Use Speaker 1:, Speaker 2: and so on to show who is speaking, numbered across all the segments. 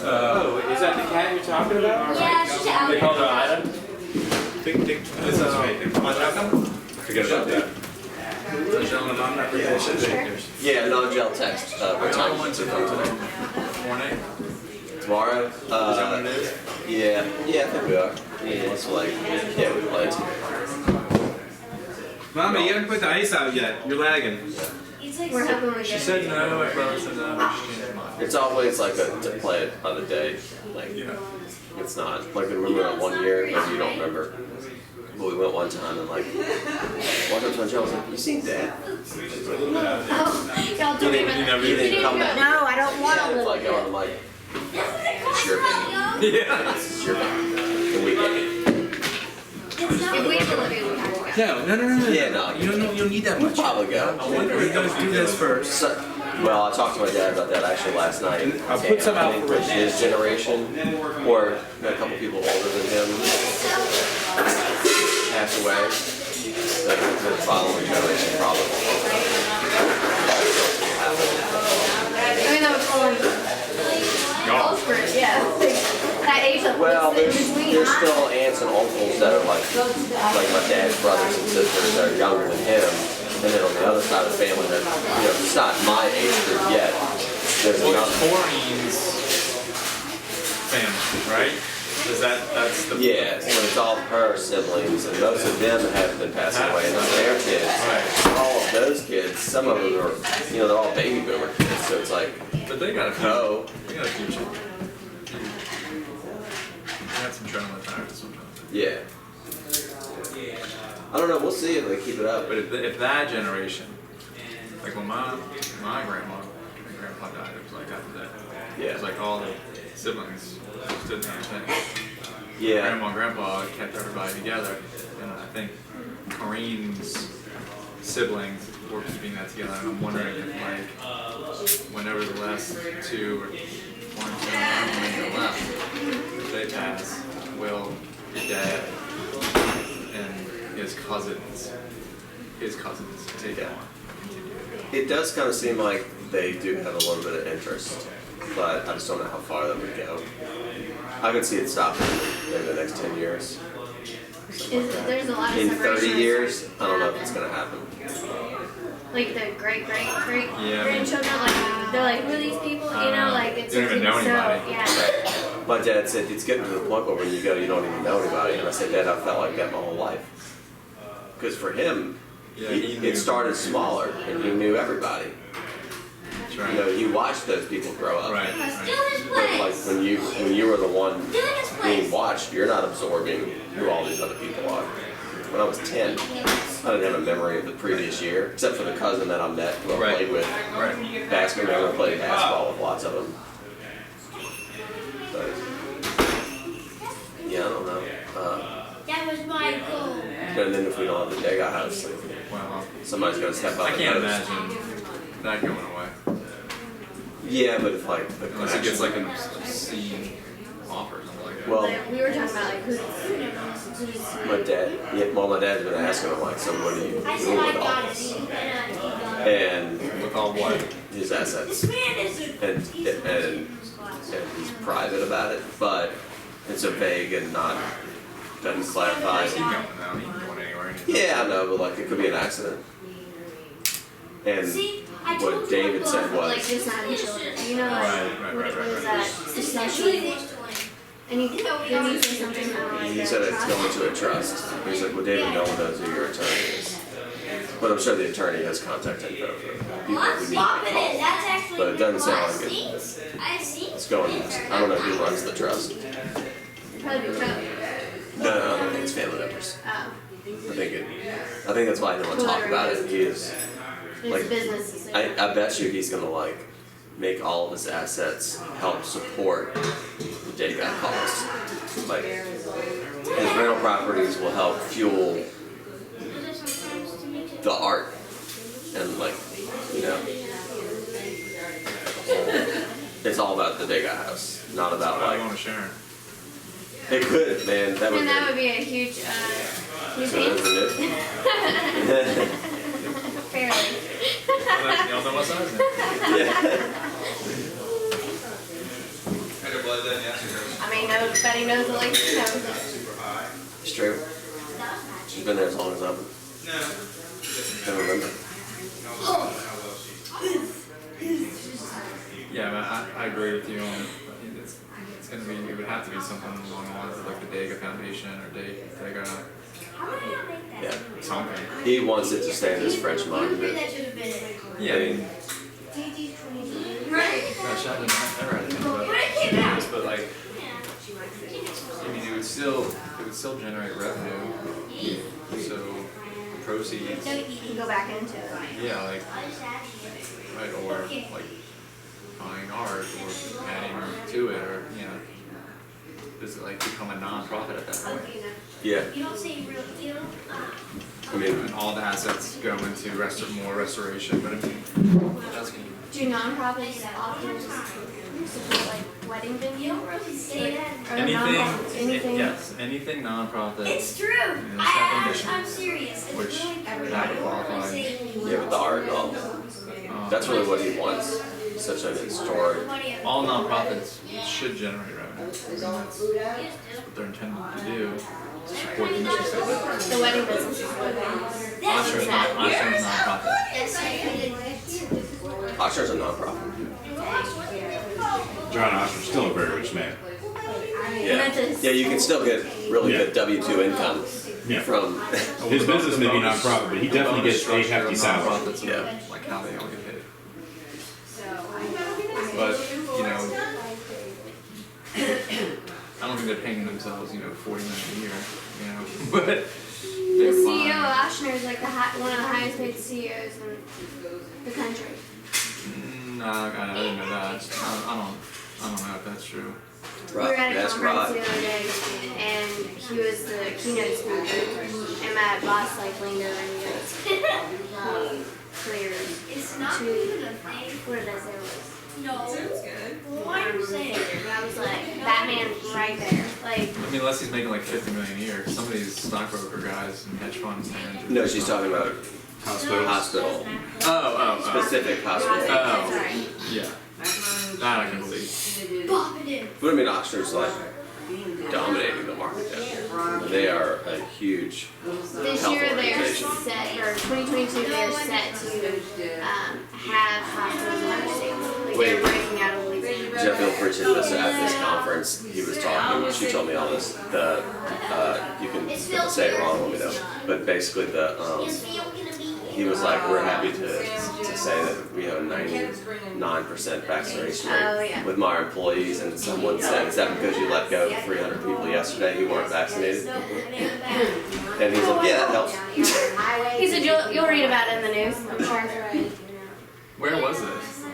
Speaker 1: Oh, is that the cat you're talking about?
Speaker 2: Yeah, she's out.
Speaker 1: They called her Ida?
Speaker 3: Forget about that. Yeah, non-gel text. What time when's it come today?
Speaker 1: Morning.
Speaker 3: Tomorrow?
Speaker 1: Is that what it is?
Speaker 3: Yeah, I think we are. Yeah, it's like, yeah, we played.
Speaker 1: Mama, you haven't put the ice out yet. You're lagging.
Speaker 2: We're hoping we
Speaker 1: She
Speaker 2: get
Speaker 1: said no, my brother said no, but she changed her mind.
Speaker 3: It's always like to play it on a day. Like, it's not. Like, I remember that one year, but you don't remember. But we went one time and like, walked up to my Joe, I was like, you seen Dad? She's like, no.
Speaker 2: Y'all do it.
Speaker 3: He didn't come back.
Speaker 2: No, I don't want to
Speaker 3: It's
Speaker 2: live
Speaker 3: like,
Speaker 2: there.
Speaker 3: I'm like, it's your baby.
Speaker 1: Yeah.
Speaker 3: This is your baby. And we get it.
Speaker 2: If we have to live here, we have to go.
Speaker 1: No.
Speaker 3: Yeah, no.
Speaker 1: You don't need that
Speaker 3: We'll
Speaker 1: much.
Speaker 3: probably go.
Speaker 1: I wonder if you guys do this first.
Speaker 3: So, well, I talked to my dad about that actually last night.
Speaker 1: I'll put some out for
Speaker 3: his generation, or a couple people older than him, passed away. The following generation probably.
Speaker 2: I mean, that was only Gulfbridge, yeah. That age of
Speaker 3: Well, there's
Speaker 2: between.
Speaker 3: still aunts and uncles that are like my dad's brothers and sisters that are younger than him, and then on the other side of the family that it's not my age group yet. There's
Speaker 1: Well,
Speaker 3: another.
Speaker 1: Corey's family, right? That's the
Speaker 3: Yeah, so it's all her siblings, and most of them have been passing away, and their kids.
Speaker 1: Right.
Speaker 3: All of those kids, some of them are, they're all baby boomer kids, so it's like,
Speaker 1: But they got a future.
Speaker 3: oh,
Speaker 1: They got a future. They got some adrenaline tires sometimes.
Speaker 3: yeah. I don't know, we'll see if they keep it up.
Speaker 1: But if that generation, like when my grandma and grandpa died, it was like after that.
Speaker 3: Yeah.
Speaker 1: It was like all the siblings stood there and thing.
Speaker 3: Yeah.
Speaker 1: Grandma and grandpa kept everybody together, and I think Corrine's siblings were keeping that together. And I'm wondering if like whenever the last two or one, two, are left, if they pass, will your dad and his cousins take it on?
Speaker 3: It does kind of seem like they do have a little bit of interest, but I just don't know how far that would go. I could see it stopping in the next 10 years.
Speaker 2: There's a lot of
Speaker 3: In
Speaker 2: separation.
Speaker 3: 30 years, I don't know if it's going to happen.
Speaker 2: Like the great
Speaker 1: Yeah.
Speaker 2: grandchildren, like they're like, who are these people? Like it's
Speaker 1: They don't even know
Speaker 2: so,
Speaker 1: anybody.
Speaker 2: Yeah.
Speaker 3: My dad said it's getting to the point where when you go, you don't even know anybody. And I said, Dad, I felt like that my whole life. Because for him, it started smaller, and he knew everybody.
Speaker 1: That's right.
Speaker 3: You watched those people grow up.
Speaker 1: Right.
Speaker 3: But like when you were the one being watched, you're not absorbing who all these other people are. When I was 10, I didn't have a memory of the previous year, except for the cousin that I met who I played with.
Speaker 1: Right.
Speaker 3: Basketball, I played basketball with lots of them. But, yeah, I don't know.
Speaker 2: That was my goal.
Speaker 3: And then if we don't have the Dega house, like,
Speaker 1: Well,
Speaker 3: somebody's got to step up.
Speaker 1: I
Speaker 3: and
Speaker 1: can't
Speaker 3: notice.
Speaker 1: imagine that going away.
Speaker 3: Yeah, but if like the
Speaker 1: Unless it gets
Speaker 3: connection-
Speaker 1: like a scene offer or something like that.
Speaker 3: Well,
Speaker 2: Like, we were talking about like who's
Speaker 3: my dad. Yeah, well, my dad's been asking him like, so what do you do
Speaker 2: I said I
Speaker 3: with all
Speaker 2: got
Speaker 3: this?
Speaker 2: it.
Speaker 3: And
Speaker 1: With all what?
Speaker 3: his assets, and he's private about it, but it's a vague and not doesn't clarify.
Speaker 1: He's going now. He ain't going anywhere.
Speaker 3: Yeah, I know, but like it could be an accident. And what David said
Speaker 2: Like
Speaker 3: was,
Speaker 2: just having children, like
Speaker 1: Right.
Speaker 2: what is that? Especially, and you didn't you say something about like
Speaker 3: he said it's going to a trust. He's like, well, David, no one knows who your attorney is. But I'm sure the attorney has contact info for people who need to call. But it doesn't sound like it's going. I don't know who runs the trust.
Speaker 2: Probably be tough.
Speaker 3: No, I don't think it's family members.
Speaker 2: Oh,
Speaker 3: I think that's why I didn't want to talk about it. He is
Speaker 2: it's
Speaker 3: like,
Speaker 2: a business decision.
Speaker 3: I bet you he's gonna like make all of his assets help support the day guy costs. Like his rental properties will help fuel the art and like it's all about the day guy house, not about
Speaker 1: I
Speaker 3: like
Speaker 1: want to share.
Speaker 3: it could, man. That would
Speaker 2: And that
Speaker 3: be.
Speaker 2: would be a huge,
Speaker 3: So
Speaker 2: museum.
Speaker 3: isn't it?
Speaker 2: Fairly.
Speaker 1: Y'all know what size now?
Speaker 3: Yeah.
Speaker 1: Hey,
Speaker 2: I mean, nobody knows it like she knows it.
Speaker 3: It's true. She's been there as long as I've been. I don't remember.
Speaker 1: Yeah, man, I agree with you on. It's gonna be. It would have to be something along the lines of like the Dega Foundation or Dega
Speaker 3: Yeah.
Speaker 1: something.
Speaker 3: He wants it to stay in this French monument.
Speaker 1: Yeah, I mean, gosh, I never had to think about this, but like, I mean, it would still generate revenue. So proceeds.
Speaker 2: You can go back into it.
Speaker 1: Yeah, like, right, or like buying art or adding to it, or does it like become a non-profit at that point?
Speaker 3: Yeah. I mean,
Speaker 1: And all the assets go into more restoration, but I mean, that's gonna.
Speaker 2: Do nonprofits often support like wedding venues?
Speaker 1: Anything, yes, anything non-profit.
Speaker 4: It's true. I'm serious.
Speaker 1: Which that would qualify.
Speaker 3: yeah, with the art and all. That's really what he wants. Such an historic.
Speaker 1: All non-profits should generate revenue. I mean, that's what they're intended to do. To support the mission statement.
Speaker 2: The wedding business is what
Speaker 1: Oshner's non-profit.
Speaker 3: Oshner's a non-profit.
Speaker 5: John Oshner's still a very rich man.
Speaker 3: Yeah. Yeah, you can still get really good W-2 income
Speaker 5: Yeah.
Speaker 3: from.
Speaker 5: His business may be non-profit, but he definitely gets a hefty salary.
Speaker 1: Non-profits are
Speaker 3: Yeah.
Speaker 1: like how they all get paid. But I don't think they're paying themselves, $40 million a year, But
Speaker 2: The
Speaker 1: they're
Speaker 2: CEO of
Speaker 1: fine.
Speaker 2: Oshner is like one of the highest paid CEOs in the country.
Speaker 1: No, I didn't know that. I don't know if that's true.
Speaker 2: We were at a
Speaker 3: That's
Speaker 2: conference
Speaker 3: right.
Speaker 2: the other day, and he was the keynote speaker. And my boss leaned over and he goes, "Clears
Speaker 4: It's not
Speaker 2: to
Speaker 4: even a thing.
Speaker 2: what did I say it was?"
Speaker 4: No. Why are you saying it?
Speaker 2: And I was like, "Batman, right there!" Like,
Speaker 1: I mean, unless he's making like $50 million a year. Some of these stockbroker guys and hedge funds managers.
Speaker 3: No, she's talking about
Speaker 5: Hospital.
Speaker 1: Oh.
Speaker 3: specific hospital.
Speaker 2: that's right.
Speaker 1: Yeah. That I can believe.
Speaker 4: Bop it in.
Speaker 3: But I mean, Oshner's like dominating the market down here. They are a huge
Speaker 2: This
Speaker 3: health
Speaker 2: year they're
Speaker 3: organization.
Speaker 2: set, or 2022 they're set to have hospitals in their state. Like
Speaker 3: Wait.
Speaker 2: they're breaking out of Louisiana.
Speaker 3: Jeff Hill preached this at this conference. He was talking. She told me all this. You can say it wrong, let me know. But basically, he was like, we're happy to say that we have a 99% vaccination rate
Speaker 2: Oh, yeah.
Speaker 3: with my employees. And someone said, is that because you let go of 300 people yesterday who weren't vaccinated? And he's like, yeah, that helps.
Speaker 2: He said you'll read about it in the news, I'm sure.
Speaker 1: Where was this?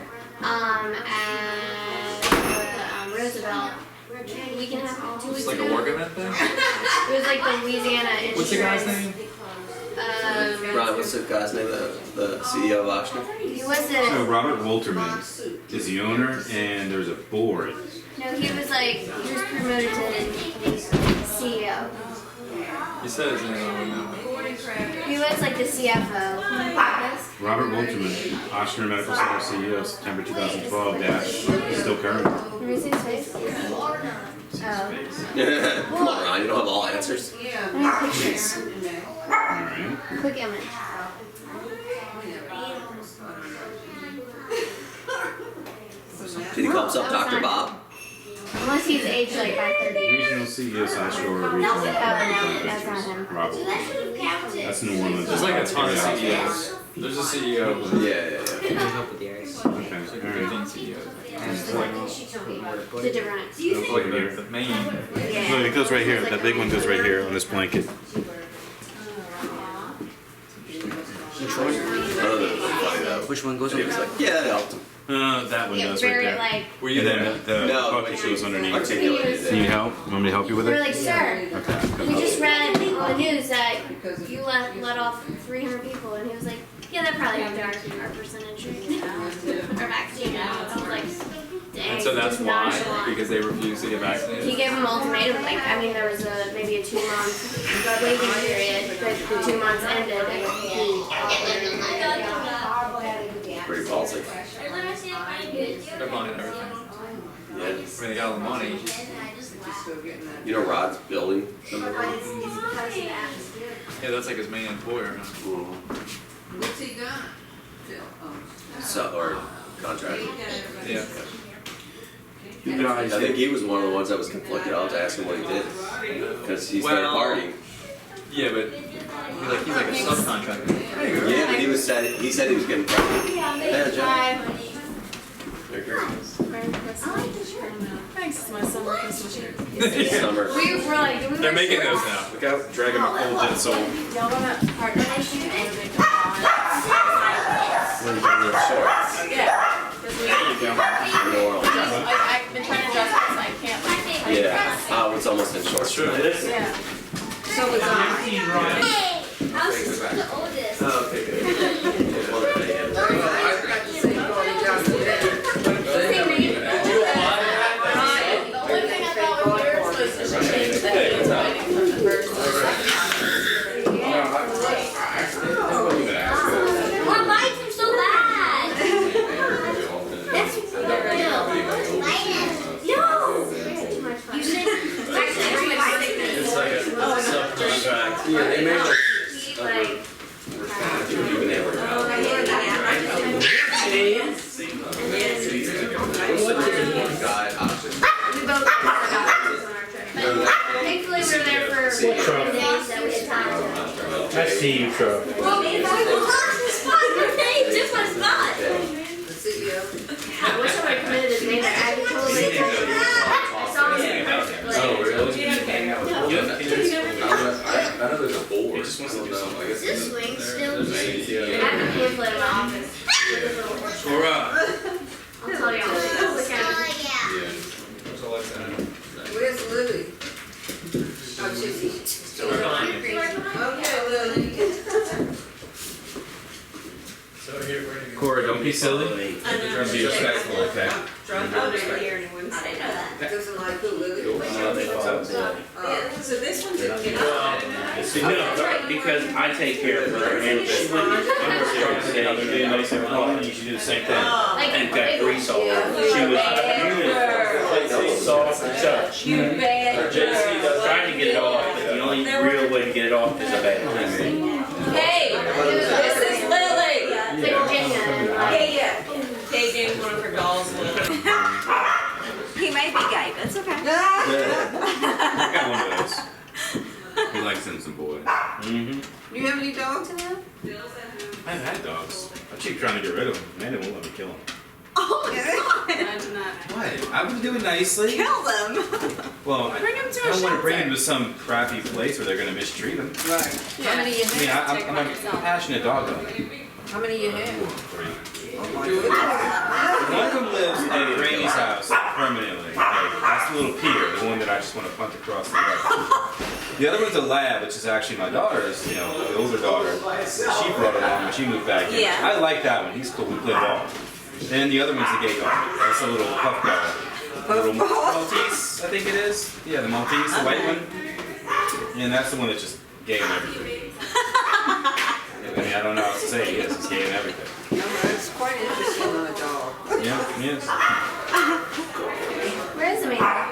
Speaker 2: At Roosevelt. A week and a half, 2 weeks
Speaker 1: It's like
Speaker 2: ago.
Speaker 1: a work event thing?
Speaker 2: It was like the Louisiana insurance.
Speaker 1: What's the guy's name?
Speaker 3: Ron, what's the guy's name? The CEO of Oshner?
Speaker 2: He was
Speaker 5: So
Speaker 2: a,
Speaker 5: Robert Wolterman is the owner, and there's a board.
Speaker 2: no, he was promoted to CEO.
Speaker 1: You said his name, I wouldn't know.
Speaker 2: He was like the CFO.
Speaker 5: Robert Wolterman, Oshner Medical Center CEO, September 2012 -- still current.
Speaker 2: Let me see his face. Oh.
Speaker 3: Come on, Ron, you don't have all answers.
Speaker 2: I have pictures.
Speaker 5: All right.
Speaker 2: Quick image.
Speaker 3: Did he call himself Dr. Bob?
Speaker 2: Unless he's aged like by 30 years.
Speaker 5: Regional CEO, South Shore Regional.
Speaker 2: No, that's not him.
Speaker 5: Robert.
Speaker 4: That should have counted.
Speaker 5: That's New Orleans.
Speaker 1: There's like a ton of CEOs. There's a CEO.
Speaker 3: Yeah.
Speaker 5: Okay.
Speaker 1: There's
Speaker 5: All
Speaker 1: like
Speaker 5: right.
Speaker 1: 15 CEOs.
Speaker 2: The different.
Speaker 1: Like the main.
Speaker 2: Yeah.
Speaker 5: It goes right here. That big one goes right here on this blanket.
Speaker 3: Other than funny though.
Speaker 6: Which one goes
Speaker 3: He
Speaker 6: on?
Speaker 3: was like, yeah, that helped him.
Speaker 5: That one
Speaker 2: Yeah,
Speaker 5: does right
Speaker 2: very
Speaker 5: there.
Speaker 2: like.
Speaker 1: Were you
Speaker 5: And
Speaker 1: there?
Speaker 5: then the
Speaker 3: No,
Speaker 5: bucket goes underneath.
Speaker 3: Articulated
Speaker 5: Need
Speaker 3: it.
Speaker 5: help? You want me to help you with
Speaker 2: We're
Speaker 5: it?
Speaker 2: like, sir,
Speaker 5: Okay.
Speaker 2: we just read on the news that you let off 300 people, and he was like, yeah, that probably helped our percentage rate. Our vaccine. I was like, dang.
Speaker 1: And so that's
Speaker 2: just
Speaker 1: why,
Speaker 2: nonchalant.
Speaker 1: because they refused to get
Speaker 2: He
Speaker 1: vaccinated.
Speaker 2: gave him an ultimatum, there was maybe a 2-month waiting period, but the 2 months ended, and he
Speaker 3: Pretty ballsy.
Speaker 1: They're buying everything.
Speaker 3: Yeah. Yeah.
Speaker 1: I mean, they got all the money.
Speaker 3: You know Rod's building something?
Speaker 1: Yeah, that's like his main employer. Huh?
Speaker 6: What's he done?
Speaker 3: So, or contract.
Speaker 1: Yeah.
Speaker 5: You guys,
Speaker 3: I think he was one of the ones that was conflicted. I'll have to ask him what he did. Because he started
Speaker 1: Well,
Speaker 3: partying.
Speaker 1: Yeah, but he's like a subcontractor.
Speaker 3: Yeah, but he said he was getting pregnant. Yeah, Jeff. They're great.
Speaker 7: Thanks, it's my summer Christmas shirt.
Speaker 3: Summer.
Speaker 2: We were like,
Speaker 1: They're making those now. Look out, dragging my cold dead soul.
Speaker 7: Y'all wanna partner my shoot?
Speaker 3: Where's your little shorts?
Speaker 7: Yeah.
Speaker 3: New Orleans.
Speaker 7: I've been trying to dress this, I can't like.
Speaker 3: Yeah. Oh, it's almost in shorts.
Speaker 1: True.
Speaker 7: Yeah.
Speaker 6: So was I.
Speaker 2: hey, I was just the oldest.
Speaker 3: Oh, okay, good. Well, they had-
Speaker 6: I got to say, Corey Johnson.
Speaker 7: The only thing I thought was yours was to change the handwriting from the first.
Speaker 2: Why lights are so bad? That's no. You said
Speaker 3: It's like a subcontract. Yeah, they made like. You even never know. Guy option.
Speaker 2: Thankfully, we were there for the days that we had time to.
Speaker 5: I see you, Troy.
Speaker 2: Well, we lost the spot. Your name took my spot.
Speaker 6: The CEO.
Speaker 2: I wish I would have committed his name. I totally I saw him in person.
Speaker 3: Oh, really? I know there's a board.
Speaker 5: He just wants to do something.
Speaker 3: I guess
Speaker 2: Is this swing still? I
Speaker 3: Yeah.
Speaker 2: have a pamphlet in my office.
Speaker 1: Alright.
Speaker 2: I'll tell y'all. Look at it.
Speaker 6: Where's Lily? Oh, she's. Okay, Lily.
Speaker 5: Cora, don't be silly. Be respectful, okay?
Speaker 6: Doesn't like who, Lily?
Speaker 3: No, they thought so.
Speaker 6: So this one didn't get
Speaker 8: No, because I take care of her and she went under
Speaker 5: You should do the same thing.
Speaker 8: and got grease all over. She was beautiful, soft and touch.
Speaker 7: You bad
Speaker 8: Trying to get it off, but the only real way to get it off is a bad
Speaker 7: Hey, this is Lily.
Speaker 2: It's like Jenna.
Speaker 7: Yeah. Kay gave one of her dolls Lily.
Speaker 9: He may be gay, but it's okay.
Speaker 5: I got one of those. He likes them some boys.
Speaker 8: Mm-hmm.
Speaker 6: You have any dogs in there?
Speaker 5: I haven't had dogs. I keep trying to get rid of them. Man, they won't let me kill them.
Speaker 9: Oh my god.
Speaker 7: Imagine that.
Speaker 5: What? I would do it nicely.
Speaker 9: Kill them.
Speaker 5: Well, I
Speaker 7: Bring 'em to a
Speaker 5: don't want to bring them
Speaker 7: shelter.
Speaker 5: to some crappy place where they're going to mistreat them.
Speaker 6: Right. How many you
Speaker 5: I mean,
Speaker 6: have?
Speaker 5: I'm a passionate dog owner.
Speaker 6: How many you have?
Speaker 5: Three.
Speaker 6: Oh my goodness.
Speaker 5: One of them lives at Granny's house permanently. Like, that's the little Peter, the one that I just want to punt across the road. The other one's a lab, which is actually my daughter's, the older daughter. She brought it along when she moved back in.
Speaker 9: Yeah.
Speaker 5: I like that one. He's cool. We play ball. Then the other one's the gay dog. That's a little puff dog. A little Maltese, I think it is. Yeah, the Maltese, the white one. And that's the one that's just gay and everything. I mean, I don't know how to say it is. It's gay and everything.
Speaker 6: No, it's quite interesting on a dog.
Speaker 5: Yeah, yes.
Speaker 2: Where is Amanda?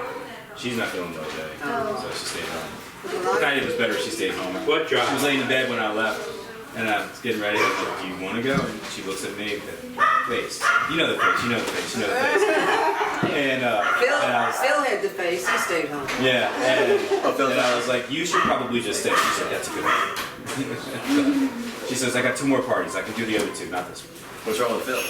Speaker 5: She's not feeling well today, so she stayed home.
Speaker 6: There's a
Speaker 5: I
Speaker 6: lot
Speaker 5: thought it was better if she stayed home.
Speaker 8: What
Speaker 5: She was
Speaker 8: job?
Speaker 5: laying in bed when I left, and I was getting ready. I was like, "Do you want to go?" And she looks at me, the face. You know the face. You know the face. You know the face. And I was,
Speaker 6: Phil had the face, he stayed home.
Speaker 5: yeah, and I was like, "You should probably just stay." She said, "That's a good idea." She says, "I got 2 more parties. I can do the other 2, not this one."
Speaker 3: What's wrong with Phil?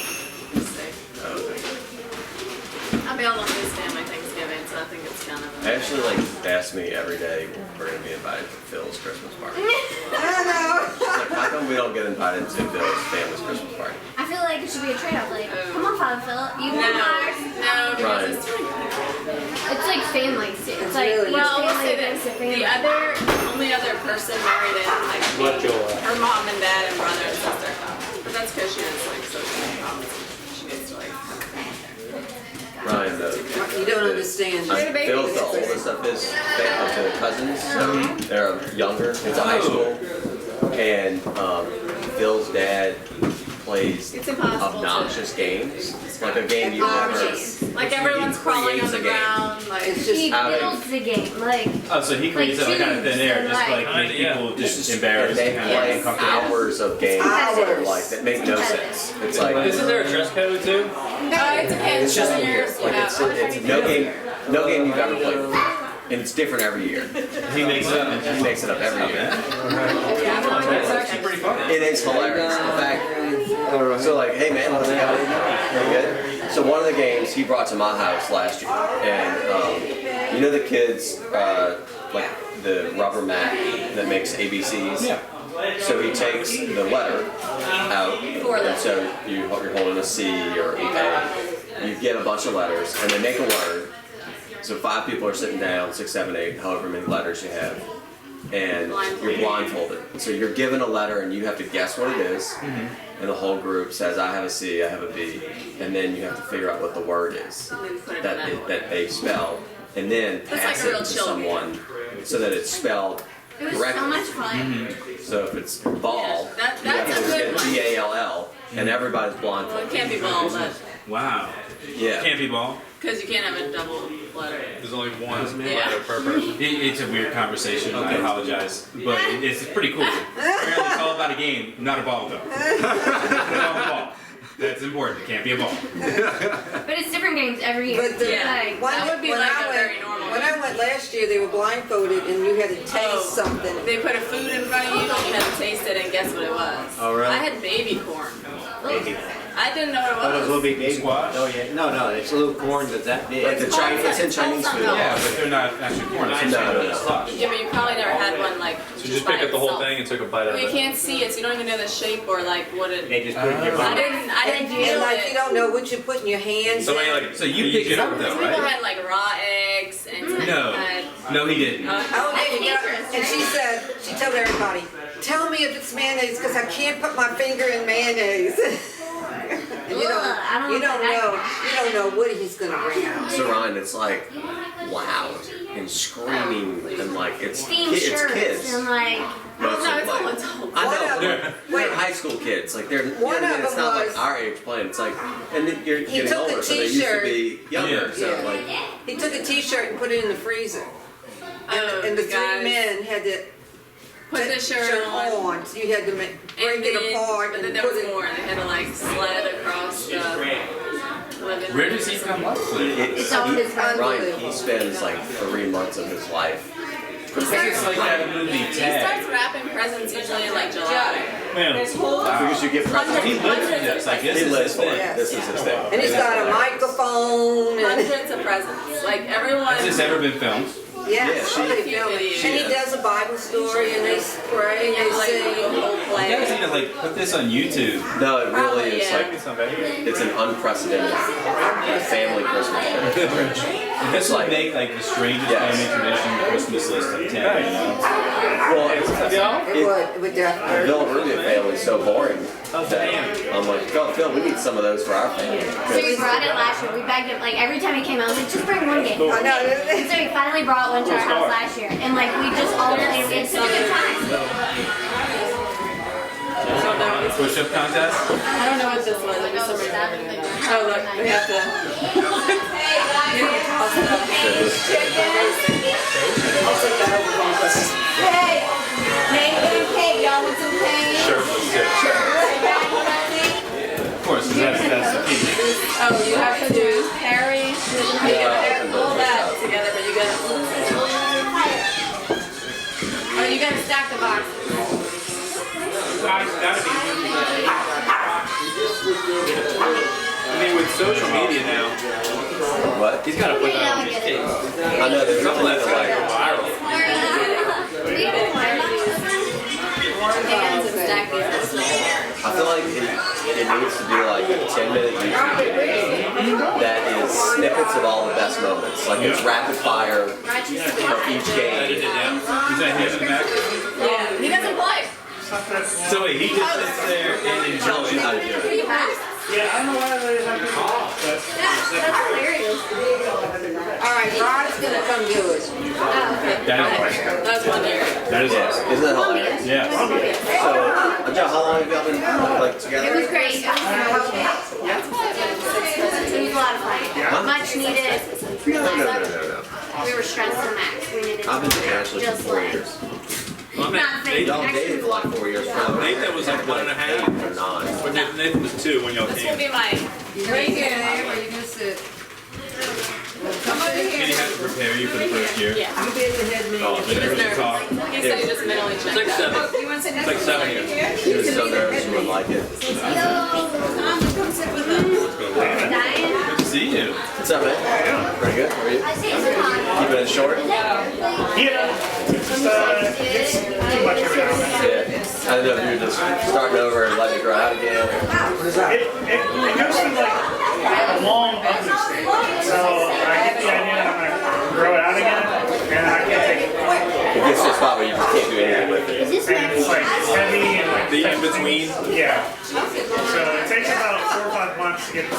Speaker 7: I'll be all on his family Thanksgiving, so I think it's kind of a.
Speaker 3: Ashley asks me every day when we're gonna be invited to Phil's Christmas party.
Speaker 6: I know.
Speaker 3: She's like, how come we don't get invited to Phil's family's Christmas party?
Speaker 2: I feel like it should be a trade-off. Like, come on, Father Philip. You
Speaker 7: No,
Speaker 2: want ours?
Speaker 7: no, because
Speaker 3: Right.
Speaker 7: it's too
Speaker 2: It's like family. It's like
Speaker 6: really-
Speaker 2: each
Speaker 7: Well, we'll
Speaker 2: family
Speaker 7: say
Speaker 2: brings a
Speaker 7: that
Speaker 2: family.
Speaker 7: the only other person married in, like,
Speaker 8: What joy?
Speaker 7: her mom and dad and brother and sister. But that's because she has, like, social problems. She needs to, like, have a family there.
Speaker 3: Ryan,
Speaker 6: You don't understand.
Speaker 3: Phil's the oldest of his cousins, so they're younger. It's a high school, and Phil's dad plays
Speaker 7: It's impossible
Speaker 3: obnoxious games, like a game you never.
Speaker 7: Like everyone's crawling on the ground, like
Speaker 6: It's
Speaker 2: He
Speaker 6: just,
Speaker 2: builds the game, like
Speaker 5: Oh, so he creates it like out of thin air, just to, like make people just embarrassed
Speaker 3: They
Speaker 5: and
Speaker 3: play
Speaker 5: uncomfortable.
Speaker 3: hours of games
Speaker 6: Hours.
Speaker 3: like that make no sense. It's like
Speaker 8: Isn't there a dress code too?
Speaker 7: it depends.
Speaker 3: it's just
Speaker 7: Some
Speaker 3: weird.
Speaker 7: years,
Speaker 3: Like it's no game you've ever played before. And it's different every year.
Speaker 5: He makes it up.
Speaker 3: He makes it up every year.
Speaker 5: That's actually pretty funny.
Speaker 3: It is hilarious. In fact, so like, hey man, how's it going? Pretty good. So one of the games he brought to my house last year, and you know the kids, like the rubber mat that makes ABCs.
Speaker 5: Yeah.
Speaker 3: So he takes the letter out, and so you're holding a C or an A. You get a bunch of letters, and they make a word. So 5 people are sitting down, 6, 7, 8, however many letters you have, and you're blindfolded. So you're given a letter, and you have to guess what it is, and the whole group says, I have a C, I have a B, and then you have to figure out what the word is that they spell, and then pass it to someone so that it's spelled
Speaker 2: it was
Speaker 3: correctly.
Speaker 2: so much fun.
Speaker 3: So if it's ball,
Speaker 7: That's
Speaker 3: you have
Speaker 7: a
Speaker 3: to
Speaker 7: good
Speaker 3: get
Speaker 7: one.
Speaker 3: B-A-L-L, and everybody's
Speaker 7: Well, it
Speaker 3: blindfolded.
Speaker 7: can't be ball, but
Speaker 5: Wow.
Speaker 3: Yeah.
Speaker 5: Can't be ball.
Speaker 7: because you can't have a double letter.
Speaker 1: There's only one
Speaker 7: Yeah.
Speaker 1: letter per person.
Speaker 5: It's a weird conversation. I apologize, but it's pretty cool. Apparently, it's all about a game, not a ball though. Not a ball. That's important. It can't be a ball.
Speaker 2: But it's different games every year.
Speaker 6: but the,
Speaker 7: Yeah.
Speaker 6: when,
Speaker 7: That would be
Speaker 6: when
Speaker 7: like
Speaker 6: I
Speaker 7: a
Speaker 6: went,
Speaker 7: very normal
Speaker 6: when I went last year, they were blindfolded and you had to taste something.
Speaker 7: They put a food in front of you and you had to taste it and guess what it was.
Speaker 8: Oh, really?
Speaker 7: I had baby corn.
Speaker 8: Maybe.
Speaker 7: I didn't know
Speaker 8: Oh,
Speaker 7: what
Speaker 8: those
Speaker 7: it
Speaker 8: little
Speaker 7: was.
Speaker 8: big
Speaker 5: Squash?
Speaker 8: Oh yeah. No, it's a little corn that's that big.
Speaker 3: Like the Chinese, it's in Chinese food.
Speaker 5: Yeah, but they're not actually corn. It's
Speaker 3: No.
Speaker 5: slush.
Speaker 7: Yeah, but you probably never had one like.
Speaker 1: So you just pick up the whole
Speaker 7: by itself.
Speaker 1: thing and took a bite out
Speaker 7: Well,
Speaker 1: of
Speaker 7: you
Speaker 1: it.
Speaker 7: can't see it, so you don't even know the shape or like what it.
Speaker 8: They just put it in your
Speaker 7: I
Speaker 8: mouth.
Speaker 7: didn't
Speaker 6: And
Speaker 7: feel
Speaker 6: like you
Speaker 7: it.
Speaker 6: don't know what you put in your hands.
Speaker 1: So many like
Speaker 5: So you pick it up though,
Speaker 7: People
Speaker 5: right?
Speaker 7: had like raw eggs and
Speaker 5: No.
Speaker 7: had.
Speaker 5: No, he didn't.
Speaker 6: Oh, yeah, you got,
Speaker 2: dangerous,
Speaker 6: and she told everybody, tell me if it's mayonnaise because I can't put my finger in mayonnaise. And you
Speaker 2: Ugh, I don't know if
Speaker 6: you don't know what he's gonna bring out.
Speaker 3: So Ryan, it's like loud and screaming and like it's
Speaker 2: Themed shirts
Speaker 3: kids.
Speaker 2: and like
Speaker 7: No, it's all
Speaker 3: like,
Speaker 7: adults.
Speaker 3: I
Speaker 6: One
Speaker 3: know,
Speaker 6: of
Speaker 3: they're high school kids. Like they're, you know
Speaker 6: One
Speaker 3: what I mean?
Speaker 6: of
Speaker 3: It's
Speaker 6: them
Speaker 3: not like
Speaker 6: was-
Speaker 3: our age playing. It's like, and then you're
Speaker 6: He
Speaker 3: getting
Speaker 6: took a
Speaker 3: older, so they used to
Speaker 6: t-shirt.
Speaker 3: be younger.
Speaker 5: Yeah.
Speaker 3: So
Speaker 6: Yeah.
Speaker 3: like,
Speaker 6: He took a T-shirt and put it in the freezer,
Speaker 7: Oh,
Speaker 6: and the
Speaker 7: guys.
Speaker 6: 3 men had to
Speaker 7: Put the shirt on.
Speaker 6: So you had to break
Speaker 7: And
Speaker 6: it
Speaker 7: then,
Speaker 6: apart
Speaker 7: but
Speaker 6: and
Speaker 7: then there
Speaker 6: put
Speaker 7: was
Speaker 6: it.
Speaker 7: more. They had to like sled across the living
Speaker 5: Where
Speaker 7: room.
Speaker 5: does he come up with?
Speaker 2: it's all his
Speaker 3: Ryan, he spends like 3 months of his life.
Speaker 7: He
Speaker 5: It's like that movie
Speaker 7: He
Speaker 5: Tag.
Speaker 7: starts wrapping presents usually in like July.
Speaker 3: Because you get
Speaker 5: He
Speaker 3: presents.
Speaker 5: lives for this. Like this
Speaker 3: He
Speaker 5: is
Speaker 3: lives
Speaker 5: his
Speaker 3: for it.
Speaker 5: thing.
Speaker 3: This is his thing.
Speaker 6: And he's got a microphone and
Speaker 7: Hundreds of presents. Like everyone.
Speaker 5: Has this ever been filmed?
Speaker 6: yeah,
Speaker 3: Yeah,
Speaker 6: somebody
Speaker 7: she-
Speaker 6: filmed it.
Speaker 7: she
Speaker 6: And he
Speaker 3: is.
Speaker 6: does a Bible story and they pray and
Speaker 7: Yeah,
Speaker 6: they
Speaker 7: like
Speaker 6: sing.
Speaker 7: do a whole
Speaker 5: You
Speaker 7: play.
Speaker 5: guys need to like put this on YouTube.
Speaker 3: No, it really
Speaker 7: Probably,
Speaker 3: is
Speaker 7: yeah.
Speaker 3: like it's an unprecedented family Christmas tradition.
Speaker 5: This
Speaker 3: It's
Speaker 5: would
Speaker 3: like,
Speaker 5: make like the strangest
Speaker 3: Yes.
Speaker 5: family tradition Christmas list of 10. You know?
Speaker 3: well,
Speaker 6: It would definitely.
Speaker 3: Bill Rubio family is so boring that I'm like, Phil, we need some of those for our family.
Speaker 2: So we brought it last year. We begged him like every time he came out. I was like, just bring one game.
Speaker 6: I know.
Speaker 2: And so he finally brought one to our house last year, and like we just all played. We had such a good time.
Speaker 5: Push-up contest?
Speaker 7: I don't know what this was. I just remember. Oh look, we have to.
Speaker 2: Hey, make them cake. Y'all want some cake?
Speaker 1: Sure, let's do it.
Speaker 5: Of course, that's the key.
Speaker 7: Oh, you have to do carry. You gotta pull that together, but you gotta. Oh, you gotta stack the boxes.
Speaker 1: I mean, with social media now,
Speaker 3: What?
Speaker 1: he's got to put that on his cake.
Speaker 3: I know there's
Speaker 1: Something
Speaker 3: something
Speaker 1: that's
Speaker 3: like
Speaker 1: like viral.
Speaker 7: Hands and stack these.
Speaker 3: I feel like it needs to be like a 10-minute YouTube video that is snippets of all the best moments. Like it's rapid fire of each game.
Speaker 5: Is that him in the back?
Speaker 7: Yeah, he doesn't play.
Speaker 5: So wait, he just sits there and
Speaker 3: Tells you how
Speaker 5: enjoys.
Speaker 3: to do it.
Speaker 2: Pretty fast.
Speaker 8: Yeah, I don't know why they have to call.
Speaker 2: That's hilarious.
Speaker 6: All right, Rod's gonna come do it.
Speaker 5: That is awesome.
Speaker 7: That's one area.
Speaker 5: That is awesome.
Speaker 3: Isn't that hilarious?
Speaker 5: Yeah.
Speaker 3: So, Joe, how long have y'all been like
Speaker 2: It
Speaker 3: together?
Speaker 2: was great. It was a lot of fun. Much needed.
Speaker 3: No.
Speaker 2: We were stressed to max. We needed
Speaker 3: I've been together for
Speaker 2: just
Speaker 3: 4
Speaker 2: like.
Speaker 3: years.
Speaker 2: Not saying
Speaker 3: Y'all
Speaker 2: extra
Speaker 3: dated for like 4 years.
Speaker 1: Nathan was like 1.5.
Speaker 3: Or 9.
Speaker 1: But Nathan was 2 when y'all
Speaker 7: This will
Speaker 1: came.
Speaker 7: be my
Speaker 6: Right here, where you gonna sit? Come over
Speaker 5: Did he
Speaker 6: here.
Speaker 5: have to prepare you for the first year?
Speaker 7: yeah.
Speaker 6: You be the head man.
Speaker 3: Oh,
Speaker 7: He was nervous. He said he just mentally checked
Speaker 1: It's like
Speaker 7: out.
Speaker 1: 7.
Speaker 6: You wanna sit
Speaker 1: It's
Speaker 6: next
Speaker 1: like 7 years.
Speaker 3: He was so nervous you wouldn't like it.
Speaker 6: Come sit with us.
Speaker 2: Diane.
Speaker 5: Good to see you.
Speaker 3: What's up, man? Pretty good. How are you? Keeping it short?
Speaker 10: It's too much every now and then.
Speaker 3: Yeah. I don't know if you're just starting over and letting it grow out again.
Speaker 10: It goes through like a long ugly stage. So I get the idea that I'm gonna grow it out again, and I can't take it.
Speaker 3: It gets to a spot where you just can't do anything with it.
Speaker 2: Is this
Speaker 10: And it's like it's heavy and like
Speaker 1: The in between.
Speaker 10: yeah. So it takes about 4 or 5 months to get it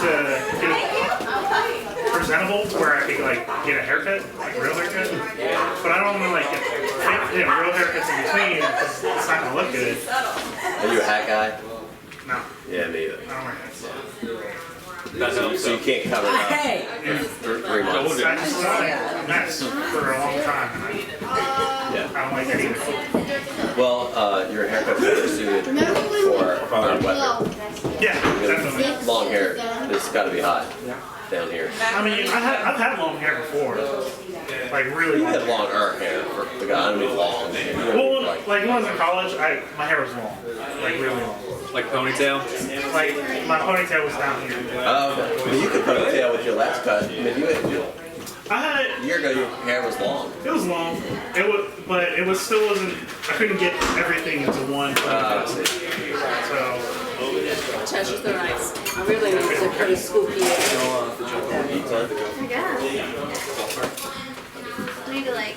Speaker 10: presentable where I could like get a haircut, like a real haircut. But I don't want to like get fake, real haircuts in between because it's not gonna look good.
Speaker 3: Are you a hat guy?
Speaker 10: No,
Speaker 3: Yeah, me either.
Speaker 10: I don't wear hats.
Speaker 1: That helps.
Speaker 3: So you can't cover it up for 3 months.
Speaker 10: I just felt like a mess for a long time. And
Speaker 3: Yeah.
Speaker 10: I don't like that either.
Speaker 3: Well, your haircut's better suited for weather.
Speaker 10: Yeah, definitely.
Speaker 3: Long hair, it's got to be hot down here.
Speaker 10: I mean, I've had long hair before, like really
Speaker 3: You
Speaker 10: long.
Speaker 3: had longer hair for the guy. I don't mean long.
Speaker 10: Well, like when I was in college, my hair was long, like really long.
Speaker 1: Like ponytail.
Speaker 10: Like my ponytail was down here.
Speaker 3: Oh, okay. Well, you could put a tail with your last cut. I mean,
Speaker 10: I had
Speaker 3: a year ago, your hair was long.
Speaker 10: it was long. It was, but it was still wasn't. I couldn't get everything into one
Speaker 3: I
Speaker 10: ponytail.
Speaker 3: see.
Speaker 10: So
Speaker 7: Chester's so nice.
Speaker 6: I really need to put a scoopy in.
Speaker 3: Eat time?
Speaker 2: Yeah. We need to like.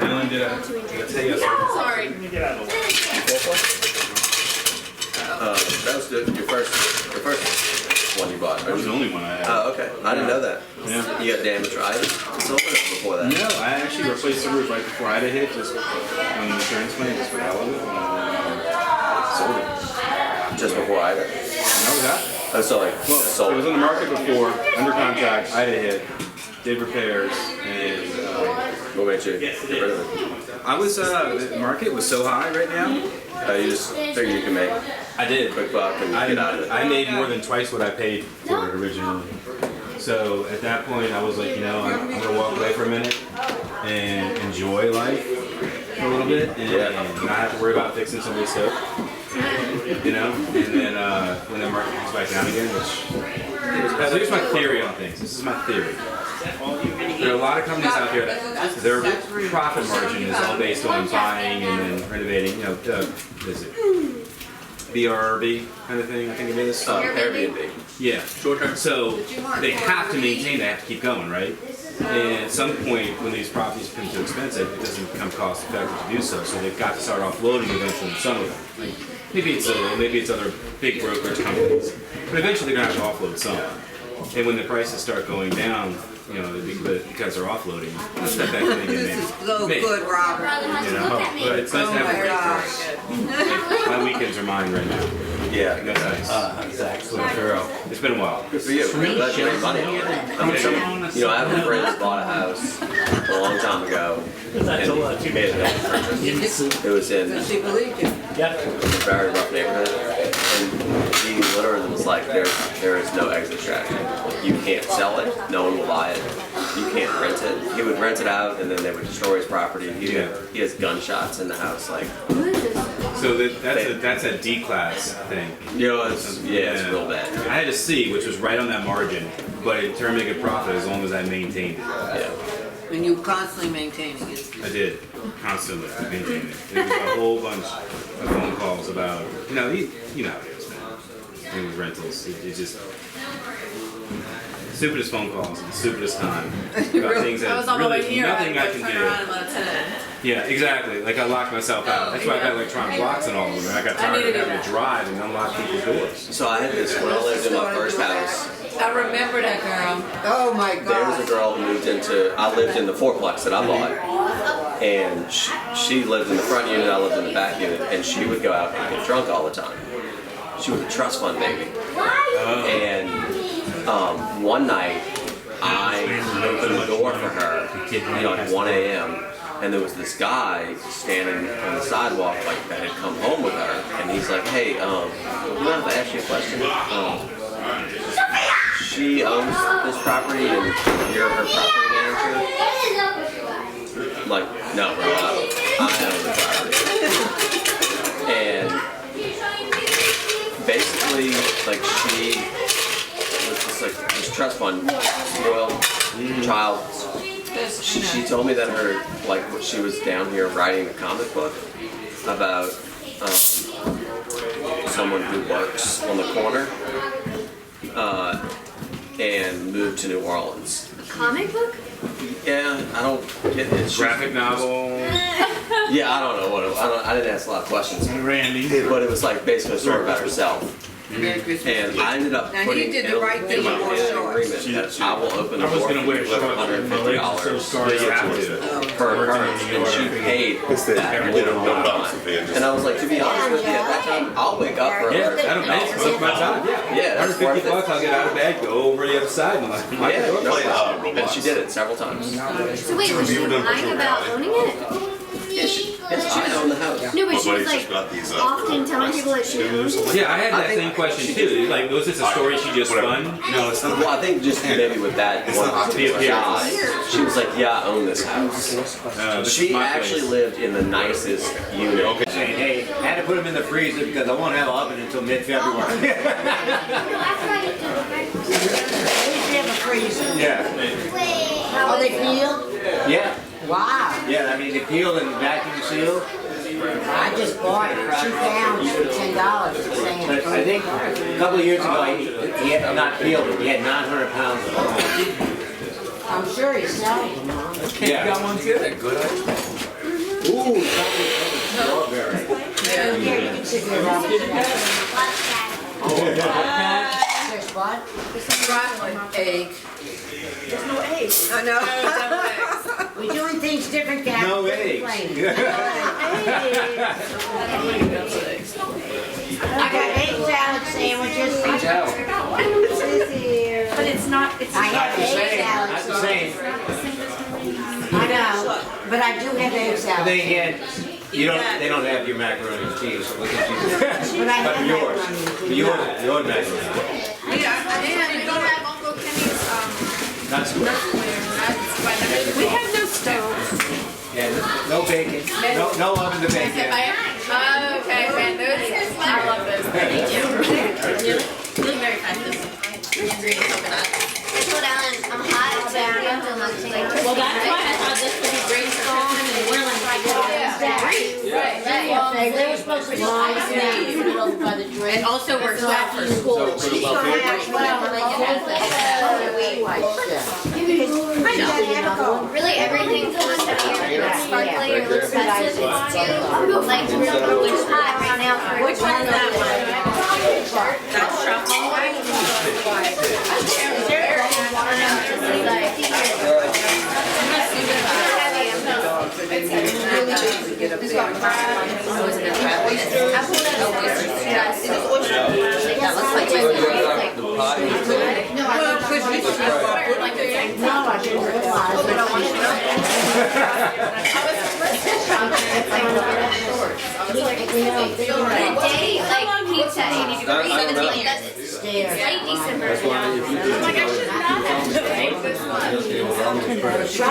Speaker 5: Alan, did I tell you?
Speaker 7: Sorry.
Speaker 10: let me get out of the way.
Speaker 3: That was your first one you bought.
Speaker 5: That was the only one I had.
Speaker 3: Oh, okay. I didn't know that.
Speaker 5: Yeah.
Speaker 3: You got damaged, right? So before that.
Speaker 5: No, I actually replaced the roof right before Ida hit, just on the insurance claim, just for all of it. Sold it.
Speaker 3: Just before Ida.
Speaker 5: No, that.
Speaker 3: Oh, so like
Speaker 5: Well,
Speaker 3: sold
Speaker 5: it was on the market before, under contract. Ida hit, did repairs, and
Speaker 3: What made you get rid of it?
Speaker 5: I was the market was so high right now.
Speaker 3: You just figured you could make a
Speaker 5: I did.
Speaker 3: quick buck and get out of it.
Speaker 5: I made more than twice what I paid for it originally. So at that point, I was like, I'm gonna walk away for a minute and enjoy life for a little bit, and not have to worry about fixing somebody's stuff. And then when the market comes back down again, so here's my theory on things. This is my theory. There are a lot of companies out there that their profit margin is all based on buying and then renovating. What is it? BRB kind of thing. I think it is.
Speaker 3: Airbnb.
Speaker 5: Yeah, short term. So they have to maintain, they have to keep going, right? And at some point, when these properties become too expensive, it doesn't become cost effective to do so. So they've got to start offloading eventually some of them. Like maybe it's other big brokerage companies, but eventually they're gonna have to offload some. And when the prices start going down, because they're offloading, let's step back and again,
Speaker 6: This is so good, Robert.
Speaker 5: But it's nice to have a break for us. My weekends are mine right now.
Speaker 3: Yeah.
Speaker 5: That's nice.
Speaker 8: Exactly.
Speaker 5: It's been a while.
Speaker 3: Good for you. I'm glad you made money. I have a friend that bought a house a long time ago, and he made it purchase. It was in
Speaker 6: She believed you.
Speaker 3: a very rough neighborhood, and he literally was like, there is no exit strategy. You can't sell it. No one will buy it. You can't rent it. He would rent it out, and then they would destroy his property. He has gunshots in the house, like.
Speaker 5: So that's a D class thing.
Speaker 3: It's real bad.
Speaker 5: I had a C, which was right on that margin, but it turned me a good profit as long as I maintained it.
Speaker 3: Yeah.
Speaker 6: And you constantly maintaining it.
Speaker 5: I did, constantly maintain it. There was a whole bunch of phone calls about, you know how it is, man. And with rentals, it just stupidest phone calls at the stupidest time about things that
Speaker 7: I was on my way
Speaker 5: really
Speaker 7: here.
Speaker 5: nothing I
Speaker 7: I
Speaker 5: can
Speaker 7: turn
Speaker 5: do.
Speaker 7: around and let a tenant.
Speaker 5: Yeah, exactly. Like I locked myself out. That's why I got electronic locks and all of them. And I got tired of having to drive and unlock people's doors.
Speaker 3: So I had this when I lived in my first house.
Speaker 7: I remember
Speaker 9: remember that girl.
Speaker 6: Oh my
Speaker 3: There was a
Speaker 6: God.
Speaker 3: girl who moved into, I lived in the fourplex that I bought, and she lived in the front unit, I lived in the back unit, and she would go out and get drunk all the time. She was a trust fund baby. And one night, I opened the door for her, at 1 a.m., and there was this guy standing on the sidewalk, like, that had come home with her, and he's like, hey, you mind if I ask you a question? She owns this property and you're her property manager? I'm like, no, bro, I own the property. And basically, like, she was just like this trust fund, spoiled child. She told me that when she was down here writing a comic book about someone who works on the corner and moved to New Orleans.
Speaker 2: A comic book?
Speaker 3: Yeah, I don't get it.
Speaker 5: Graphic novel.
Speaker 3: Yeah, I don't know what I didn't ask a lot of questions.
Speaker 5: Randy.
Speaker 3: But it was like basically a story about herself. And I ended up
Speaker 6: Now,
Speaker 3: putting
Speaker 6: he did the right thing
Speaker 3: in my
Speaker 6: with
Speaker 3: agreement
Speaker 6: shorts.
Speaker 3: that I will open the
Speaker 5: I was
Speaker 3: door
Speaker 5: gonna wear
Speaker 3: for
Speaker 5: shorts, but my legs are so scarred.
Speaker 3: per occurrence, and she paid that minimum amount of time. And I was like, to be honest with you, at that time, I'll wake up for
Speaker 5: Yeah,
Speaker 3: $150.
Speaker 5: that's worth my time.
Speaker 3: Yeah, that's worth
Speaker 5: $150,
Speaker 3: it.
Speaker 5: I'll get out of bed, go over the other side, and like,
Speaker 3: Yeah, no problem. And she did it several times.
Speaker 2: So wait, was she lying about owning it?
Speaker 3: Yeah, she owned the house.
Speaker 2: No, but she was like often telling people that she owned it.
Speaker 5: yeah, I had that same question too. Like, was this a story she just spun?
Speaker 8: No, it's not.
Speaker 3: Well, I think just maybe with that one particular guy, she was like, yeah, I own this house. She actually lived in the nicest unit. Okay.
Speaker 11: Saying, hey, I had to put them in the freezer because I won't have an oven until mid-February.
Speaker 4: We have a freezer.
Speaker 11: Yeah.
Speaker 4: Are they peeled?
Speaker 11: Yeah.
Speaker 4: Wow.
Speaker 11: Yeah, I mean, they peeled and vacuum sealed.
Speaker 4: I just bought 2 pounds for $10 at Sam's.
Speaker 11: But I think a couple of years ago, he had not peeled it. He had 900 pounds of it.
Speaker 4: I'm sure he's selling them, Mom.
Speaker 11: Yeah.
Speaker 1: Got one too? Good.
Speaker 11: Ooh, strawberry.
Speaker 4: Here, you can sit here, Robin. There's what?
Speaker 6: Egg.
Speaker 4: There's no eggs.
Speaker 6: I know.
Speaker 4: We're doing things different, Gavin.
Speaker 11: No eggs.
Speaker 4: I got egg salad sandwiches.
Speaker 9: But it's not, it's
Speaker 4: I have egg salad
Speaker 11: Not the
Speaker 4: sandwiches.
Speaker 11: same.
Speaker 4: I know, but I do have egg salad.
Speaker 11: They had, they don't have your macaroni and cheese, so look at you.
Speaker 4: But I
Speaker 11: But
Speaker 4: have
Speaker 11: yours, your macaroni.
Speaker 7: We don't have Uncle Kenny's,
Speaker 11: That's good.
Speaker 7: we have no stove.
Speaker 11: Yeah, no bacon, no oven to bake in.
Speaker 7: Okay, man, those, I love those. Thank you. You look very festive. Green coconut.
Speaker 2: I told Alan I'm hot, so we have to look to like.
Speaker 9: Well, that's why I thought this would be great spawn and we're like,
Speaker 4: They were supposed to be live in the middle by the drink.
Speaker 9: it also works well for school.
Speaker 4: She's gonna have 12
Speaker 2: Really, everything for this time of year that's sparkly or looks festive. It's too like really hot right now for.
Speaker 9: Which one is that one? That's truffle.
Speaker 2: That looks like pizza 80 degrees and it's like that. It's late December.
Speaker 7: I'm like, I should not have to make this one.
Speaker 2: I was in the church.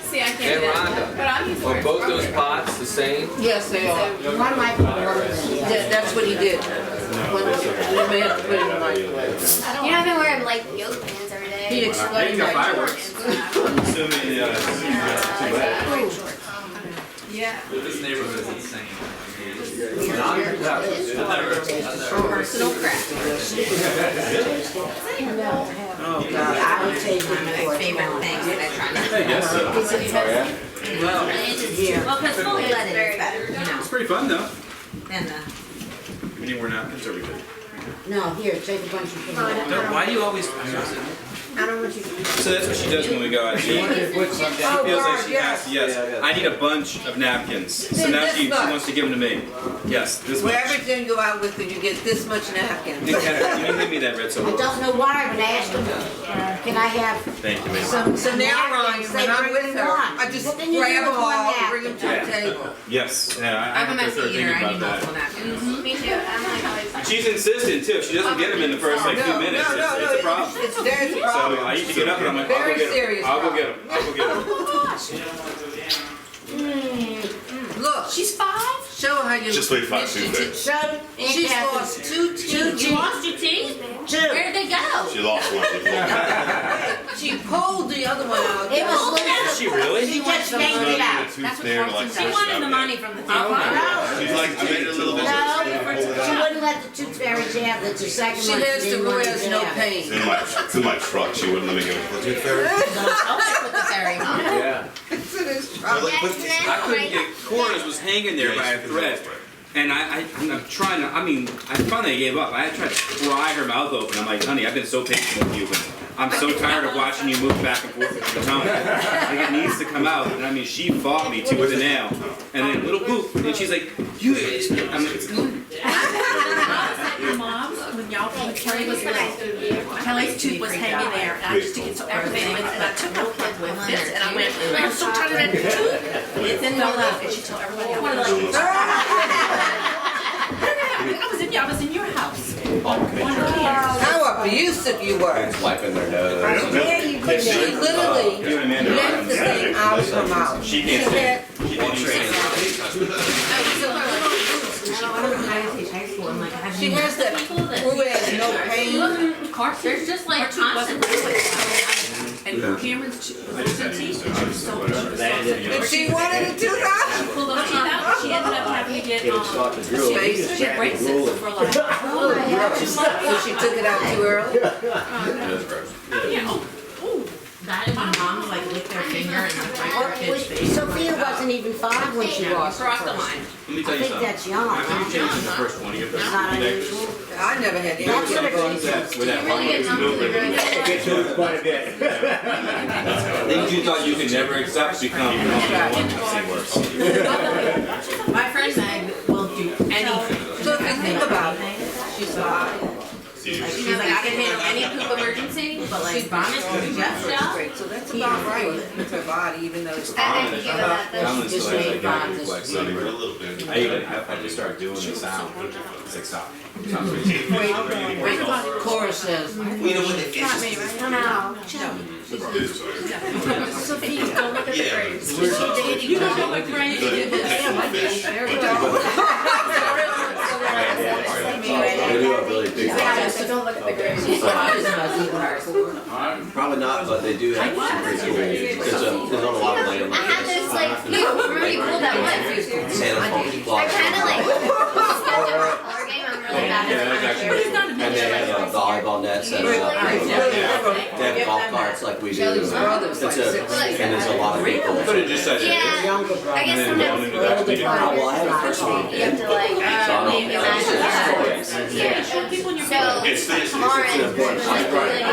Speaker 7: See, I can't
Speaker 1: Hey,
Speaker 7: do it.
Speaker 1: Rhonda,
Speaker 7: But I'm used to
Speaker 1: are
Speaker 7: it.
Speaker 1: both those pots the same?
Speaker 6: Yes, they are.
Speaker 4: One microwave.
Speaker 6: That's what he did. When we had to put it in the microwave.
Speaker 2: You know, I've been wearing like yoga pants every day.
Speaker 6: He explained that.
Speaker 5: Fireworks. Assuming
Speaker 7: Yeah.
Speaker 1: This neighborhood is insane.
Speaker 9: Personal craft.
Speaker 4: I would say
Speaker 9: One of my favorite things that I try not to.
Speaker 5: I guess so.
Speaker 9: Well, because fully leaded is better, you know.
Speaker 5: pretty fun though.
Speaker 6: And
Speaker 5: We need more napkins, or we good?
Speaker 4: No, here, take a bunch of them.
Speaker 5: No, why do you always?
Speaker 4: I don't want you to.
Speaker 5: So that's what she does when we go out. She feels like she has to. Yes, I need a bunch of napkins. So now she wants to give them to me. Yes, this much.
Speaker 6: wherever you go out with, you get this much napkins.
Speaker 5: You can give me that red
Speaker 4: I
Speaker 5: soda.
Speaker 4: don't know why, but I asked them, can I have
Speaker 5: Thank you, ma'am.
Speaker 6: So now, Ryan, when I'm with her, I just
Speaker 4: What then you
Speaker 6: grab
Speaker 4: do
Speaker 6: them
Speaker 4: with one
Speaker 6: all and bring them
Speaker 4: napkin?
Speaker 6: to the table.
Speaker 5: Yes, yeah, I
Speaker 9: I'm a
Speaker 5: have to
Speaker 9: messy
Speaker 5: start
Speaker 9: eater,
Speaker 5: thinking
Speaker 9: I need
Speaker 5: about
Speaker 9: multiple
Speaker 5: that.
Speaker 9: napkins.
Speaker 2: Me too. I'm like always.
Speaker 5: She's insistent too. If she doesn't get them in the first like 2 minutes, it's a problem.
Speaker 6: It's there's a
Speaker 5: So
Speaker 6: problem.
Speaker 5: I used to get up and I'm like, I'll
Speaker 6: Very
Speaker 5: go get them.
Speaker 6: serious
Speaker 5: I'll go get them. I'll go get them.
Speaker 6: Look,
Speaker 9: She's 5?
Speaker 6: show her how you.
Speaker 8: Just leave 5 tooth there.
Speaker 4: So,
Speaker 6: She's lost 2 teeth.
Speaker 9: You lost your teeth? Where'd they go?
Speaker 8: She lost one before.
Speaker 6: She pulled the other one out.
Speaker 4: It was
Speaker 5: Is she really?
Speaker 4: She just yanked it out.
Speaker 8: Tooth there to like
Speaker 9: She
Speaker 8: push it
Speaker 9: wanted the
Speaker 8: out
Speaker 9: money
Speaker 8: there.
Speaker 9: from the teeth.
Speaker 8: She's like, I made it a little bit.
Speaker 4: No, she wouldn't let the tooth fairy jab. That's the second
Speaker 6: She
Speaker 4: one.
Speaker 6: lives to
Speaker 4: didn't
Speaker 6: who
Speaker 4: want
Speaker 6: has
Speaker 4: to
Speaker 6: no
Speaker 4: jab.
Speaker 8: It's
Speaker 6: pain.
Speaker 8: in my truck. She wouldn't let me give it to the tooth fairy.
Speaker 9: With the fairy.
Speaker 11: Yeah.
Speaker 6: It's in his truck.
Speaker 5: I couldn't get corners was hanging there by a thread. And I'm trying to, I finally gave up. I tried to pry her mouth open. I'm like, honey, I've been so patient with you, but I'm so tired of watching you move back and forth with your tongue. Like, it needs to come out. And I mean, she fought me tooth and nail. And then little boop. And she's like, you, I'm like,
Speaker 9: Your mom's, when Kelly was little, Kelly's tooth was hanging there, and I used to get so aggravated with it, and I took my kid with this, and I went, I'm so tired of that tooth. It's in the left, and she told everybody I was in your house.
Speaker 6: How abusive you were.
Speaker 3: Wiping their nose.
Speaker 6: She literally left the thing out of her mouth.
Speaker 5: she can't say. She didn't say.
Speaker 6: She has that who has no pain.
Speaker 9: Of course, there's just like constant. And Cameron's teeth, she was so
Speaker 6: If she wanted a tooth out,
Speaker 9: pulled those teeth out, she ended up having to get,
Speaker 11: If it's not the drill, you just
Speaker 9: she
Speaker 11: have
Speaker 9: breaks
Speaker 11: to roll
Speaker 9: it
Speaker 11: it.
Speaker 9: for like,
Speaker 6: so she took it out too early.
Speaker 9: that and my mom like lick their finger and like break their kid's face.
Speaker 4: Sophia wasn't even 5 when she lost her
Speaker 9: Cross the
Speaker 4: first.
Speaker 9: line.
Speaker 5: Let me tell
Speaker 4: I
Speaker 5: you
Speaker 4: think
Speaker 5: something.
Speaker 4: that's young.
Speaker 5: After you change the first one, you get
Speaker 4: It's not unusual.
Speaker 6: I never had any.
Speaker 4: That's what it
Speaker 5: with that
Speaker 2: Really good number to the
Speaker 11: It gets to it quite a bit.
Speaker 5: things you thought you could never accept become worse.
Speaker 9: My friend Meg will do anything.
Speaker 6: So if you think about it, she's alive.
Speaker 9: She's like, I can handle any poop emergency, but like vomit and just stuff.
Speaker 6: Great, so that's about right with her body, even though it's.
Speaker 2: I have to give her that.
Speaker 5: Down
Speaker 4: Just
Speaker 5: still has
Speaker 4: made
Speaker 5: that
Speaker 4: vomit.
Speaker 5: reflex.
Speaker 8: A little bit.
Speaker 5: I just started doing the sound. It's like stop. Stop.
Speaker 6: Chorus says.
Speaker 9: Not me, right?
Speaker 2: No.
Speaker 9: Sophie, don't look at the grapes. You don't know what grade it is.
Speaker 3: They do a really big
Speaker 9: So don't look at the grapes.
Speaker 3: Probably not, but they do have some pretty cool. There's not a lot of land.
Speaker 2: I had this like, remember you pulled that one?
Speaker 3: Santa Claus
Speaker 2: I
Speaker 3: blocks.
Speaker 2: kind of like stepped up my color game. I'm really bad at it.
Speaker 3: And they have volleyball nets and they have golf carts like we do. And there's a lot of people.
Speaker 5: Could have just said it.
Speaker 2: Yeah, I guess sometimes it's a little bit harder.
Speaker 3: Well, I had a first one.
Speaker 2: You have to like maybe imagine that. Yeah. So tomorrow is really need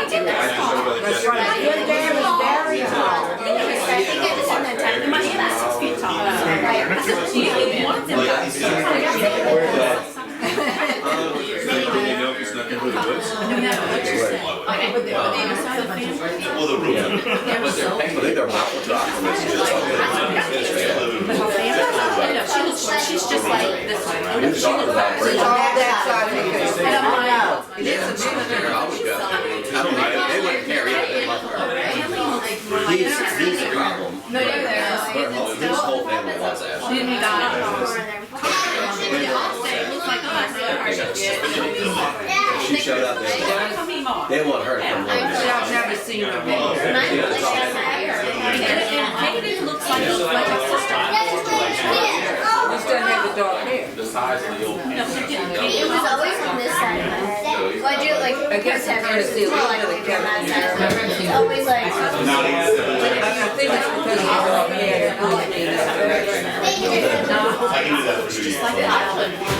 Speaker 2: to get that song.
Speaker 4: That's right. Your dad was very tall.
Speaker 2: I think I just had that time.
Speaker 9: My aunt is 6 feet tall.
Speaker 2: Right.
Speaker 9: I said, she really wants it.
Speaker 5: You know if it's not good for the woods.
Speaker 8: Well, the room.
Speaker 3: I think they're mountain drops.
Speaker 9: She's just like this way.
Speaker 6: It's all that side of the face.
Speaker 9: And I'm like,
Speaker 6: It is a big
Speaker 3: They wouldn't care either. They love her. He's the problem.
Speaker 9: no, you're there.
Speaker 3: His whole family loves Ashley.
Speaker 9: Then we got it. Looks like us.
Speaker 3: She showed up there. They want her to come home.
Speaker 6: I've never seen her.
Speaker 9: Maybe it looks like a sister.
Speaker 6: We still have the dark hair.
Speaker 5: sides and you'll.
Speaker 2: It was always on this side of my head. Well, I do it like
Speaker 6: I guess I'm trying to see a
Speaker 2: more
Speaker 6: little
Speaker 2: like
Speaker 6: bit of
Speaker 2: on that side. It's always like.
Speaker 6: I think it's because he's up here.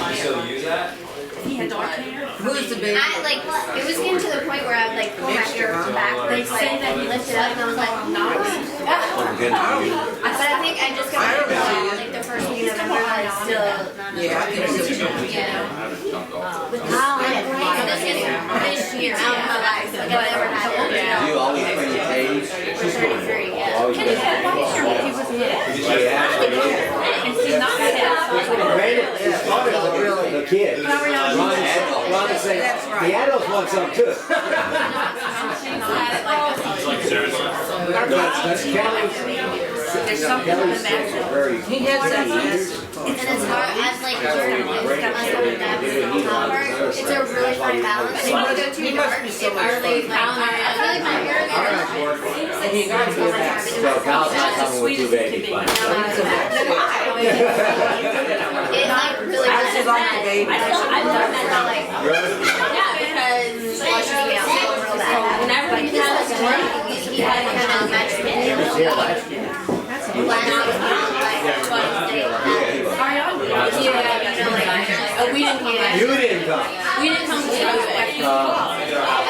Speaker 5: You still use that?
Speaker 9: He had dark hair.
Speaker 6: Who's the baby?
Speaker 2: I like it was getting to the point where I would like pull my hair backwards, like that he lifted up, and I was like, no. But I think I just got like the first week of November, I still.
Speaker 6: Yeah, I think so.
Speaker 2: Yeah. This year, I don't know my life, like I never had it.
Speaker 11: You always bring your page.
Speaker 2: 33, yeah.
Speaker 11: Always bring your page.
Speaker 9: And see, not that.
Speaker 11: Granted, it's part of the kid. Ron is saying, the adults want some too. That's Kelly's.
Speaker 9: There's something in the back.
Speaker 6: He has that.
Speaker 2: And as far as like learning like stuff like that, it's a really fine balance. Like, when you go too dark, it really found I feel like my hair
Speaker 11: So Kyle's not coming with two babies.
Speaker 2: it like really
Speaker 6: I just like the baby.
Speaker 2: I've done that like yeah, because well, she be out so real bad. Whenever he has work, he had kind of match me. We didn't get
Speaker 11: You didn't come.
Speaker 2: we didn't come to it. I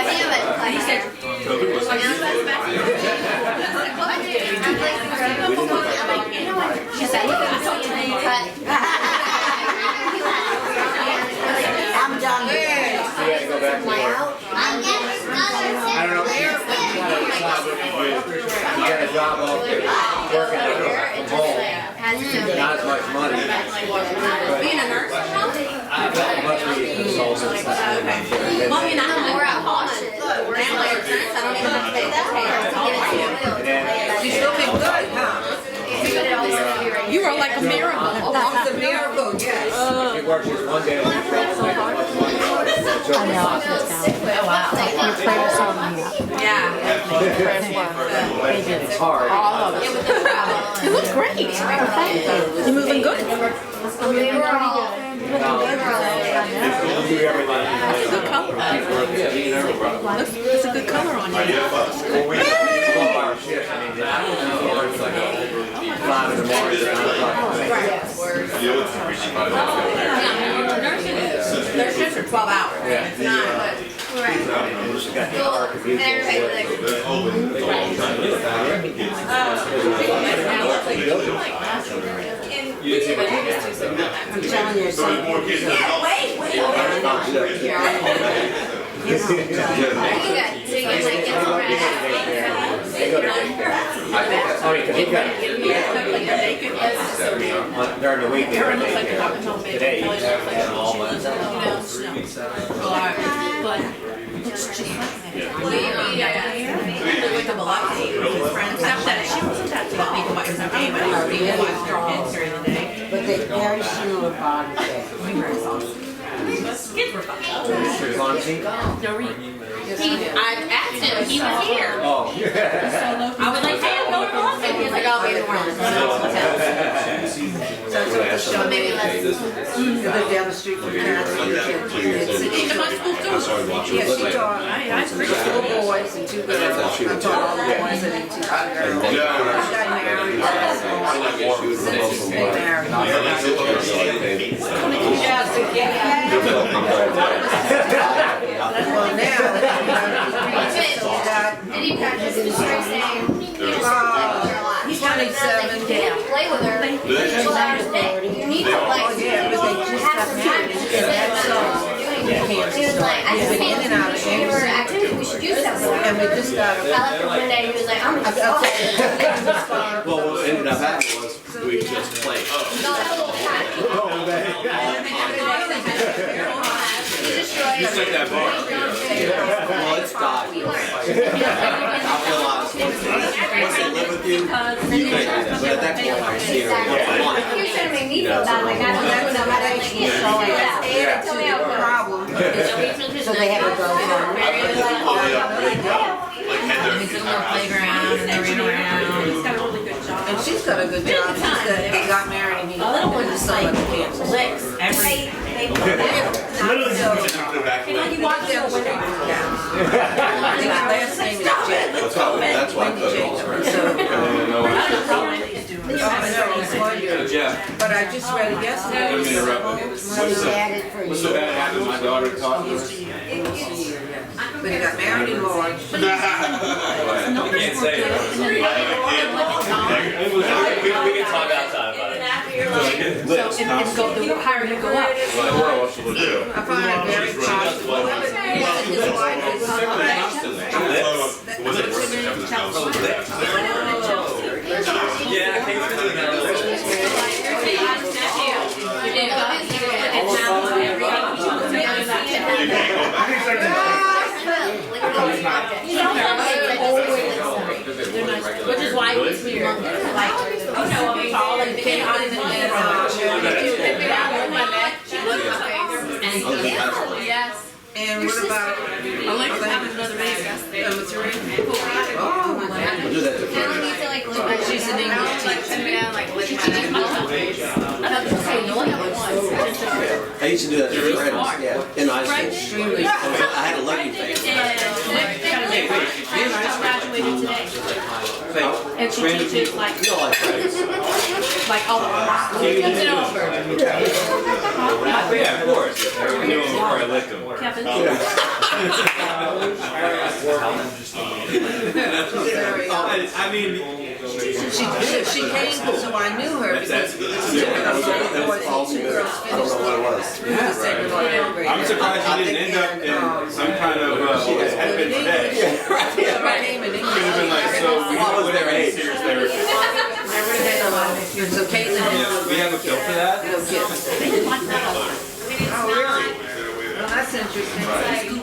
Speaker 2: think I'm at he said she said
Speaker 4: I'm done with
Speaker 11: You gotta go back to work.
Speaker 2: I
Speaker 11: I don't know. You got a job off there. Working at home. Not as much money.
Speaker 2: being a nurse.
Speaker 11: Must be a consultant.
Speaker 2: Well, I mean, I'm more at home. Now my insurance, I don't even have to pay that.
Speaker 6: She's looking good, huh?
Speaker 9: You are like a miracle.
Speaker 6: It's a miracle, yes.
Speaker 11: She works just one day a week. It's hard.
Speaker 9: You look great. You're moving good.
Speaker 2: They were all.
Speaker 11: Do everything.
Speaker 9: That's a good color. It's a good color on you.
Speaker 11: 12-hour shift. I mean, I don't know. It's like 5 in the morning to 9 o'clock.
Speaker 9: Their shifts are 12 hours.
Speaker 11: Yeah. She's got the hour commute.
Speaker 4: I'm telling you, son.
Speaker 11: During the week, they're today.
Speaker 9: But it's just like that. Except that she wasn't that tough. But it's okay, but people watch their kids during the day.
Speaker 4: But they very similar body shape.
Speaker 9: Kids were fun.
Speaker 7: I asked him, he was here.
Speaker 11: Oh.
Speaker 7: I was like, hey, I'm going to London. He's like, I'll be the one.
Speaker 6: So maybe let's live down the street from Kathy.
Speaker 7: Am I supposed to?
Speaker 6: Yeah, she taught 4 boys and 2 girls. I taught all the boys and 2 girls. She got married. Since they married. Well, now,
Speaker 2: Did he practice his straight saying?
Speaker 6: he's 27.
Speaker 2: You can't play with her 12 hours a day. You need to like
Speaker 6: Yeah, but they just
Speaker 2: have
Speaker 6: have
Speaker 2: some
Speaker 6: to
Speaker 2: time to
Speaker 6: get
Speaker 2: sit
Speaker 6: that song.
Speaker 2: He was like, I just think
Speaker 6: in and out of
Speaker 2: we should give her activity. We should do something.
Speaker 6: And we just got
Speaker 2: I left her one day. He was like, I'm gonna go.
Speaker 3: Well, what ended up happening was we just played.
Speaker 2: Just
Speaker 3: like that bar. Well, it's God. I realized once they live with you, you can't do that. But at that point, I see her once a month.
Speaker 2: You're trying to make me feel bad. Like, I don't know how to tell me how to
Speaker 6: problem.
Speaker 4: So they have a girlfriend.
Speaker 9: He's in the playground and they ran around. He's got a really good job.
Speaker 6: And she's got a good job. She said they got married and he just like licks every.
Speaker 10: Literally just push it down.
Speaker 6: You walk down the window. Last name is Jake.
Speaker 3: That's why I put it all around.
Speaker 5: Jeff,
Speaker 6: But I just read it yesterday.
Speaker 5: let me interrupt. What's the bad habit my daughter taught me?
Speaker 6: When he got married in March.
Speaker 5: You can't say it.
Speaker 8: We can talk outside about it.
Speaker 5: Lips, huh?
Speaker 9: The higher you go up.
Speaker 6: I find it very possible. His wife is
Speaker 8: Was it? Yeah, I came through that.
Speaker 9: Which is why it's weird. Like, tall and thin,
Speaker 2: Yes.
Speaker 6: And what about
Speaker 9: Alexa having another baby.
Speaker 6: number 3? Oh my God.
Speaker 3: We'll do that to
Speaker 2: You don't need to like look at
Speaker 6: She's an English teacher.
Speaker 3: I used to do that to friends, yeah, in high school.
Speaker 6: Extremely.
Speaker 3: I had a lucky face.
Speaker 9: Graduated today. And she teaches like,
Speaker 3: You know, like friends.
Speaker 9: like all the
Speaker 5: Yeah, of course. I knew him before I licked him.
Speaker 9: Kevin.
Speaker 5: I mean,
Speaker 6: She came, so I knew her because two girls
Speaker 3: I don't know what it was.
Speaker 5: I'm surprised you didn't end up in some kind of heaven today.
Speaker 6: My name in
Speaker 5: Could
Speaker 6: English.
Speaker 5: have been like, so we
Speaker 3: was their age?
Speaker 5: serious therapy.
Speaker 6: So Caitlin
Speaker 5: Yeah, we have a pill for that?
Speaker 6: no kids. Oh, really? Well, that's interesting.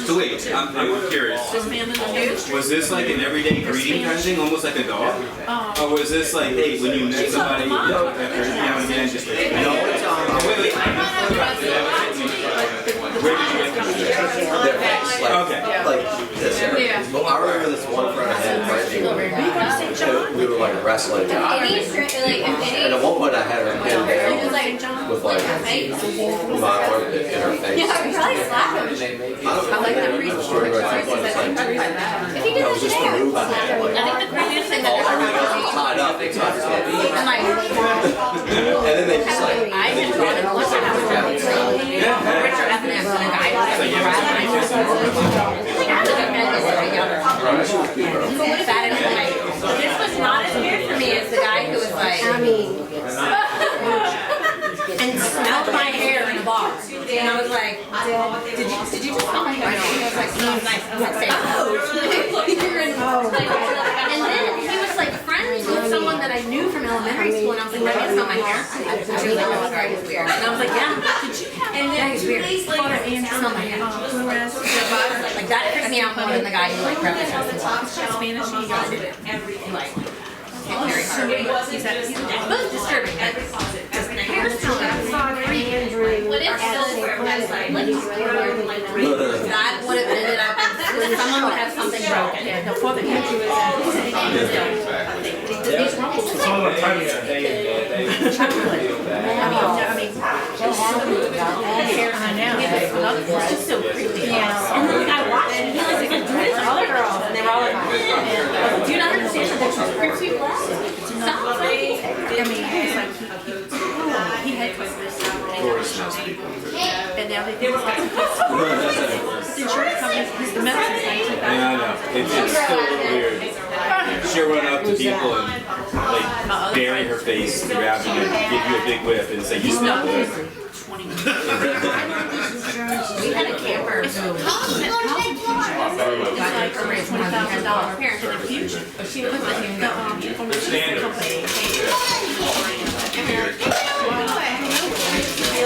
Speaker 5: So wait, I'm curious. Was this like an everyday greeting kind of thing, almost like a dog? Or was this like, hey, when you met somebody, you know, after now and again, just like, no, wait. Where did you get them? Okay.
Speaker 3: Like this. I remember this one friend I had we were like wrestling. And at one point I had her pinned down with like my armpit in her face.
Speaker 2: Yeah, I probably slap him.
Speaker 3: I like that reason. I was just the move I had. Like,
Speaker 2: I think the craziest thing
Speaker 3: everything else was
Speaker 2: that
Speaker 3: tied up. They tied up.
Speaker 2: I'm like,
Speaker 3: And then they just like.
Speaker 2: I didn't want to look at Richard Evans and a guy who was like, this was not as weird for me as the guy who was like, and smelled my hair in a bar. And I was like, did you just smell my hair? And I was like, no, it's nice. I was like, saying, and then he was like friends with someone that I knew from elementary school, and I was like, that smell my hair? She was like, oh, sorry, it's weird. And I was like, yeah. And then it's weird. Smell my hair. Like that freaked me out more than the guy who like grabbed his house and walked.
Speaker 9: Spanish, he got it.
Speaker 2: Like, very hard. Both disturbing. Just the hair smell. What if that would have ended up someone would have something broken.
Speaker 9: Before the country was
Speaker 10: It's all about timing.
Speaker 9: it's just so creepy. Yeah. And then I watched it, and he was like, do this to other girls, and they were all like,
Speaker 2: Do you not understand that there's creeps people out? Stop.
Speaker 9: I mean, it's like he had Christmas, and now they do the insurance companies, the medicine thing.
Speaker 5: Yeah, I know. It's still weird. She'll run up to people and like bury her face, grab you, and give you a big whip and say, you smell good.
Speaker 2: We had a camper who got like $20,000 parents in the future. She was like,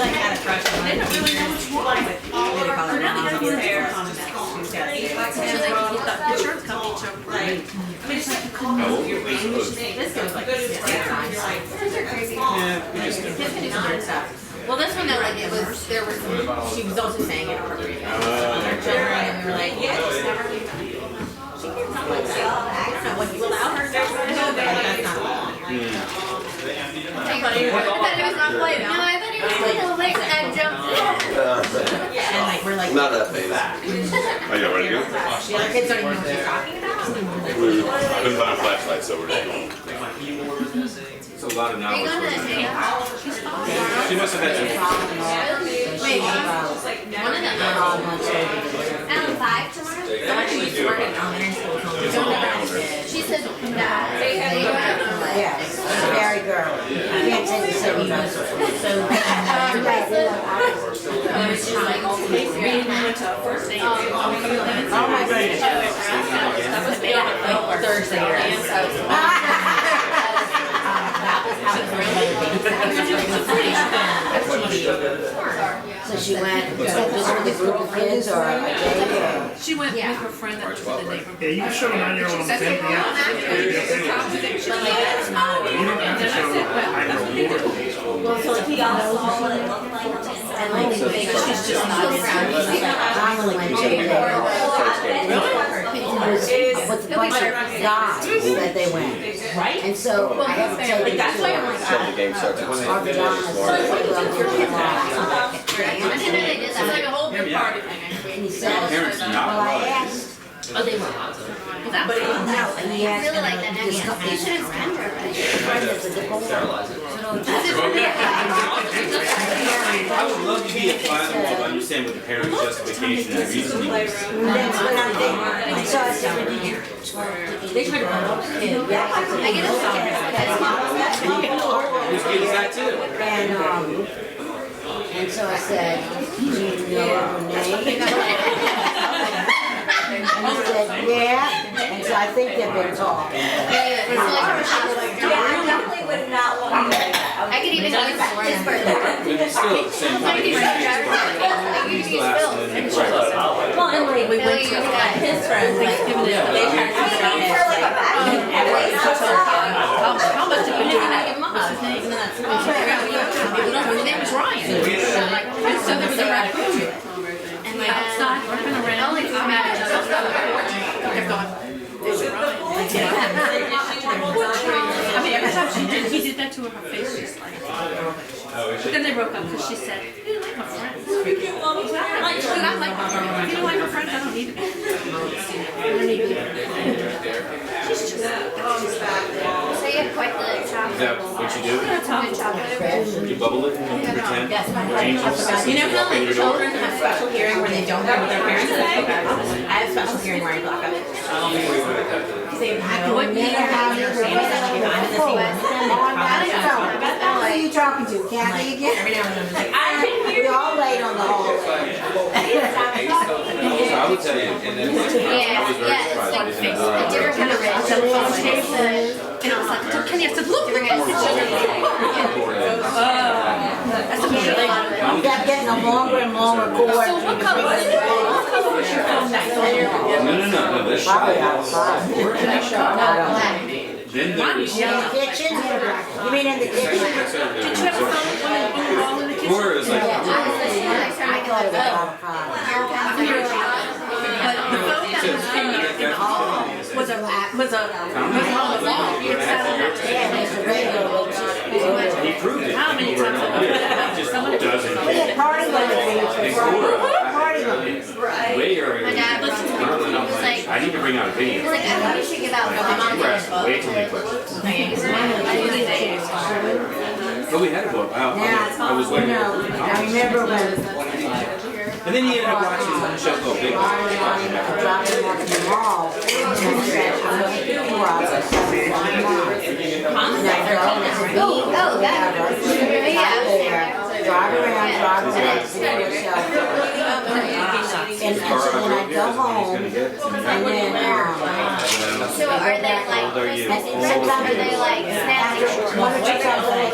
Speaker 2: like had a crush on it. Didn't really know what she wanted. So now they gotta be there.
Speaker 9: The insurance company took right. I mean, it's like you couldn't move your brain.
Speaker 2: This goes like this. Well, this one, though, like it was, there was, she was also saying inappropriate. Her children, and we were like, yeah, just never. She did something like that. That's not what you allow her to do. No, but that's not. thought he was not playing. No, I thought he was playing the legs and I jumped in.
Speaker 9: And like, we're like,
Speaker 3: Not that phase.
Speaker 8: Are you ready to go?
Speaker 9: the other kids don't even know what you're talking about.
Speaker 8: I've been buying flashlights, so we're just going.
Speaker 5: It's a lot of
Speaker 2: Are you
Speaker 5: knowledge.
Speaker 2: going to the dance?
Speaker 5: She must have had some.
Speaker 2: Wait, one of them. Alan 5 tomorrow?
Speaker 9: Someone who used to work at elementary school told me don't ever did.
Speaker 2: She said that.
Speaker 4: Yeah, it's very girly. You can't take the same dress.
Speaker 9: So,
Speaker 4: Oh my goodness.
Speaker 9: that was made up like Thursday.
Speaker 4: So she went, just with a group of kids or a day or?
Speaker 9: She went with her friend that was in the neighborhood.
Speaker 10: Yeah, you can show a 9-year-old on the same thing. You don't have to show
Speaker 9: She's just not
Speaker 4: Finally went to with a bunch of guys that they went.
Speaker 9: right.
Speaker 4: And so I have to take
Speaker 9: Like, that's why I'm
Speaker 4: them
Speaker 9: like,
Speaker 3: So the game starts at
Speaker 4: to our
Speaker 3: 6.
Speaker 4: pajamas.
Speaker 2: I didn't know they did
Speaker 9: it's
Speaker 2: that.
Speaker 9: like a whole big party thing.
Speaker 4: And he said,
Speaker 5: Parents do not
Speaker 4: well, I
Speaker 5: love it.
Speaker 4: asked,
Speaker 9: Oh, they were. But it was
Speaker 4: no, and he
Speaker 2: I
Speaker 4: asked,
Speaker 2: really like that next one. You should have spent her, but
Speaker 4: friend that's a diplomat.
Speaker 5: I would love to be a fly on the wall to understand what the parents' justification and reasoning is.
Speaker 4: That's what I'm thinking. And so I said, well, did you talk to
Speaker 9: They tried to run off the kid.
Speaker 2: I get a
Speaker 5: Whose kid is that too?
Speaker 4: And so I said, do you know her name? And he said, yeah. And so I think they've been talking.
Speaker 2: I could even use his birthday.
Speaker 5: But it's still at the same time. He's the last and then the first.
Speaker 9: Well, and like, we went to his friends, like, they tried to figure out and everyone how much did we do? And I give him a hug. And then that's when we figured out, we don't know, his name was Ryan. So there was a raccoon. And like outside, walking around, like, I'm at each other. They're going, there's Ryan. I mean, every time he did that to her, her face just like. But then they broke up because she said, you didn't like my friends. I like my friends. If you don't like my friends, I don't need to be. She's just.
Speaker 2: So you have quite the
Speaker 5: Is
Speaker 2: chocolate.
Speaker 5: that what you do?
Speaker 2: Good chocolate.
Speaker 5: You bubble it and you pretend?
Speaker 9: Yes,
Speaker 5: You're angels.
Speaker 9: you know how
Speaker 5: Walk in
Speaker 9: like
Speaker 5: your door.
Speaker 9: children have special hearing where they don't hear what their parents say? I have special hearing where I block up. They what you have your understand is that like if I'm in the same room with them, they probably
Speaker 4: Who are you talking to? Kathy again?
Speaker 9: every now and then I'm just like, I didn't hear
Speaker 4: We all laid on the hallway.
Speaker 5: So I would tell you, and then I was very surprised I didn't know.
Speaker 2: A different kind of red.
Speaker 9: telephone table. And I was like, so Kenny, I said, look, look at this. That's amazing.
Speaker 4: You kept getting a longer and longer cord.
Speaker 9: So what color was your phone that
Speaker 5: No, that's
Speaker 4: Probably
Speaker 5: shy.
Speaker 4: outside.
Speaker 5: Then
Speaker 4: In
Speaker 5: there's.
Speaker 4: the kitchen? You mean in the kitchen?
Speaker 9: Did you have a phone when you were all in the kitchen?
Speaker 5: Or it was like,
Speaker 4: I thought it was about 5.
Speaker 9: But the phone that was in the hall was a long. You could sat on that
Speaker 4: Yeah,
Speaker 9: table.
Speaker 4: there's a radio.
Speaker 5: he proved it.
Speaker 9: How many times have I put it up?
Speaker 5: Just
Speaker 9: Someone
Speaker 5: doesn't.
Speaker 4: We had party
Speaker 5: Next door.
Speaker 4: limits. Party limits.
Speaker 5: Way earlier.
Speaker 2: My dad was like,
Speaker 5: I need to bring out a video.
Speaker 2: like, I think you should give out
Speaker 5: You asked way too many questions. But we had a book. I was waiting.
Speaker 4: I remember when
Speaker 5: And then he ended up watching a show called Big One.
Speaker 4: I dropped him off in the mall. And I said, I'm going to do Roberts.
Speaker 2: oh, that.
Speaker 4: Drive around, see yourself. And so when I go home, and then,
Speaker 2: So are they like Christmas presents? Are they like snacks?
Speaker 4: one or two times a week,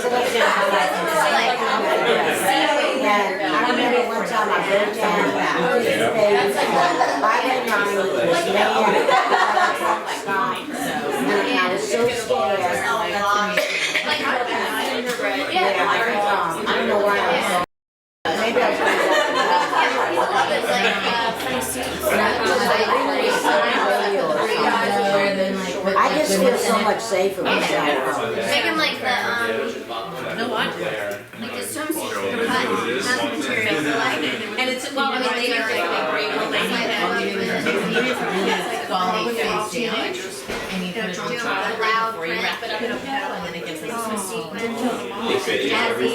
Speaker 4: and I remember one time I broke down by that night, it was May, and I was so scared. I don't know why I was so. Maybe I was I just feel so much safer with that.
Speaker 2: Make them like the
Speaker 9: know what?
Speaker 2: Like the swimsuit, cut, nothing material, so like, and it's, well, I mean, they are like big great old lady that
Speaker 6: And you put it on
Speaker 2: do
Speaker 6: top
Speaker 2: a loud
Speaker 6: before you wrap it up in a pillow, and then it gives us a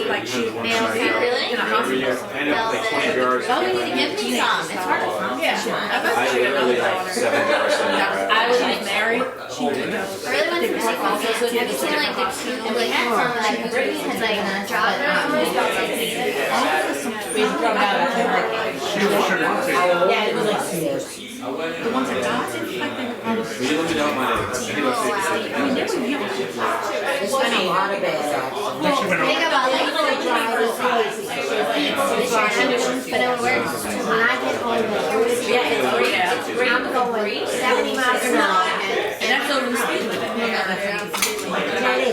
Speaker 2: like sheet nails, really?
Speaker 5: Every year, I know, like 20 jars.
Speaker 2: Oh, you need to give me some, it's hard to find.
Speaker 5: I literally like 7 jars in there.
Speaker 9: I was married.
Speaker 2: I really went to see concerts. Have you seen like the cute, like from like Brittany has like joggers on it?
Speaker 6: We throw it out after hurricane. Yeah, it was like seniors.
Speaker 9: The ones that got it, like they were probably.
Speaker 5: You look it up, my name. I think it was 56.
Speaker 9: I mean, they were young.
Speaker 4: There's been a lot of bad accidents.
Speaker 2: Think about like little drivers, but it would work.
Speaker 4: When I get home,
Speaker 6: Yeah, it's great.
Speaker 4: I'm going 70 miles an hour.
Speaker 9: And that's over the speed limit.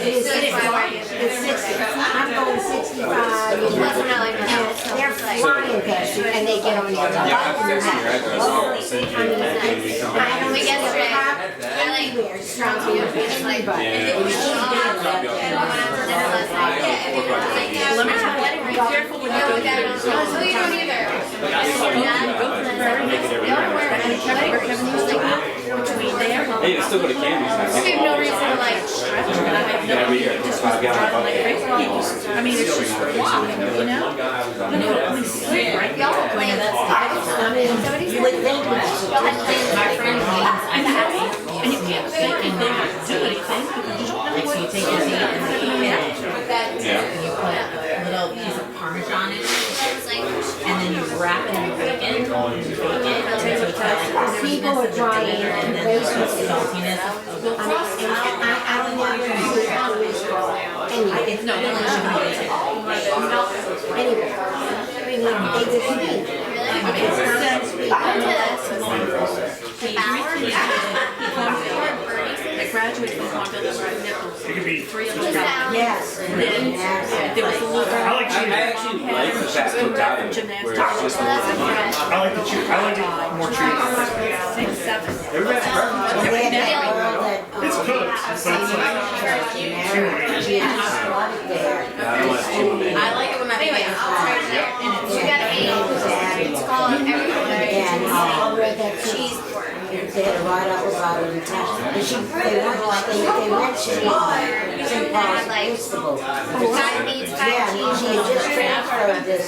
Speaker 4: It's 60. I'm going 65. They're flying past you and they get on your
Speaker 5: Yeah, I have to text you your address. I'll send you when we come back.
Speaker 2: We get the I like strong food. It's like,
Speaker 5: Yeah.
Speaker 9: Let me tell you, be careful when you go there.
Speaker 2: So you don't either.
Speaker 5: Make it every year.
Speaker 9: Kevin used to go between there.
Speaker 5: Hey, you still go to Candy's now.
Speaker 2: I have no reason to like.
Speaker 5: Every year, it's 5 gallon bucket.
Speaker 9: I mean, it's just walking, you know? At least sleep, right?
Speaker 2: Y'all play
Speaker 4: You would think
Speaker 2: my friend
Speaker 9: I'm happy. And you can't think anything, do anything, because you don't know
Speaker 6: Like, so you
Speaker 9: what.
Speaker 6: take your seat and then you
Speaker 5: Yeah.
Speaker 6: and you put a little piece of Parmesan in it, and then you wrap it in bacon, and bake it, so it's got like the
Speaker 4: people are
Speaker 6: sweetness of the
Speaker 4: trying
Speaker 6: dinner, and then the saltiness of the
Speaker 4: I don't want to do anyway.
Speaker 6: It's no, no, no,
Speaker 4: Anyway, they just need.
Speaker 9: I graduated from one building where I nipples.
Speaker 10: It could be.
Speaker 9: Three of them.
Speaker 4: Yes.
Speaker 9: There was a little.
Speaker 10: I like cheese.
Speaker 5: I actually like the fast cooked out of it, where it's just
Speaker 10: I like the cheese. I like it more cheese.
Speaker 9: 6, 7.
Speaker 5: everybody's perfect.
Speaker 10: It's cooked, but it's like.
Speaker 5: I don't want to chew it.
Speaker 2: I like it when my baby you gotta eat. It's called everything. Cheese pork.
Speaker 4: They had to ride up about it in town. And they mentioned St. Paul's Festival.
Speaker 2: Side meats,
Speaker 4: Yeah,
Speaker 2: fried
Speaker 4: she
Speaker 2: cheese.
Speaker 4: had just transferred this.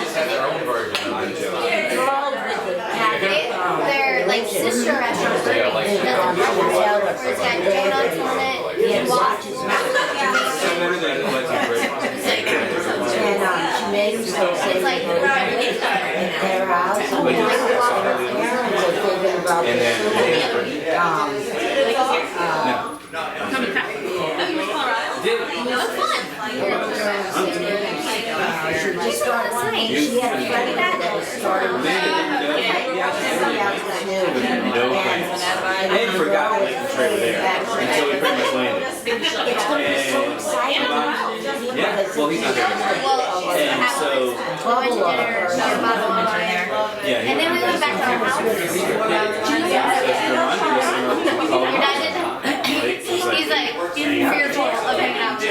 Speaker 1: just have their own version. I'm
Speaker 2: They're like sister restaurants. Where it's got donuts on it.
Speaker 4: He had watches.
Speaker 5: So better than like a bread.
Speaker 4: And she made him so
Speaker 2: It's like
Speaker 4: in their house. And they were thinking about
Speaker 5: And then
Speaker 4: she just started she had a friend that started
Speaker 5: and forgot to leave the trailer there until we pretty much landed.
Speaker 4: It's going to be so exciting.
Speaker 5: Yeah, well, he's not there anymore. And so,
Speaker 2: we went to dinner, she had a bottle of wine.
Speaker 5: yeah,
Speaker 2: And then we went back to our house. Your dad did that? He's like fearful of hanging out with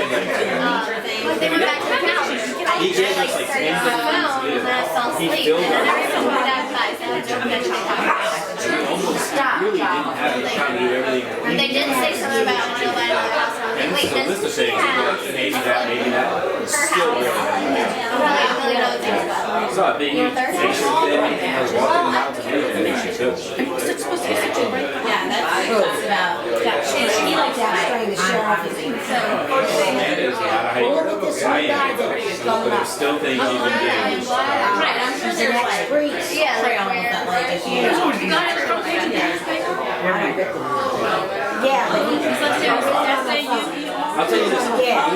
Speaker 2: but they went back to the house. I
Speaker 5: gave
Speaker 2: like
Speaker 5: us, like,
Speaker 2: started
Speaker 5: 10
Speaker 2: on my phone and then I fell asleep. And then every time my dad dies, I had to jump in and stop.
Speaker 5: really didn't have the time to do everything.
Speaker 2: And they did say something about nobody in the house. And I was
Speaker 5: And
Speaker 2: like,
Speaker 5: so
Speaker 2: wait,
Speaker 5: list of
Speaker 2: does
Speaker 5: things,
Speaker 2: she have
Speaker 5: maybe that, still really bad.
Speaker 2: probably a million other things about it?
Speaker 5: I saw a big huge facial thing, I was walking them out to do it, and then she took.
Speaker 9: Is it supposed to be such a break?
Speaker 6: Yeah, that's about,
Speaker 4: She liked that trying to show off his
Speaker 5: That is not a hike. But I still think even getting.
Speaker 2: Right, I'm sure there's like, yeah, like
Speaker 6: that, like, if you.
Speaker 9: You got it from the newspaper?
Speaker 4: Yeah, but he
Speaker 9: It's like there was an essay you.
Speaker 5: I'll tell you this.
Speaker 4: Yeah.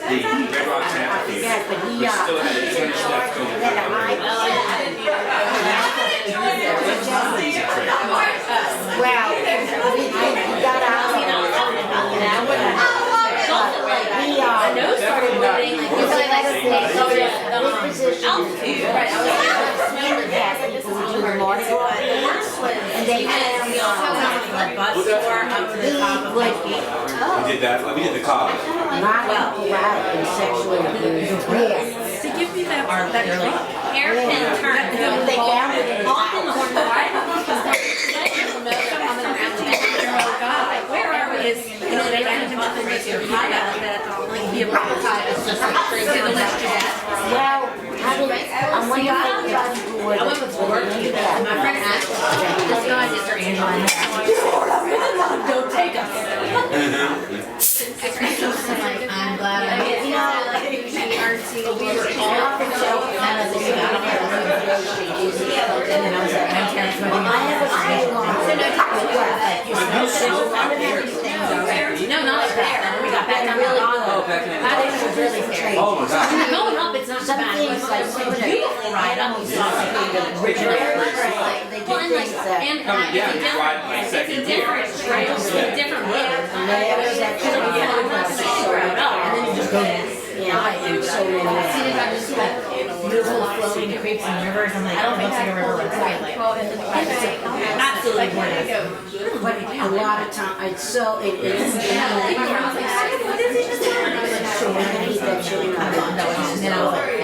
Speaker 5: The Red Rock Tap Theater,
Speaker 4: Yeah, but he,
Speaker 5: which still had 800 steps going
Speaker 4: had a
Speaker 5: down.
Speaker 4: high. Well, he got out. He started running. He was like this position. Right, I was like, and they had him
Speaker 9: bus tour up to the top of my feet.
Speaker 5: We did that. We did the cob.
Speaker 4: Not operatic and sexually abused.
Speaker 9: To give me that
Speaker 2: Hairpin turn.
Speaker 4: They found it in the
Speaker 2: Often
Speaker 4: house.
Speaker 2: corner guy.
Speaker 9: where are we? Is, you know, they had to do the radio that like be able to tie us just like to the list you had.
Speaker 4: Well, I'm one of the judges who would
Speaker 2: I went with work. My friend asked this guy did her Angela.
Speaker 9: Don't take us.
Speaker 2: I'm glad I did. You know, like artsy. We were all from no, not up there. We got back on the bottom. That was really scary.
Speaker 5: Oh my God.
Speaker 2: Going up, it's not so bad. It's like so beautiful ride up. You saw the original. Well, and like, and
Speaker 5: Coming down, you ride like second
Speaker 2: it's a
Speaker 5: gear.
Speaker 2: different trail, it's a different road. And then you just go.
Speaker 9: Beautiful flowing creeks and rivers. I'm like, I don't think it's like a river. It's like absolutely gorgeous.
Speaker 4: A lot of time, it's so, it is. So I keep that chewing on.
Speaker 9: And then I was like,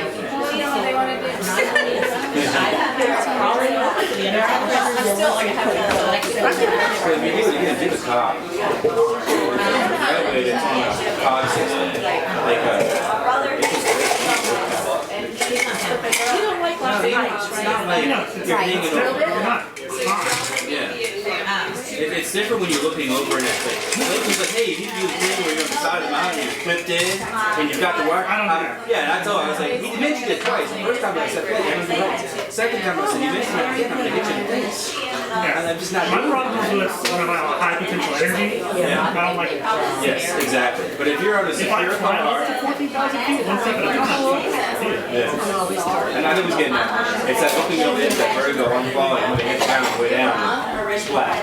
Speaker 5: Because we didn't do the cob. Elevated on a cob system. Like
Speaker 9: you don't like Las Vegas,
Speaker 5: it's not like you're hanging over.
Speaker 10: You're not hot.
Speaker 5: Yeah. It's different when you're looking over and it's like, hey, you need to do the thing where you're on the side of the mountain and you're clipped in and you've got the wire.
Speaker 10: I don't do that.
Speaker 5: Yeah, that's all. I was like, he mentioned it twice. The first time I said, hey, I'm doing it. Second time I said, you mentioned it again, I'm going to get you the thing. And I'm just not
Speaker 10: My
Speaker 5: doing it.
Speaker 10: problem is with when I'm on high potential energy.
Speaker 5: Yeah.
Speaker 10: I don't like it.
Speaker 5: Yes, exactly. But if you're on a
Speaker 10: If I
Speaker 5: secure
Speaker 10: climb
Speaker 5: car,
Speaker 10: up to 14,000 feet, one step at a time.
Speaker 5: yeah. And I think it was getting that. It's that looking over it, that vertigo, I'm falling, when it hits down, way down, splat.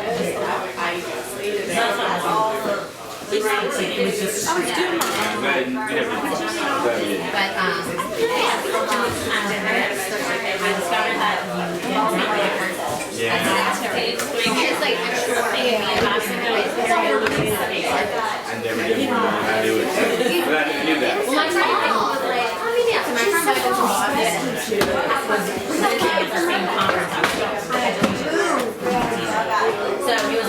Speaker 9: it was just, I was doing my
Speaker 5: I'm glad we never did. I'm glad we didn't.
Speaker 2: But
Speaker 9: I discovered that you can drink liquor.
Speaker 5: Yeah.
Speaker 2: it's like extra thing.
Speaker 5: I never did. I knew it. But I knew that.
Speaker 2: Well, my friend was like, I mean, yeah, so my friend went to Boston.
Speaker 9: Was sitting at the same conference I was going to. So he was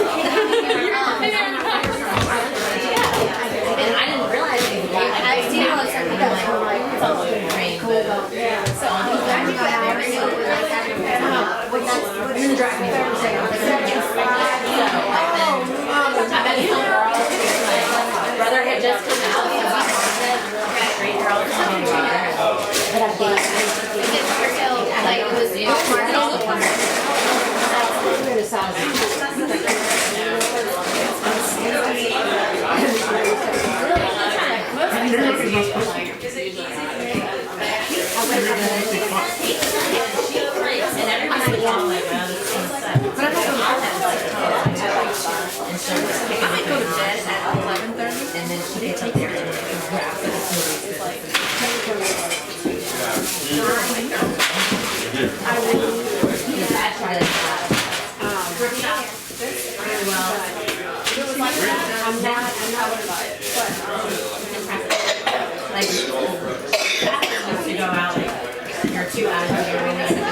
Speaker 2: And I didn't realize it. I see how it's like, it's all over the train. So he's back to that there and he was like, you're in the driving car. So I met some girl. My brother had just come out. So great girl.
Speaker 4: But I think
Speaker 2: Like it was, it was part of the and everybody's like, oh my God, it's so sad. But I don't know
Speaker 9: and so I might go to bed at 11:30 and then she gets up there and grabs it. I tried it.
Speaker 2: I'm not gonna buy it.
Speaker 9: Like, used to go out like you're 2 hours later and then the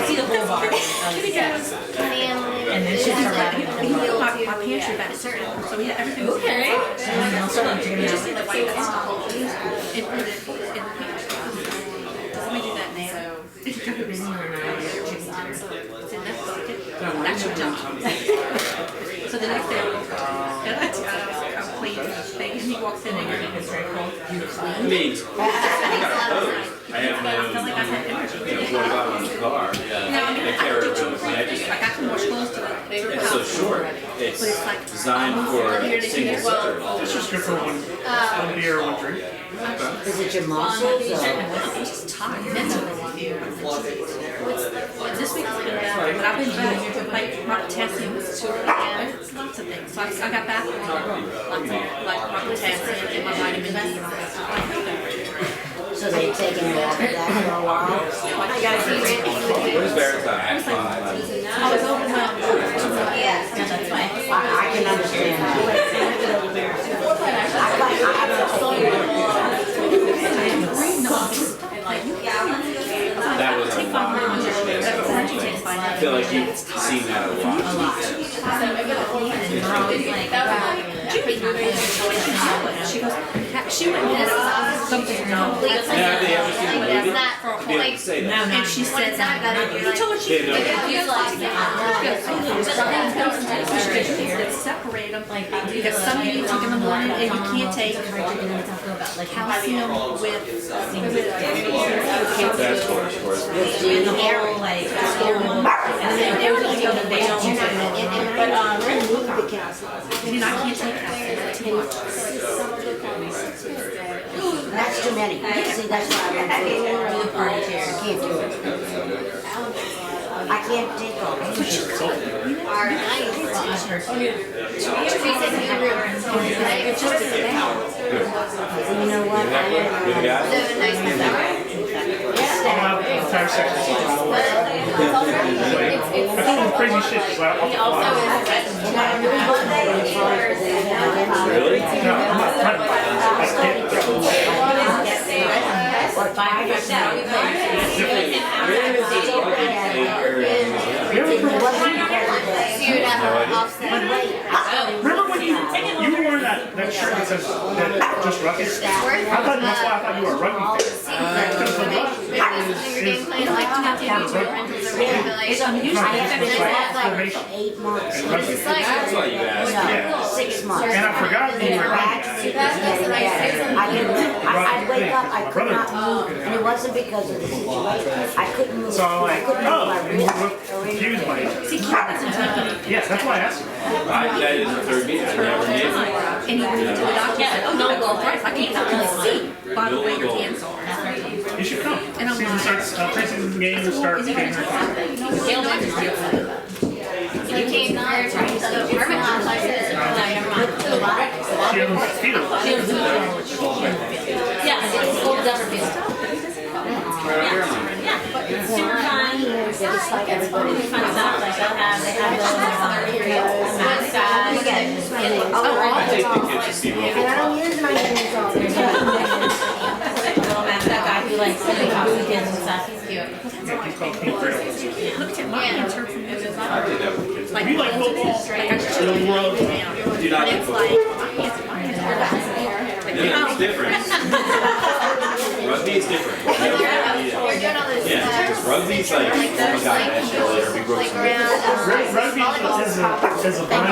Speaker 9: see the whole bar. And then she's arriving at the bar. My pantry got certain, so we had everything. Okay. You just need the white and put it in the pantry. Let me do that now. It's in that bucket. That's your job. So the next day, I'm cleaning this thing, and he walks in and it's very cold. You clean?
Speaker 5: I mean, I got a boat. I have
Speaker 9: I felt like I had energy.
Speaker 5: what about on the car? I carry it with me.
Speaker 9: I got some more clothes to it.
Speaker 5: It's so short. It's designed for single sitter.
Speaker 10: It's just good for one beer, one drink.
Speaker 4: is it your muscles or?
Speaker 9: I'm just tired mentally. This week has been bad, but I've been doing like rock potassium. It's lots of things. So I got back on lots of like rock potassium and my vitamin D.
Speaker 4: So they'd taken me off of that for a while.
Speaker 5: What is Veritone?
Speaker 9: I was overwhelmed. Yeah, that's why.
Speaker 4: I can understand that.
Speaker 5: That was a lot. I feel like you've seen that a lot.
Speaker 9: She goes, she went and had something completely.
Speaker 5: Have they ever seen the movie? Be able to say that.
Speaker 9: And she said that. You told what you separate them, because some you take in the morning and you can't take calcium with
Speaker 5: That's worse.
Speaker 9: in the whole and then they don't I can't take calcium.
Speaker 4: That's too many. See, that's why I won't do the party chair. I can't do it. I can't take all You know what?
Speaker 5: Good guy?
Speaker 10: I'll have the entire section. I told him crazy shit just right off the fly.
Speaker 5: Really?
Speaker 10: No, I'm not running. I can't. Remember when you were wearing that shirt that says that just rugby? That's why I thought you were a rugby fan. Because the rugby is
Speaker 4: 8 months.
Speaker 5: That's why you asked.
Speaker 10: Yeah.
Speaker 4: 6 months.
Speaker 10: And I forgot you were a rugby fan.
Speaker 4: I'd wake up, I could not move, and it wasn't because of the situation. I couldn't move.
Speaker 10: So I'm like,
Speaker 4: I couldn't move my
Speaker 10: oh, you
Speaker 4: wrist
Speaker 10: were
Speaker 4: or
Speaker 10: confused by
Speaker 4: anything.
Speaker 10: it.
Speaker 9: See,
Speaker 10: Yes, that's why I asked you.
Speaker 5: That is the third meeting. I never did.
Speaker 9: and he went to the doctor and said, oh, no, well, I can't see. By the way, your hands are.
Speaker 10: You should come. Season starts, preseason games start January 5th.
Speaker 2: You came there to the apartment complex.
Speaker 10: She owns theater.
Speaker 2: Yeah, it's full of Dufferfield.
Speaker 9: Super fun.
Speaker 4: Just like everybody.
Speaker 9: Fun stuff. Like they have those mascots and
Speaker 5: I take the kids to see
Speaker 4: And I don't use my hands all the time.
Speaker 9: little mascot guy who likes to talk to kids and stuff. He's cute.
Speaker 10: Yeah, he's called Pink Thrill.
Speaker 9: Looked at my hands hurt from this.
Speaker 5: I did that with kids.
Speaker 9: Like,
Speaker 10: You like football?
Speaker 9: like I just took the world down.
Speaker 5: Do not
Speaker 9: And
Speaker 5: like
Speaker 9: it's
Speaker 5: football.
Speaker 9: like, my hands are
Speaker 5: Yeah, it's different. Rugby is different. Yeah, because rugby's like, we got mentioned earlier, we broke some records.
Speaker 10: Rugby is a blind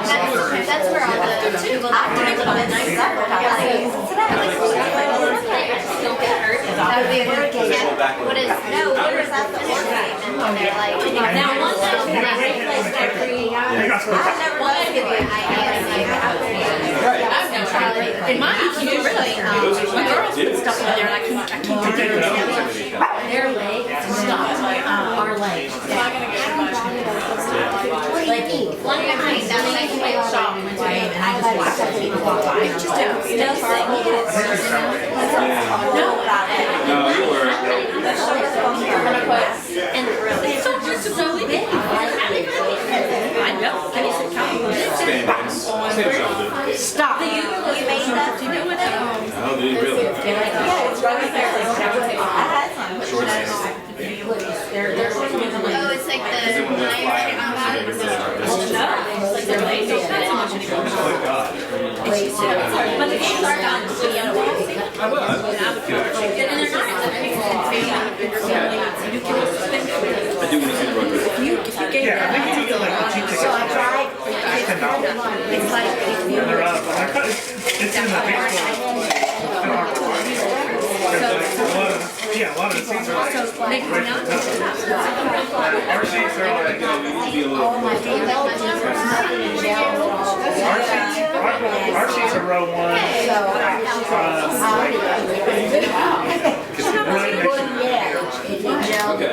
Speaker 10: soccer.
Speaker 2: That's where all the people that don't get hurt. That would be a good What is that the ornament? They're like, now one time
Speaker 10: They got sports.
Speaker 9: In mine, you do really. My girls put stuff in there and I can't do it.
Speaker 4: Their legs and stuff are like.
Speaker 2: like one behind that I can make shop
Speaker 9: And I just watch people walk by. It's just a thing.
Speaker 5: No, you were.
Speaker 2: and
Speaker 9: It's so big. I know. And it's a compliment.
Speaker 5: Stand-ins.
Speaker 4: Stop.
Speaker 2: you made that.
Speaker 9: Do you know what that is?
Speaker 5: Oh, did you really?
Speaker 4: Yeah, it's right there.
Speaker 5: Short stand.
Speaker 2: Oh, it's like the
Speaker 5: Is it when they're flying?
Speaker 9: Like they're late. It's not so much anymore.
Speaker 5: Oh, God.
Speaker 9: But the games are done. So the other ones.
Speaker 5: I will. I would actually.
Speaker 9: And they're not
Speaker 5: I do want to see the rugby.
Speaker 9: if you gave
Speaker 10: Yeah, I think you get like a cheap ticket.
Speaker 4: So I tried.
Speaker 10: $10.
Speaker 9: it's like if you
Speaker 10: And they're it's in the yeah, a lot of the seats are like,
Speaker 9: they come out.
Speaker 10: our seats are like, our seats are row 1. Right next to
Speaker 5: Okay.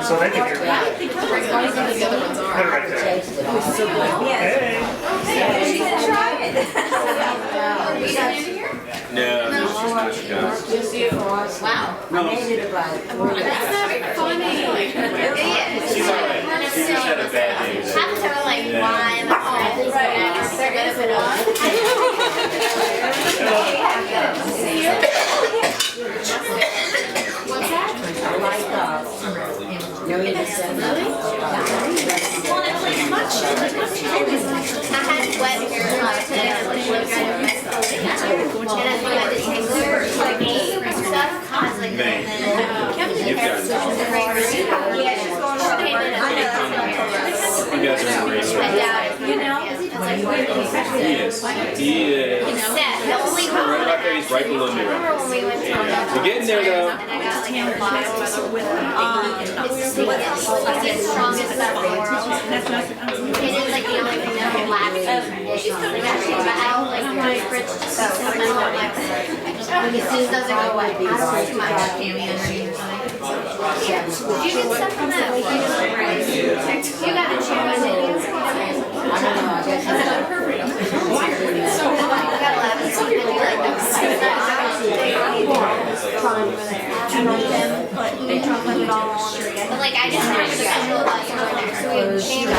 Speaker 10: so they can hear me. They're right there. Hey.
Speaker 5: No.
Speaker 4: Just across.
Speaker 2: Wow.
Speaker 4: I made it about.
Speaker 7: That's not funny. It is.
Speaker 8: She's alright. She just had a bad day.
Speaker 2: Half the time I'm like, why am I friends? They're gonna put What's that?
Speaker 4: I like knowing the seven.
Speaker 2: Well, it's like much. I had wet hair today. I was like, and I think I did take like stuff. I was like,
Speaker 5: You've got
Speaker 2: yeah, she's going to came in and
Speaker 5: You guys are great.
Speaker 2: went down. You know, it's like
Speaker 5: He is. He is.
Speaker 2: Seth, the only
Speaker 5: Right back there, he's right below me right
Speaker 2: when we went to
Speaker 5: We're getting there though.
Speaker 2: and I got like a bottle it's the strongest stuff in the world. It is like the only thing that will last. Like actually, but I don't like my fridge just so something on my it just doesn't go away. I don't like too much Tammy underneath or something. Did you get stuff from that? You got a chair, didn't you?
Speaker 4: I don't know, I guess that's perfect.
Speaker 2: I got 11 something like but like I just remember the schedule of us going there. So we came from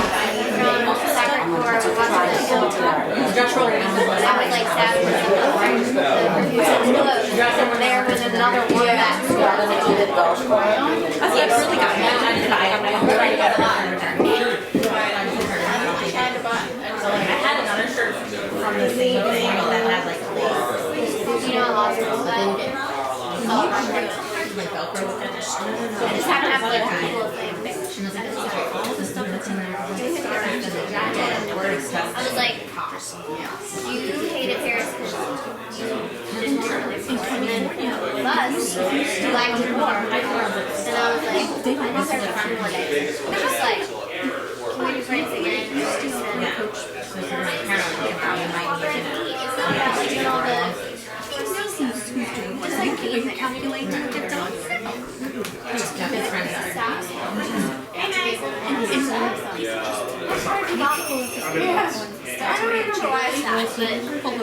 Speaker 2: the second floor to watch the show. I was like sad for and there was another one that
Speaker 9: That's really got me. I had another shirt from the same thing that had like lace.
Speaker 2: you know a lot of people
Speaker 9: Like Velcro with it.
Speaker 2: I just have to have like a cool thing.
Speaker 9: She was like, all the stuff that's in there.
Speaker 2: I was like, you hated Paris because you didn't work there before. And then with us, you liked it more. And I was like, I just started for 4 days. It was just like, can we do friends again?
Speaker 9: Yeah. So for my parents, they probably might need to know.
Speaker 2: It's not about like doing all the
Speaker 9: Just like you calculate to get done. Just good friends are.
Speaker 2: I don't remember why I stopped, but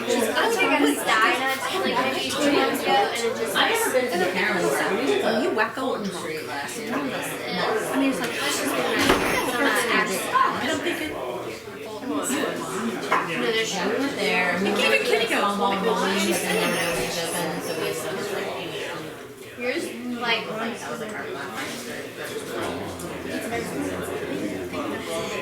Speaker 2: she's also got a sty like maybe 2 months ago, and it just
Speaker 9: I've never been to the Carolyn Center. You wacko on the street last year. I mean, it's like,
Speaker 2: let's just get I
Speaker 9: I don't think it.
Speaker 2: No, there's shoes
Speaker 9: There. We gave a kitty go. Small volume, but then there was open, so we had some like
Speaker 2: yours like
Speaker 9: that was a card.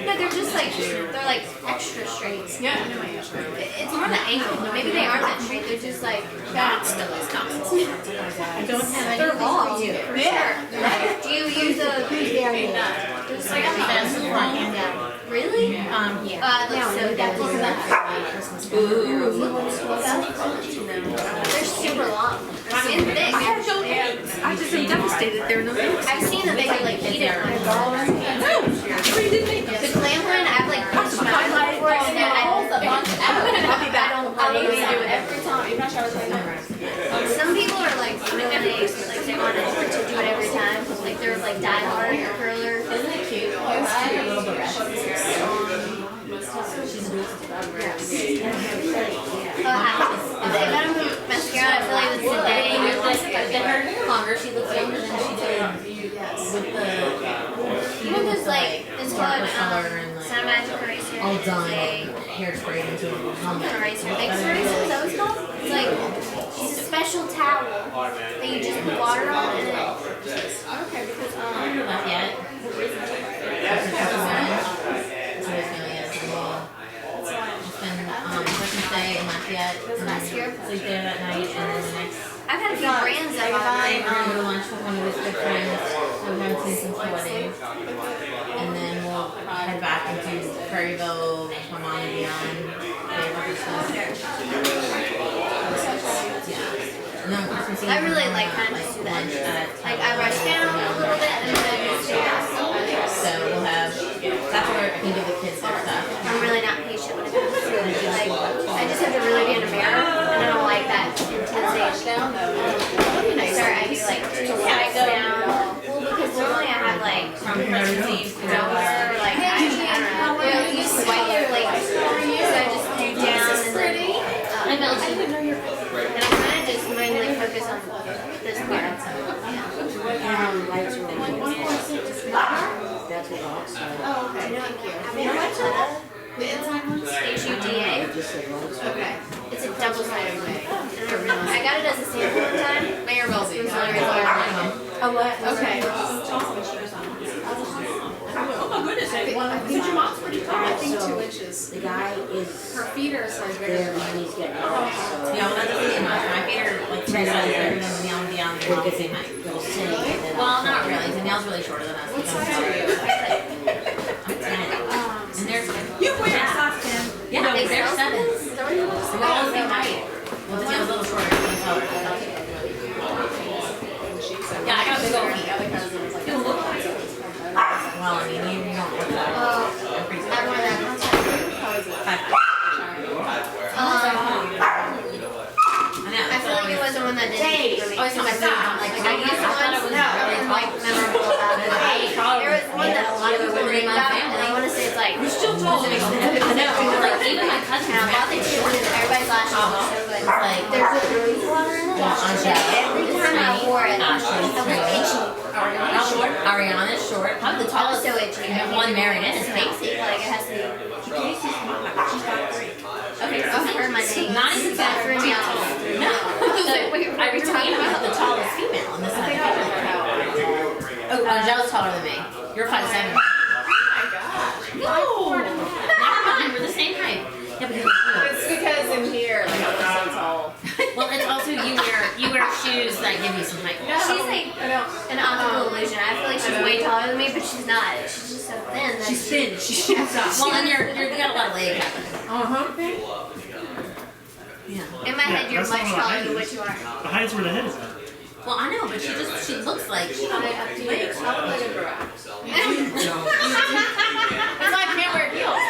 Speaker 2: no, they're just like they're like extra straight.
Speaker 9: Yeah.
Speaker 2: It's more the ankle, but maybe they aren't that straight. They're just like
Speaker 9: That still is not. I don't have any.
Speaker 2: they're long. Yeah. Do you use a just like a really?
Speaker 9: Yeah.
Speaker 2: Like so definitely. They're super long. And thick.
Speaker 9: I have no hands. I just am devastated. There are no hands.
Speaker 2: I've seen that they could like eat it. The clam one, I've like punched my eye before, and then I'll do it every time. Some people are like really like they want to do it every time. Like they're like die hard curler. Isn't it cute? If they got him mascara, I feel like it's today.
Speaker 9: Longer. She looks younger than she did with the.
Speaker 2: Even this like it's called
Speaker 9: color and like
Speaker 2: Sun Magic Eraser.
Speaker 9: all
Speaker 2: It's
Speaker 9: done.
Speaker 2: a
Speaker 9: Hairspray into a helmet.
Speaker 2: eraser. Fix eraser, is that what it's called? It's like it's a special towel that you just put water on and it. Okay, because
Speaker 9: Not yet. It's been Christmas Day and not yet.
Speaker 2: last year.
Speaker 9: Sleep there that night and then the next.
Speaker 2: I've had a few brands that
Speaker 9: Go
Speaker 2: I've
Speaker 9: to lunch with one of his good friends who we haven't seen since the wedding. And then we'll head back into Prairieville, Vermont and beyond. Yeah. No, Christmas Eve.
Speaker 2: I really like kind of do that. Like I rush down a little bit and then just do that.
Speaker 9: So we'll have, that's where I can give the kids their stuff.
Speaker 2: I'm really not patient when it comes to it. Like I just have to really be in a mirror and I don't like that intensity. I start, I do like 2 steps down. Well, because normally I have like from Christmas Eve to November, like I don't know. Well, you sweat like so I just do down and then I didn't know you're and I kind of Oh, okay, thank you. The inside one's HUDA. Okay. It's a double-sided way. I got it as a sample one time. Mayor Wellesley. Oh, what? Okay.
Speaker 9: Oh my goodness, your mom's pretty tall.
Speaker 2: I think 2 inches.
Speaker 4: The guy is
Speaker 2: Her feet are a size bigger
Speaker 4: there
Speaker 2: than
Speaker 4: and
Speaker 2: mine.
Speaker 4: he's getting married, so.
Speaker 12: Yeah, well, that doesn't mean much. My feet are like 3 sizes bigger than Danielle and Dionne. They're all the same height.
Speaker 4: Gonna say that
Speaker 12: Well, not really. Danielle's really shorter than us.
Speaker 2: What size are you?
Speaker 12: I'm 10. And there's
Speaker 9: You wear a soft ten.
Speaker 12: yeah, they're 7s.
Speaker 2: Is that what you
Speaker 12: So we're all the same height. Well, Danielle's a little shorter. Than taller. Yeah, I got big old feet. You look like it. Well, I mean, you don't look that. I'm pretty
Speaker 2: I wore that one time.
Speaker 12: I
Speaker 2: I feel like it was the one that didn't for me.
Speaker 12: always my food. I'm like,
Speaker 2: I used one that was really like memorable about it. There was one that a lot of people read about, and I want to say it's like
Speaker 12: You're still tall.
Speaker 2: no,
Speaker 12: Like, even my cousin.
Speaker 2: and I bought the two and everybody's lashes were so good.
Speaker 12: Like,
Speaker 2: There's a rose water in it. Every time I wore it, I was so
Speaker 12: Short. Ariana's short. Probably the tallest.
Speaker 2: so itchy.
Speaker 12: You have one married in.
Speaker 2: It's basic, like it has to be. Okay, so her my name.
Speaker 12: Not even
Speaker 2: that threw me off.
Speaker 12: No. I was talking about the tallest female on this side. Oh, Angel's taller than me. You're 5'7". No. Never mind. We're the same height. Yeah, because
Speaker 7: It's because in here, like, I'm so tall.
Speaker 12: well, it's also you wear shoes that give you some height.
Speaker 2: She's like an optical illusion. I feel like she's way taller than me, but she's not. She's just so thin. That
Speaker 9: She's thin. She shoots up.
Speaker 12: Well, and you got a lot of leg happening. Yeah.
Speaker 2: in my head, you're
Speaker 10: that's
Speaker 2: much
Speaker 10: not what
Speaker 2: taller
Speaker 10: I
Speaker 2: than
Speaker 10: had
Speaker 2: what
Speaker 10: is.
Speaker 2: you are.
Speaker 10: The height's where the head is at.
Speaker 12: Well, I know, but she looks like she got
Speaker 2: Up to you.
Speaker 7: I look like a giraffe.
Speaker 2: That's why I can't wear heels.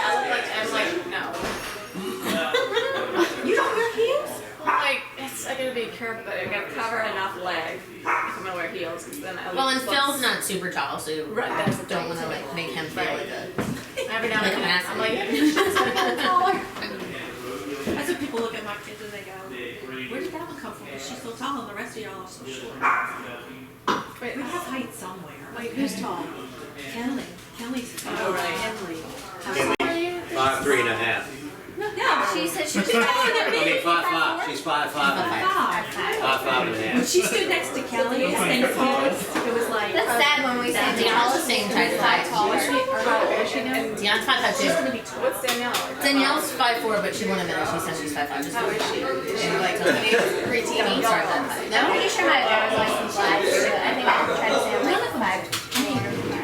Speaker 7: I'm like, no.
Speaker 9: You don't wear heels?
Speaker 7: Like, I gotta be careful, but I gotta cover enough leg if I'm gonna wear heels, because then I
Speaker 12: well, and
Speaker 7: look
Speaker 12: Phil's not super tall, so you
Speaker 7: that's the
Speaker 12: don't
Speaker 7: thing,
Speaker 12: want to
Speaker 7: too.
Speaker 12: like make him feel like a
Speaker 7: every now
Speaker 12: like
Speaker 7: and
Speaker 12: an
Speaker 7: then,
Speaker 12: athlete.
Speaker 7: I'm like,
Speaker 2: taller.
Speaker 9: That's what people look at my kids and they go, where did that one come from? She's so tall and the rest of y'all are so short.
Speaker 7: wait,
Speaker 9: We have height somewhere.
Speaker 7: wait, who's tall?
Speaker 9: Kelly. Kelly's tall.
Speaker 7: Oh, right.
Speaker 9: Henley.
Speaker 11: 5'3.5".
Speaker 9: Yeah,
Speaker 2: She said she was
Speaker 9: taller than
Speaker 11: I
Speaker 9: me.
Speaker 11: mean 5'5". She's 5'5.5". 5'5.5".
Speaker 9: When she stood next to Kelly and sang songs, it was like.
Speaker 2: That's sad when we say
Speaker 12: Dionne's the same type of height.
Speaker 2: taller.
Speaker 12: Dionne's 5'2".
Speaker 7: What's Danielle?
Speaker 12: Danielle's 5'4", but she won't admit it. She says she's 5'5". Just
Speaker 7: How is she? Is she like
Speaker 2: Preteen.
Speaker 12: don't start that high.
Speaker 2: I'm pretty sure my driver's license flags. I think I tried to say I'm like 5.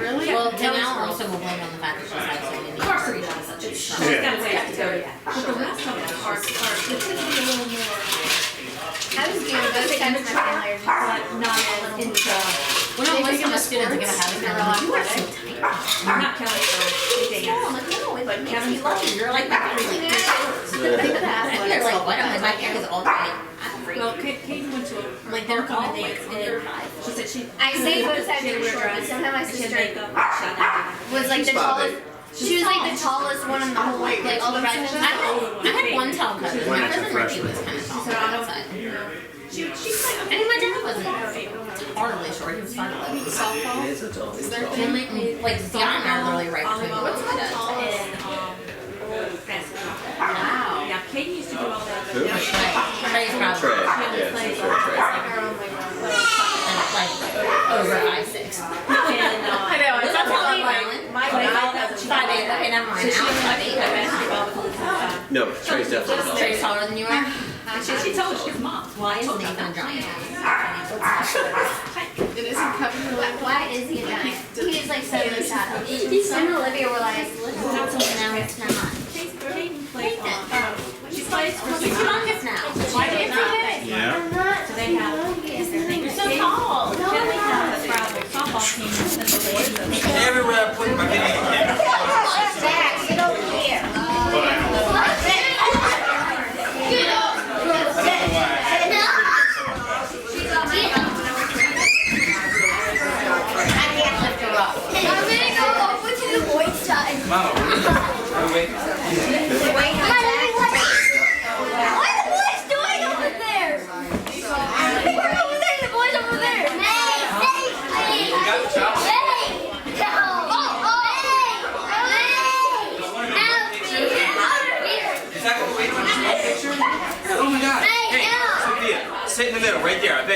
Speaker 7: Really?
Speaker 12: Well, Danielle also will blame on the fact that she's 5'2". Of course, she's not such a strong.
Speaker 9: She's got a way to go yet. But the rest of them are, it's going to be a little more,
Speaker 2: I was doing those times my family are just
Speaker 9: but not as into,
Speaker 12: When I was on a student to get a habit, I'm like, you are so tight.
Speaker 9: not Kelly, they
Speaker 2: no, I'm
Speaker 9: dance.
Speaker 2: like, no, it
Speaker 9: But
Speaker 2: makes
Speaker 9: Kevin's
Speaker 2: me love
Speaker 12: Lucky, you're like my three. And they're like, what? I'm like, my hair is all tight. I'm free.
Speaker 9: Well, Kate went to a,
Speaker 12: Like, they're
Speaker 9: all
Speaker 12: all
Speaker 9: dance and she said she.
Speaker 2: I say both sides
Speaker 9: she had
Speaker 2: are
Speaker 9: to wear
Speaker 2: short, but
Speaker 9: dress,
Speaker 2: somehow my
Speaker 9: and she had
Speaker 2: sister
Speaker 9: makeup, she had everything.
Speaker 2: was like the tallest. She was like the tallest one in the whole, like all the freshman.
Speaker 12: I had one tall cousin. My cousin Ricky was kind of tall on that side.
Speaker 9: She's like,
Speaker 12: I mean, my dad wasn't horribly short. He was fine.
Speaker 7: Softball?
Speaker 3: It is a tall.
Speaker 7: Is there
Speaker 12: And like Dionne are literally right between both of us.
Speaker 9: Wow. Yeah, Katie used to do all that.
Speaker 3: Who?
Speaker 9: Now she
Speaker 12: Trey's probably
Speaker 3: Trey. Yeah, it's a short Trey.
Speaker 12: like over 5'6".
Speaker 7: I know, it's
Speaker 12: That's
Speaker 7: not
Speaker 12: probably
Speaker 7: like,
Speaker 9: My
Speaker 7: my
Speaker 9: dad
Speaker 7: dad
Speaker 9: doesn't.
Speaker 12: 5'8". Okay, never mind. Now it's 5'8".
Speaker 3: No, Trey's definitely tall.
Speaker 12: Trey's taller than you are.
Speaker 9: She told us she's mom.
Speaker 12: Why is Nathan a giant?
Speaker 7: it isn't covered with
Speaker 2: Why is he a giant? He's like suddenly shot up. Him and Olivia were like,
Speaker 12: Now it's not.
Speaker 9: Katie plays on. She plays for
Speaker 12: He's humongous now.
Speaker 9: Why did not?
Speaker 5: Yeah.
Speaker 9: So they have.
Speaker 12: You're so tall.
Speaker 9: Kelly has a travel softball team and the boys. And they
Speaker 5: Everywhere I put my video.
Speaker 2: Zach, get over here.
Speaker 12: I can't lift her up.
Speaker 2: I'm gonna go over to the boys' side.
Speaker 5: Mama, wait.
Speaker 2: What are the boys doing over there? We're over there, the boys over there.
Speaker 5: We got the chopper.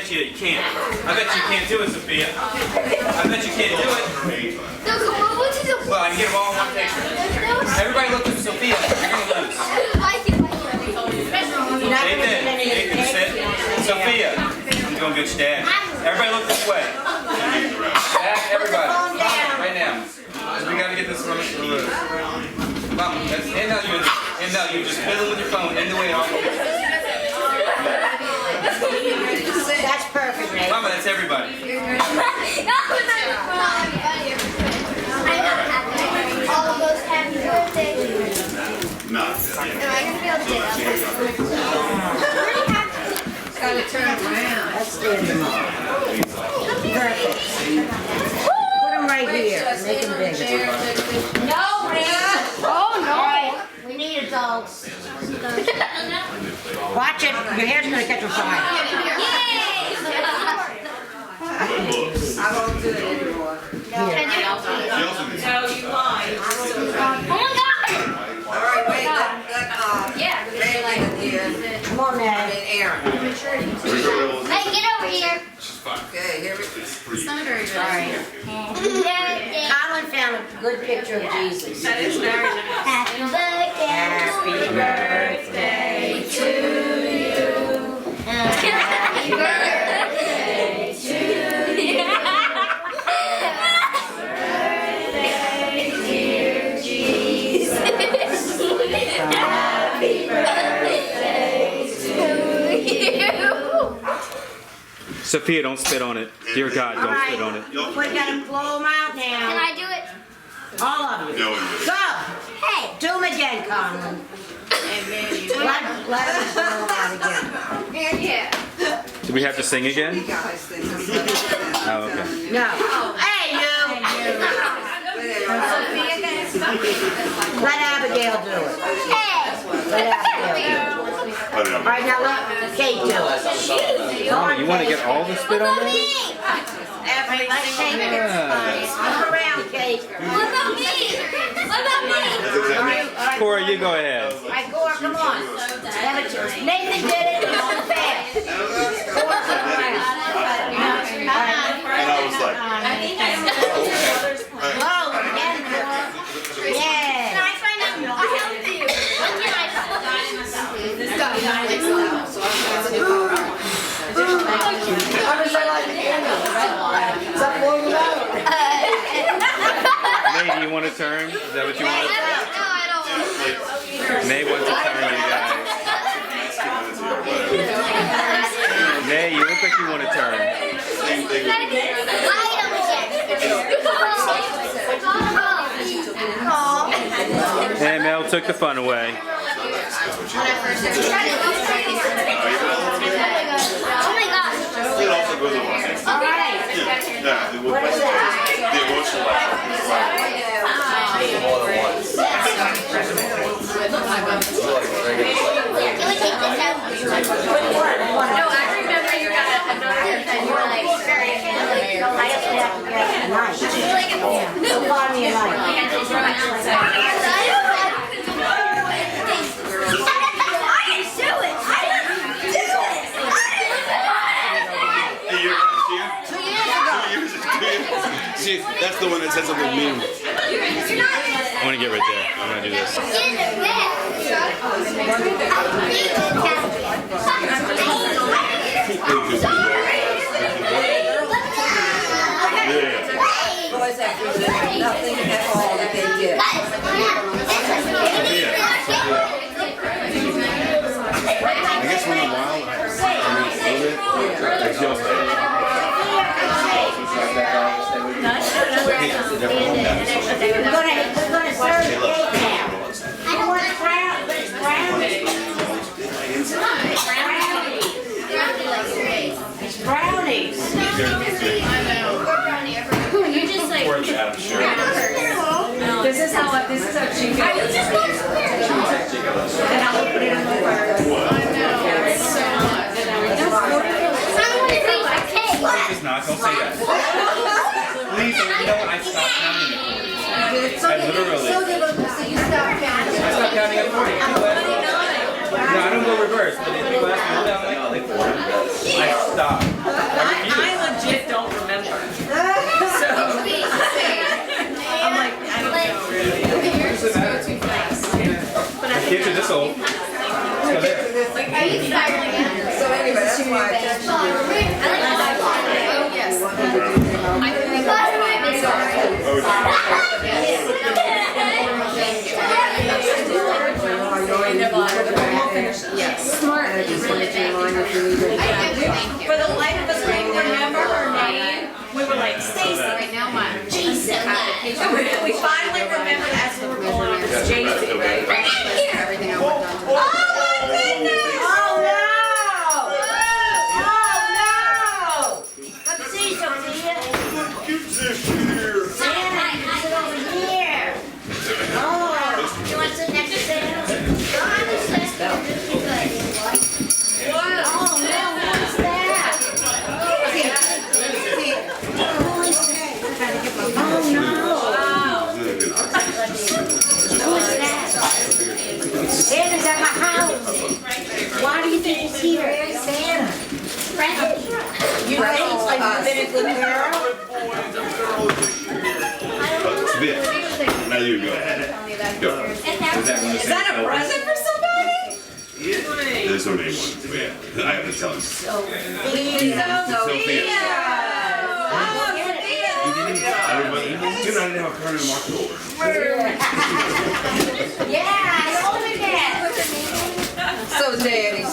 Speaker 5: bet you can't. I bet you can't do it, Sophia. I bet you can't do it. Well, I can get them all in one picture. Everybody look at Sophia. You're gonna lose. Nathan, sit. Sophia, you're gonna get your dad. Everybody look this way. Dad, everybody. Right now. We gotta get this from loose. Mom, that's and now you just fiddle with your phone in the way off.
Speaker 4: That's perfect, Nate.
Speaker 5: Mama, that's everybody.
Speaker 13: All of those happy birthday.
Speaker 8: No.
Speaker 13: Am I gonna be able to get up?
Speaker 6: Gotta turn around.
Speaker 4: Let's stand them up. Perfect. Put them right here. Make them bigger.
Speaker 13: No, man. Oh, no. We need adults.
Speaker 4: Watch it. Your hair's gonna catch on fire.
Speaker 6: I won't do it anymore.
Speaker 13: Can I do it?
Speaker 7: No, you lied.
Speaker 13: Oh my God!
Speaker 6: All right, wait, let Megan here.
Speaker 4: Come on, man.
Speaker 6: And Aaron.
Speaker 13: Hey, get over here.
Speaker 6: Okay, here we go.
Speaker 12: It's not very good.
Speaker 4: Colin found a good picture of Jesus.
Speaker 7: That is very nice.
Speaker 13: Happy birthday.
Speaker 4: Happy birthday to you.
Speaker 13: Happy birthday to you. Birthday, dear Jesus. Happy birthday to you.
Speaker 5: Sophia, don't spit on it. Dear God,
Speaker 4: All
Speaker 5: don't
Speaker 4: right.
Speaker 5: spit on it.
Speaker 4: We gotta blow them out
Speaker 13: Can
Speaker 4: now.
Speaker 13: I do it?
Speaker 4: All of you. Go.
Speaker 13: Hey.
Speaker 4: Do them again, Colin. Let them blow them out again.
Speaker 13: Yeah.
Speaker 5: Do we have to sing again?
Speaker 6: You guys think this is
Speaker 5: Oh, okay.
Speaker 4: No. Hey, you. Let Abigail do it.
Speaker 13: Hey.
Speaker 4: Let Abigail do it. All right, now let Kate do it.
Speaker 5: Mama, you want to get all the spit on there?
Speaker 4: Everything. Look around, Kate.
Speaker 13: What about me? What about me?
Speaker 4: All right,
Speaker 5: Cora, you go ahead.
Speaker 4: all right, Cora, come on. Nathan did it. Come on, fast. Cora, come around.
Speaker 8: And I was like,
Speaker 4: Oh, again, Cora.
Speaker 13: Can
Speaker 4: Yeah.
Speaker 13: I find out? I'll help you. What can I
Speaker 7: This guy died so I can't do it.
Speaker 5: May, do you want to turn? Is that what you want?
Speaker 13: No, I don't.
Speaker 5: May wants to turn, you guys. May, you look like you want to turn. And Mel took the fun away.
Speaker 13: Oh my gosh.
Speaker 8: it also goes along.
Speaker 4: All right.
Speaker 8: Yeah,
Speaker 4: What is that?
Speaker 8: the emotional
Speaker 7: No, I remember you got another and you were like,
Speaker 4: I have to get a knife. So find me a knife.
Speaker 8: See, that's the one that said something mean.
Speaker 5: I want to get right there. I'm going to do this.
Speaker 6: Boys have presented nothing at all that they did.
Speaker 8: I guess when the wild,
Speaker 4: We're gonna serve the cake now. I want brownies. It's brownies.
Speaker 13: You just like.
Speaker 7: this is how she feels.
Speaker 13: I was just going to
Speaker 7: And I will put it in the fire. I know, it's so much.
Speaker 13: I want to eat my cake.
Speaker 5: It's not, don't say that. Please, you know what? I stopped counting go reverse, but then people ask me, I'm like, oh, they forward. I stop.
Speaker 9: I legit don't remember. So, I'm like, I don't know really.
Speaker 5: Kids are this old. Let's go there.
Speaker 6: So anyway, that's why I texted
Speaker 2: Oh, yes.
Speaker 9: Smart. For the life of us, we didn't remember her name. We were like, Stacy.
Speaker 2: Right now, my Jason.
Speaker 9: We finally remembered as we were going on this JC, right?
Speaker 2: Everything I worked on.
Speaker 9: Oh my goodness!
Speaker 4: Oh no! Let's see, Sophia. Santa, sit over here. Oh, you want to sit next to Santa? Oh no, what's that? Oh no! Who's that? Santa's at my house. Why do you think he's here? Santa. You think I've been a good girl?
Speaker 3: Now you go. Go.
Speaker 9: Is that a present for somebody?
Speaker 3: There's no name on it, but yeah, I have to tell him.
Speaker 9: Sophia.
Speaker 3: Everybody, I didn't have a card in the market over.
Speaker 4: Yeah, I own it.
Speaker 6: So Danny.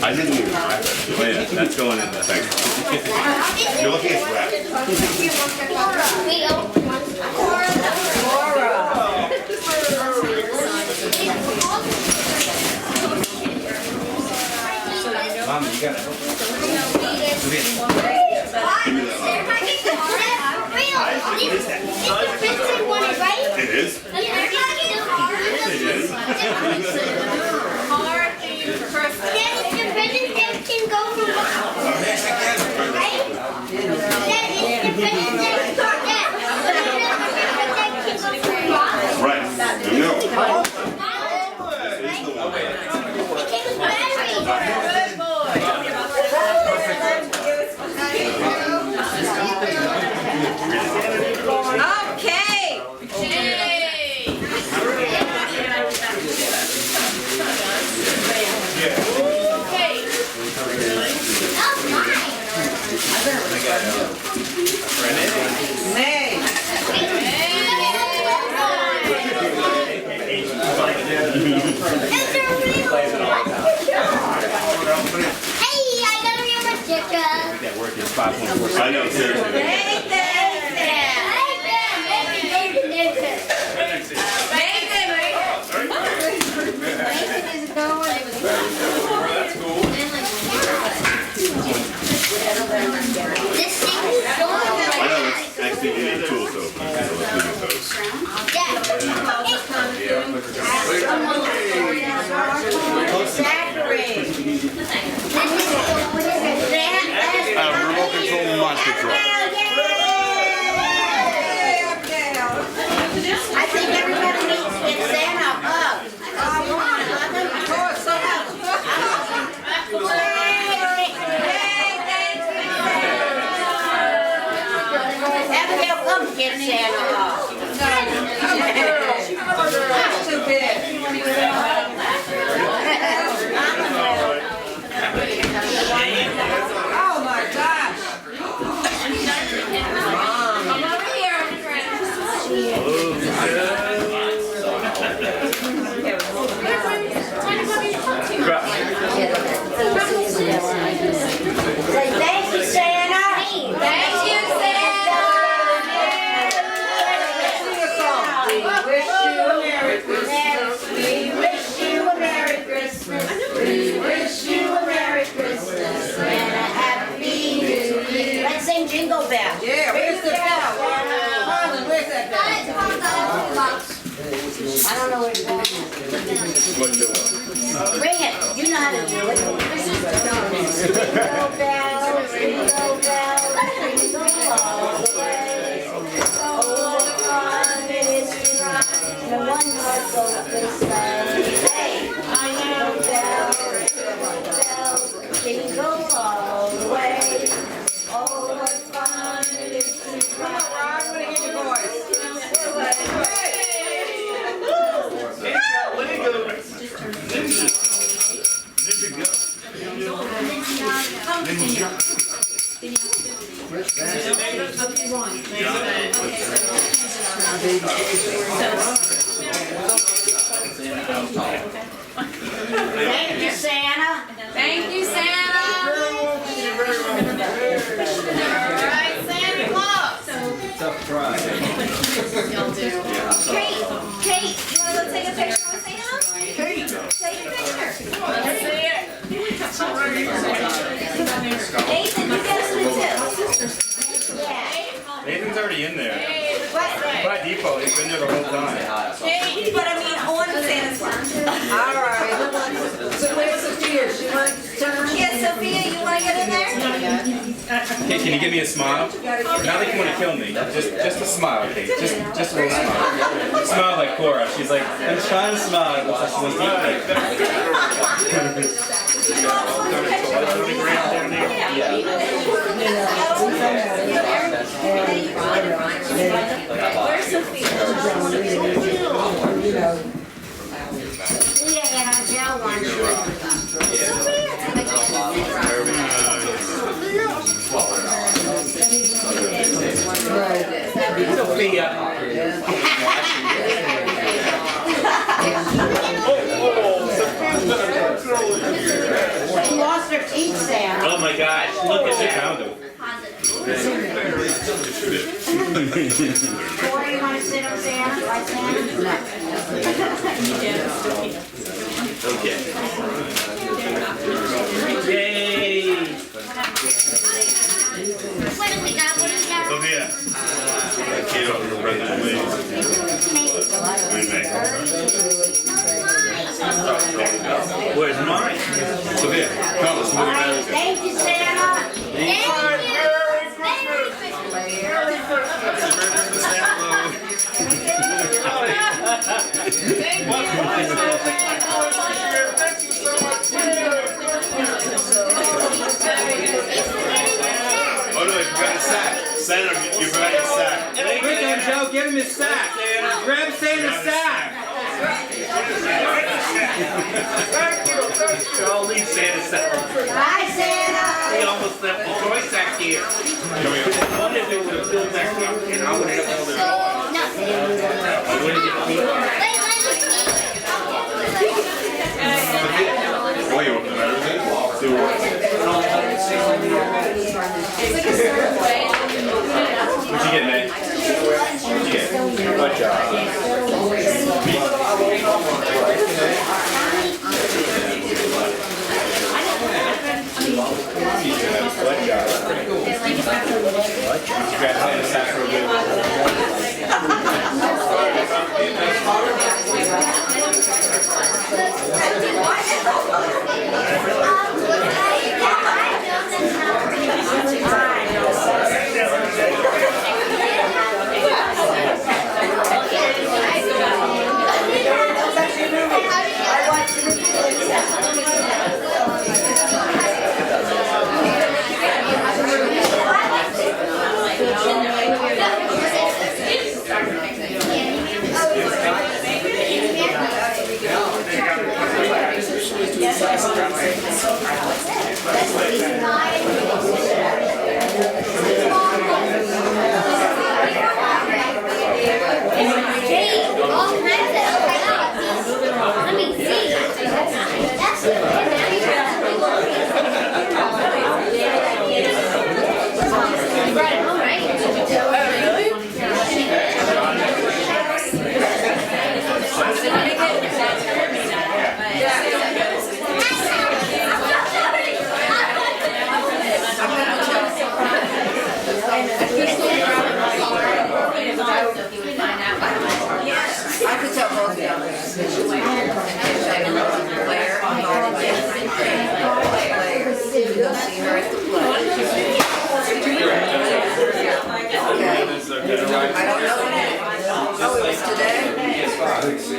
Speaker 3: I didn't even know. Oh yeah, that's going in there. Thanks. You're looking at wrap.
Speaker 5: Mom, you got it.
Speaker 3: It is? Right. No.
Speaker 9: Okay.
Speaker 3: I know, seriously. I know, it's actually a tool, so let's use those. Remote control monster truck.
Speaker 4: I think everybody needs to get Santa a hug. Oh, come on, Abigail, come get Santa a hug.
Speaker 6: That's too big. Oh my gosh.
Speaker 2: Come over here.
Speaker 4: Say thank you, Santa.
Speaker 2: Thank you, Santa.
Speaker 4: We wish you a Merry Christmas. We wish you a Merry Christmas and a Happy New Year. Let's sing Jingle Bell.
Speaker 6: Yeah, where's the bell? Harlan, where's that bell?
Speaker 4: I don't know where to go. Ring it. You know how to do it. Jingle bells, jingle bells, jingle all the way. Oh, what fun it is to ride in a one-horse open sleigh. Hey, I know. Thank you, Santa.
Speaker 7: Thank you, Santa. Alright, Santa Claus.
Speaker 1: Tough try.
Speaker 2: Kate, you wanna go take a picture with Santa? Kate, take a picture.
Speaker 7: Let's see it.
Speaker 2: Nathan, you get us too.
Speaker 5: Nathan's already in there.
Speaker 2: What?
Speaker 5: By default, he's been there the whole time.
Speaker 2: Kate, but I mean on Santa's lap.
Speaker 6: Alright. So where's Sophia? She wants to turn?
Speaker 2: Yeah, Sophia, you wanna get in there?
Speaker 5: Hey, can you give me a smile? Not like you want to kill me. Just a smile, okay? Just a little smile. Smile like Cora. She's like, I'm trying to smile. It looks like she wants to eat
Speaker 2: Where's Sophia?
Speaker 4: Yeah, and Joe wants She lost her teeth, Santa.
Speaker 8: Oh my gosh, look at that.
Speaker 5: Found him.
Speaker 4: Corey, you want to sit up, Santa? Like Santa?
Speaker 8: Okay. Yay!
Speaker 2: What do we got? What do we got?
Speaker 8: Sophia. Thank you for the present, please. Where's mine?
Speaker 5: Sophia, come, let's move
Speaker 4: All right, thank you, Santa.
Speaker 8: Oh no, you got a sack. Santa, you forgot your sack.
Speaker 5: Quick on, Joe, get him his sack. Grab Santa's sack.
Speaker 8: Thank you. I'll leave Santa's sack.
Speaker 4: Bye, Santa.
Speaker 8: He almost left the toy sack here. I wanted to do a fill back up, and I would have all the. I wouldn't get me.
Speaker 3: Well, you want to know that?
Speaker 5: What'd you get, May? What'd you get? Good job. Good job. You grab Santa's sack real good.
Speaker 6: I could tell both of them. See her at the play. I don't know when it was. Oh, it was today? She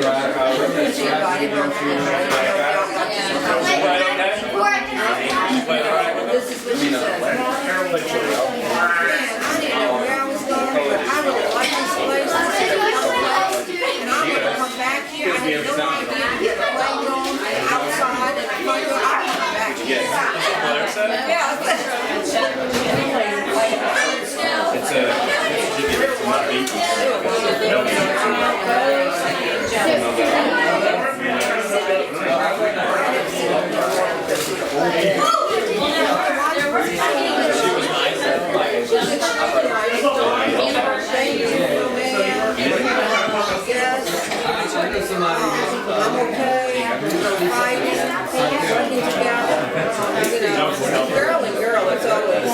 Speaker 6: invited her. This is what she said. I didn't know where I was going, but I really like this place. And I'm gonna come back here. I had no idea if the play going outside and if I go, I'm coming back here. Yeah.
Speaker 5: It's a.
Speaker 6: Girl and girl, it's always,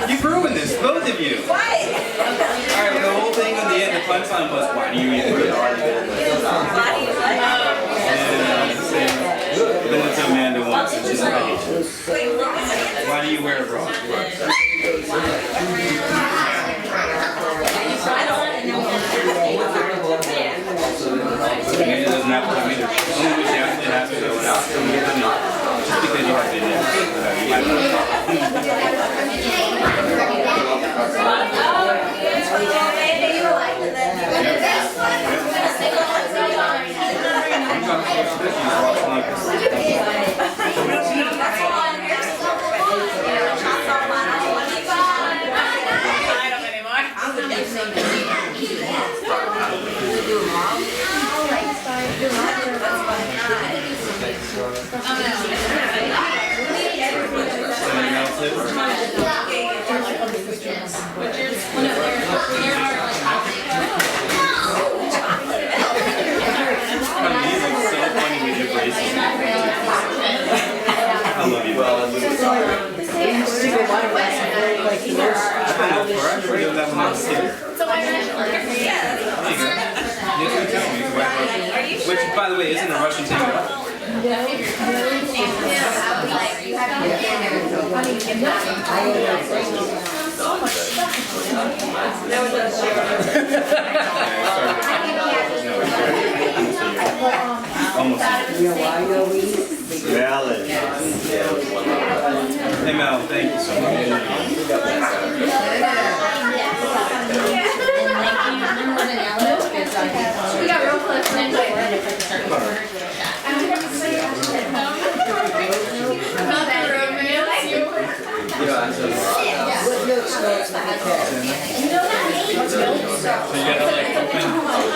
Speaker 5: You've ruined this, both of you. Alright, the whole thing in the end, the punchline was, why do you eat fruit? Then it's Amanda once, and she's like, why do you wear a bra? Amanda doesn't have to come either. Only when she actually has to go out. Just because you have been there. I love you. Well, which, by the way, isn't a Russian thing at all. Hey Mel, thank you so much.
Speaker 2: We got real close and then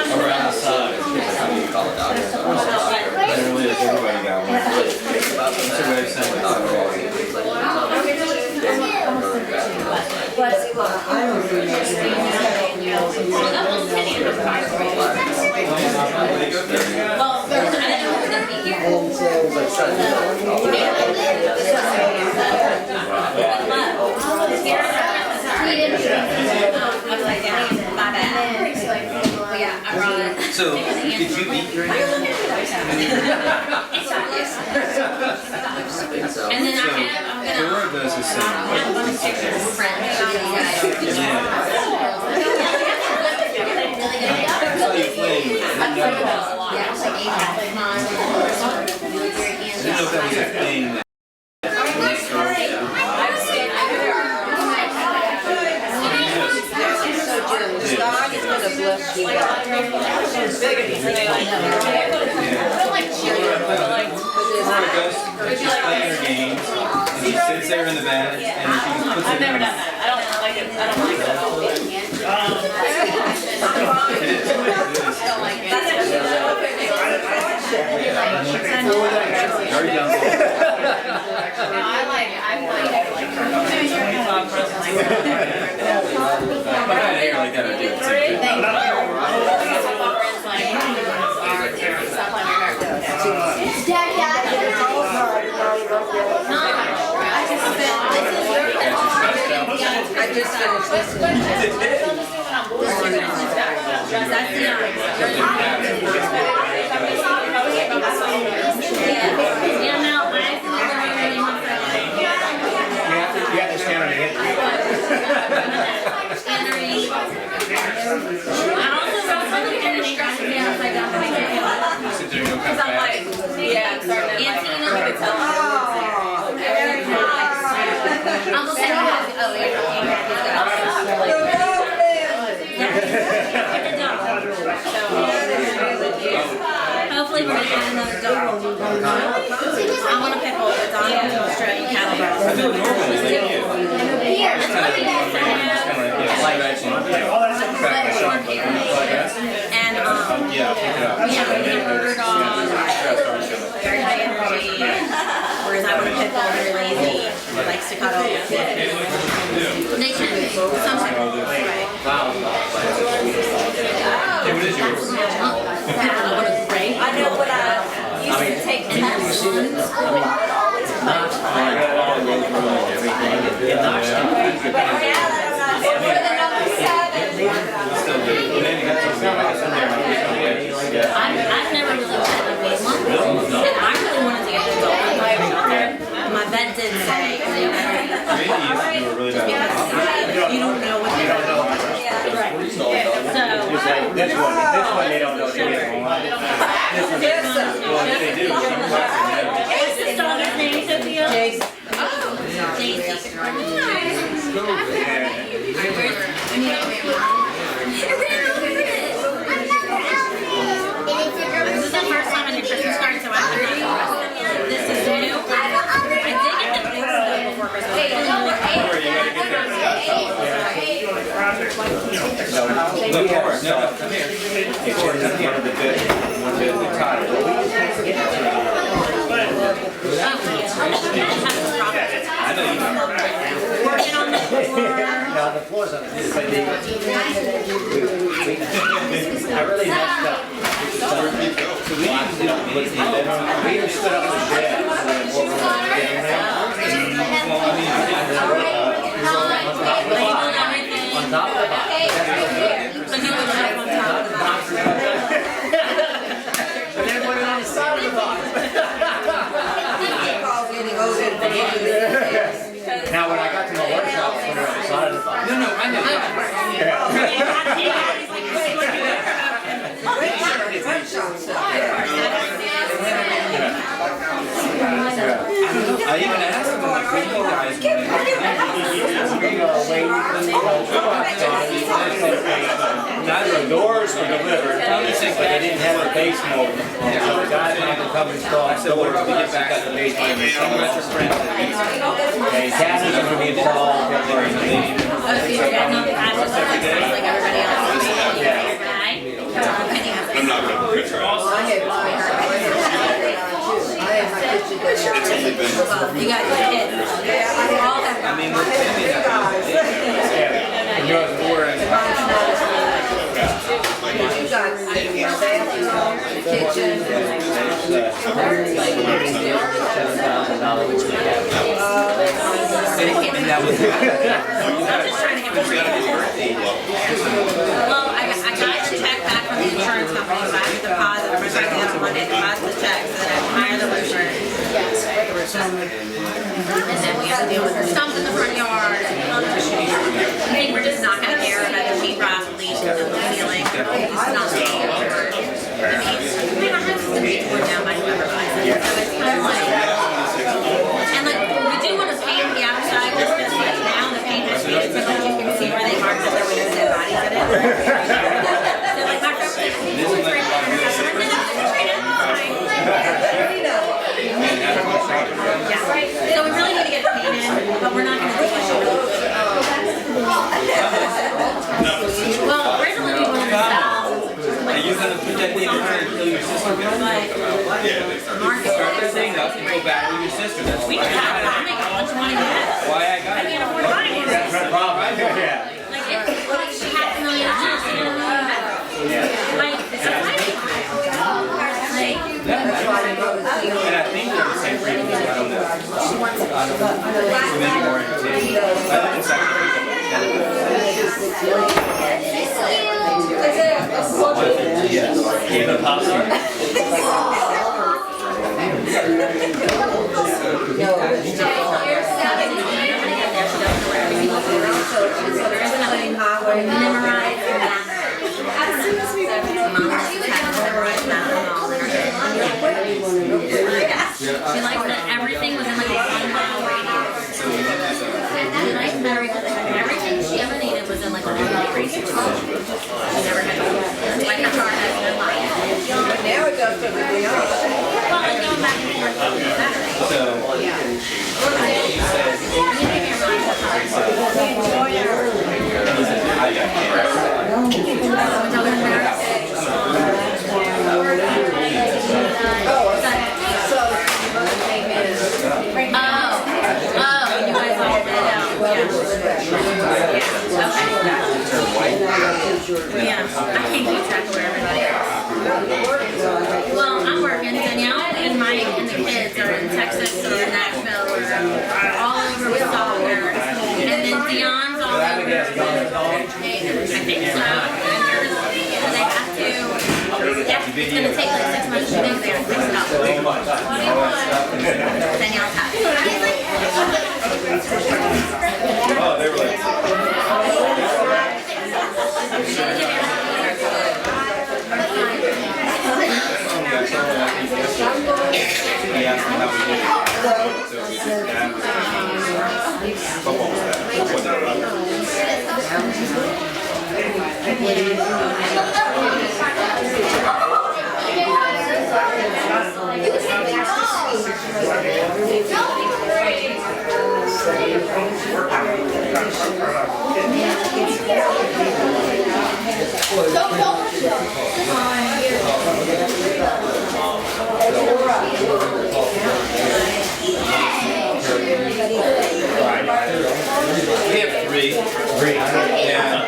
Speaker 1: Around the side.
Speaker 5: Literally, everybody got one. It's a way of saying
Speaker 2: I was like, my bad.
Speaker 12: And then
Speaker 5: So,
Speaker 12: I'm gonna
Speaker 5: four of those is
Speaker 12: have a bunch of pictures of friends.
Speaker 5: Yeah. I saw you playing with it. I didn't know if that was a thing that
Speaker 6: God is gonna bless you.
Speaker 5: She's playing her games, and she sits there in the bed, and she puts it
Speaker 7: I've never
Speaker 5: in.
Speaker 7: done that. I don't like it. I don't like that at all.
Speaker 5: Very down low. But I had hair like that, I do the same thing.
Speaker 6: I just finished listening.
Speaker 11: You have to stand on the hip.
Speaker 5: Sit there and go kind of
Speaker 7: I'm
Speaker 5: fast.
Speaker 7: like, yeah, I'm starting to like, you could tell.
Speaker 12: Hopefully we're gonna get another dog. I want to pick up a Donald Australian cattle.
Speaker 5: I feel normal, like you. It's kind of like, crack myself, but
Speaker 12: And
Speaker 5: yeah, I'll pick it up.
Speaker 12: we have a murder dog, very high energy. Whereas I want to pick up very lazy, likes to cuddle. They can be. Sometimes.
Speaker 5: Okay, what is yours?
Speaker 7: I know what I used to take tests.
Speaker 12: I've never really wanted to be one. And I really wanted to get a dog. My vet did say, you don't know what you're doing. So,
Speaker 11: This one they don't know. They get along.
Speaker 5: They do.
Speaker 12: what's this dog's name, Sophia? Daisy. This is the first time in the Christmas card, so I have to this is new. I did get the things before Christmas.
Speaker 5: I know you know.
Speaker 12: Working on the floor.
Speaker 11: No, the floor's on it. I really messed up. We even stood up in the bed. On top of the box. But then put it on the side of the box. Now when I got to my workshop, I put it on the side of the box.
Speaker 5: No, I know I even asked him, like, what do you guys
Speaker 11: The doors were delivered, but they didn't have the base mode. So the guys had to come install doors to get back to the base mode. Okay, cabinets are going to be installed.
Speaker 12: I'm not going to picture you got your kids.
Speaker 5: I mean,
Speaker 12: Well, I got the check back from the insurance company, so I have to deposit, I'm trying to get on Monday, deposit the check, so that I can hire the roofer. And then we have to deal with the stump in the front yard, and other issues. I think we're just not gonna care about the sheetrock, leash, and the ceiling, it's not safe. I mean, our house is gonna be torn down by whoever buys it, so it's kind of like, and like, we do wanna paint the outside, just because like now the paint has faded, so like you can see where they marked that there were no dead bodies in it. So like, my friend was like, oh, it's right there, and I said, no, it's right outside. Yeah, so we really need to get it painted, but we're not gonna do it. Well, originally we wanted to sell.
Speaker 5: Are you gonna put that thing in there and kill your sister?
Speaker 12: Market.
Speaker 5: Start that thing up and go back with your sister. That's
Speaker 12: We can have it, I'll make a bunch of money with that.
Speaker 5: why I got
Speaker 12: I
Speaker 5: it.
Speaker 12: can't afford to buy it.
Speaker 11: That's the problem. Yeah.
Speaker 12: Like, it's like $500,000 house, you know, like, it's a tiny house. Like,
Speaker 5: And I think they're the same frequency. I don't know. Maybe more entertaining. I think it's actually
Speaker 11: Even possible.
Speaker 2: She liked that everything was in like a 1 mile radius. She liked everything she ever needed was in like a 1 mile radius. She never had to. Like her car has no light.
Speaker 6: Now it does for the beyond.
Speaker 2: Well, like going back and forth on Saturday.
Speaker 5: so.
Speaker 2: Yeah, I can't keep track of where everybody is. Well, I'm working. Danielle and Mike and the kids are in Texas or Nashville or all over with soccer. And then Dion's all over with, I think so. And they have to, yeah, it's going to take like 6 months to make there and fix it up. Danielle's happy.
Speaker 5: Oh, they were like. He asked me how we did it. So we just got football was that. We have three. Yeah.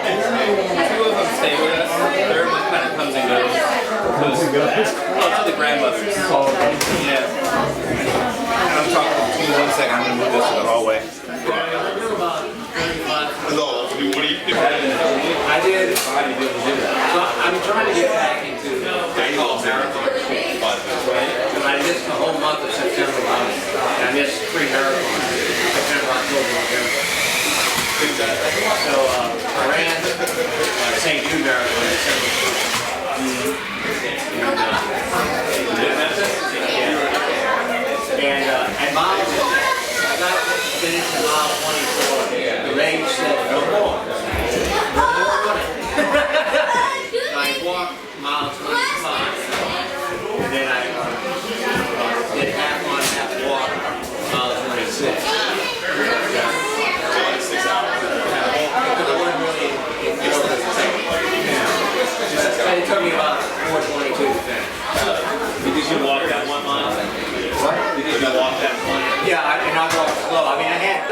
Speaker 5: 2 of them stay with us. The 3rd one kind of comes and goes. Well, to the grandmothers. Yeah. I'm talking to you 1 second. I'm going to move this to the hallway.
Speaker 14: Hello, what do you do?
Speaker 11: I did. So I'm trying to get back into
Speaker 14: marathon.
Speaker 11: and I missed the whole month of September. And I missed 3 marathons. September, October, November. So I ran St. Jude Marathon in December. And miles, I got finished at mile 24. The range said no more. No more running. So I walked mile 25. And then I did half on, half walk, mile 26. It took me about 4:22 to finish.
Speaker 8: Did you walk that 1 mile?
Speaker 11: What?
Speaker 8: Did you walk that 1?
Speaker 11: Yeah, and I walked slow. I mean, I had.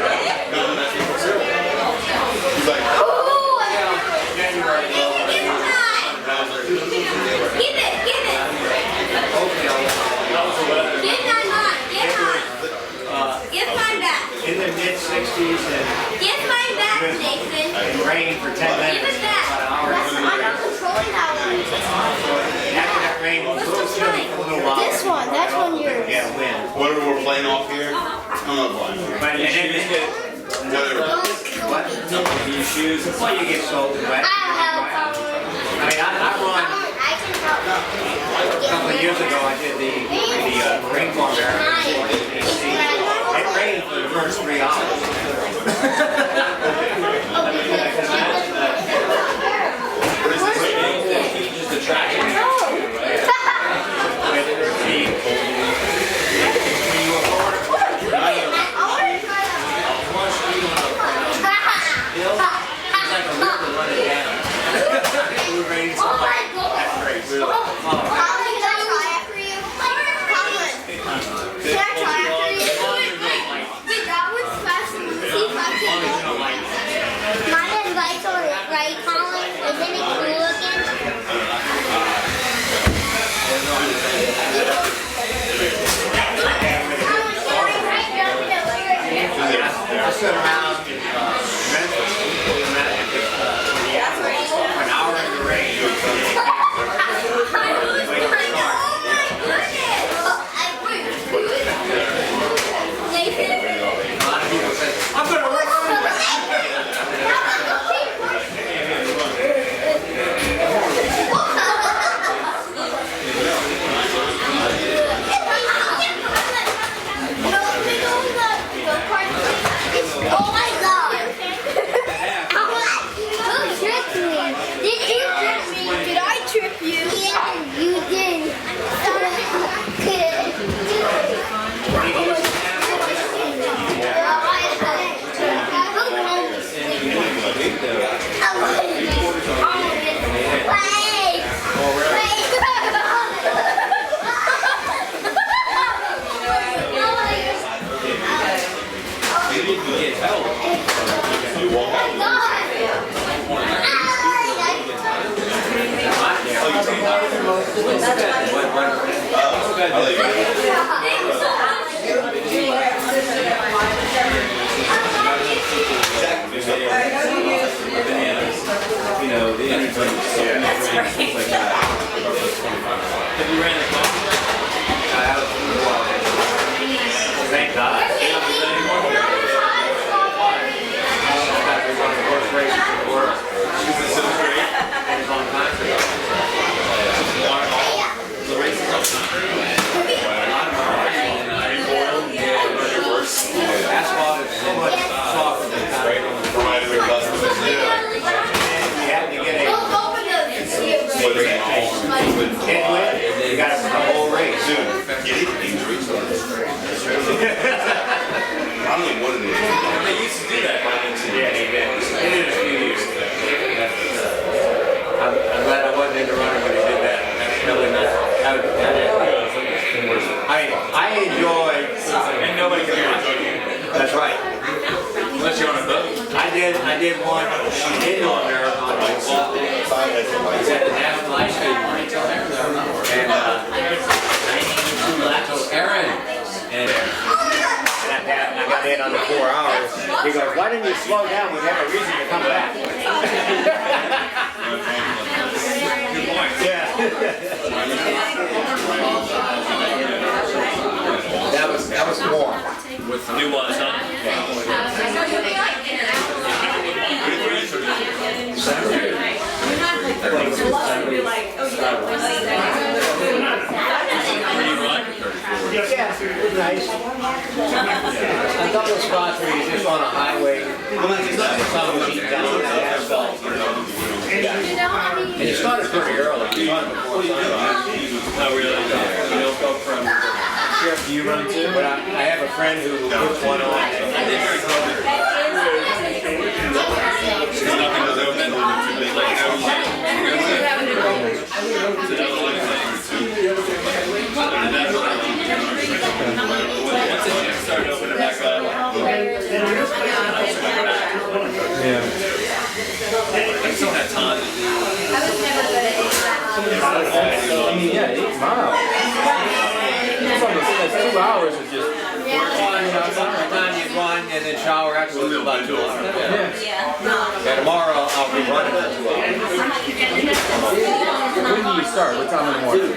Speaker 14: He's like,
Speaker 11: January.
Speaker 13: Give it. Give mine back.
Speaker 11: In the mid 60s and
Speaker 13: Give mine back, Nathan.
Speaker 11: It rained for 10 minutes.
Speaker 13: Give it back.
Speaker 11: About an hour.
Speaker 13: I'm not controlling that one.
Speaker 11: After that rain, it was a little while.
Speaker 13: This one, that's one yours.
Speaker 11: Yeah, wind.
Speaker 14: Whatever we're playing off here, I'm not playing.
Speaker 11: But and then
Speaker 14: Whatever.
Speaker 11: what? Your shoes. Well, you get soaked wet.
Speaker 13: I'll help.
Speaker 11: I mean, I run.
Speaker 13: I can help.
Speaker 11: A couple of years ago, I did the rainfall marathon. It rained for the first 3 hours. Just the tracking. I stood around Memphis for an hour in the rain. A lot of people said, I'm going to run.
Speaker 13: Oh my God! Who tricked me? Did you trick me? Did I trip you? Yeah, you did.
Speaker 5: You know, the energy drinks, things like that. Have you ran a concert?
Speaker 11: I haven't been in a while. Thank God. One of the worst races in the world. And it's on concert.
Speaker 14: The race is on concrete.
Speaker 11: Asphalt is so much softer than concrete.
Speaker 14: Provided the customers, yeah.
Speaker 11: You have to get a
Speaker 14: Whether it's
Speaker 11: headwind, you got to the whole race.
Speaker 14: Dude, get it injuries. I don't know what it is.
Speaker 5: They used to do that.
Speaker 11: Yeah, they did. They did it a few years ago. I'm glad I wasn't in the running when they did that. That's really not. I enjoy.
Speaker 5: And nobody can enjoy you.
Speaker 11: That's right.
Speaker 5: Unless you're on a boat.
Speaker 11: I did one indoor marathon myself. It's at the National Ice Skating Rink. And 92 laps. So Aaron, and I got in under 4 hours. He goes, why didn't you slow down? We have a reason to come back.
Speaker 5: Good point.
Speaker 11: Yeah. That was warm.
Speaker 5: New ones, huh?
Speaker 11: Yeah, it was nice. A couple of spots where you're just on a highway, some was eating down on the asphalt. And it started pretty early. It started before sunrise.
Speaker 5: Oh, really? You don't go from
Speaker 11: Sheriff, do you run too? But I have a friend who puts one on.
Speaker 14: Nothing was open.
Speaker 5: once the gym started opening back up.
Speaker 11: Yeah.
Speaker 5: I still had time to do.
Speaker 11: I mean, yeah, 8 miles. That's 2 hours of just.
Speaker 13: Yeah.
Speaker 11: Sometimes you run and then shower after. track was about 2 hours.
Speaker 5: Yeah.
Speaker 11: And tomorrow I'll be running about 2 hours.
Speaker 5: When do you start? What time in the morning?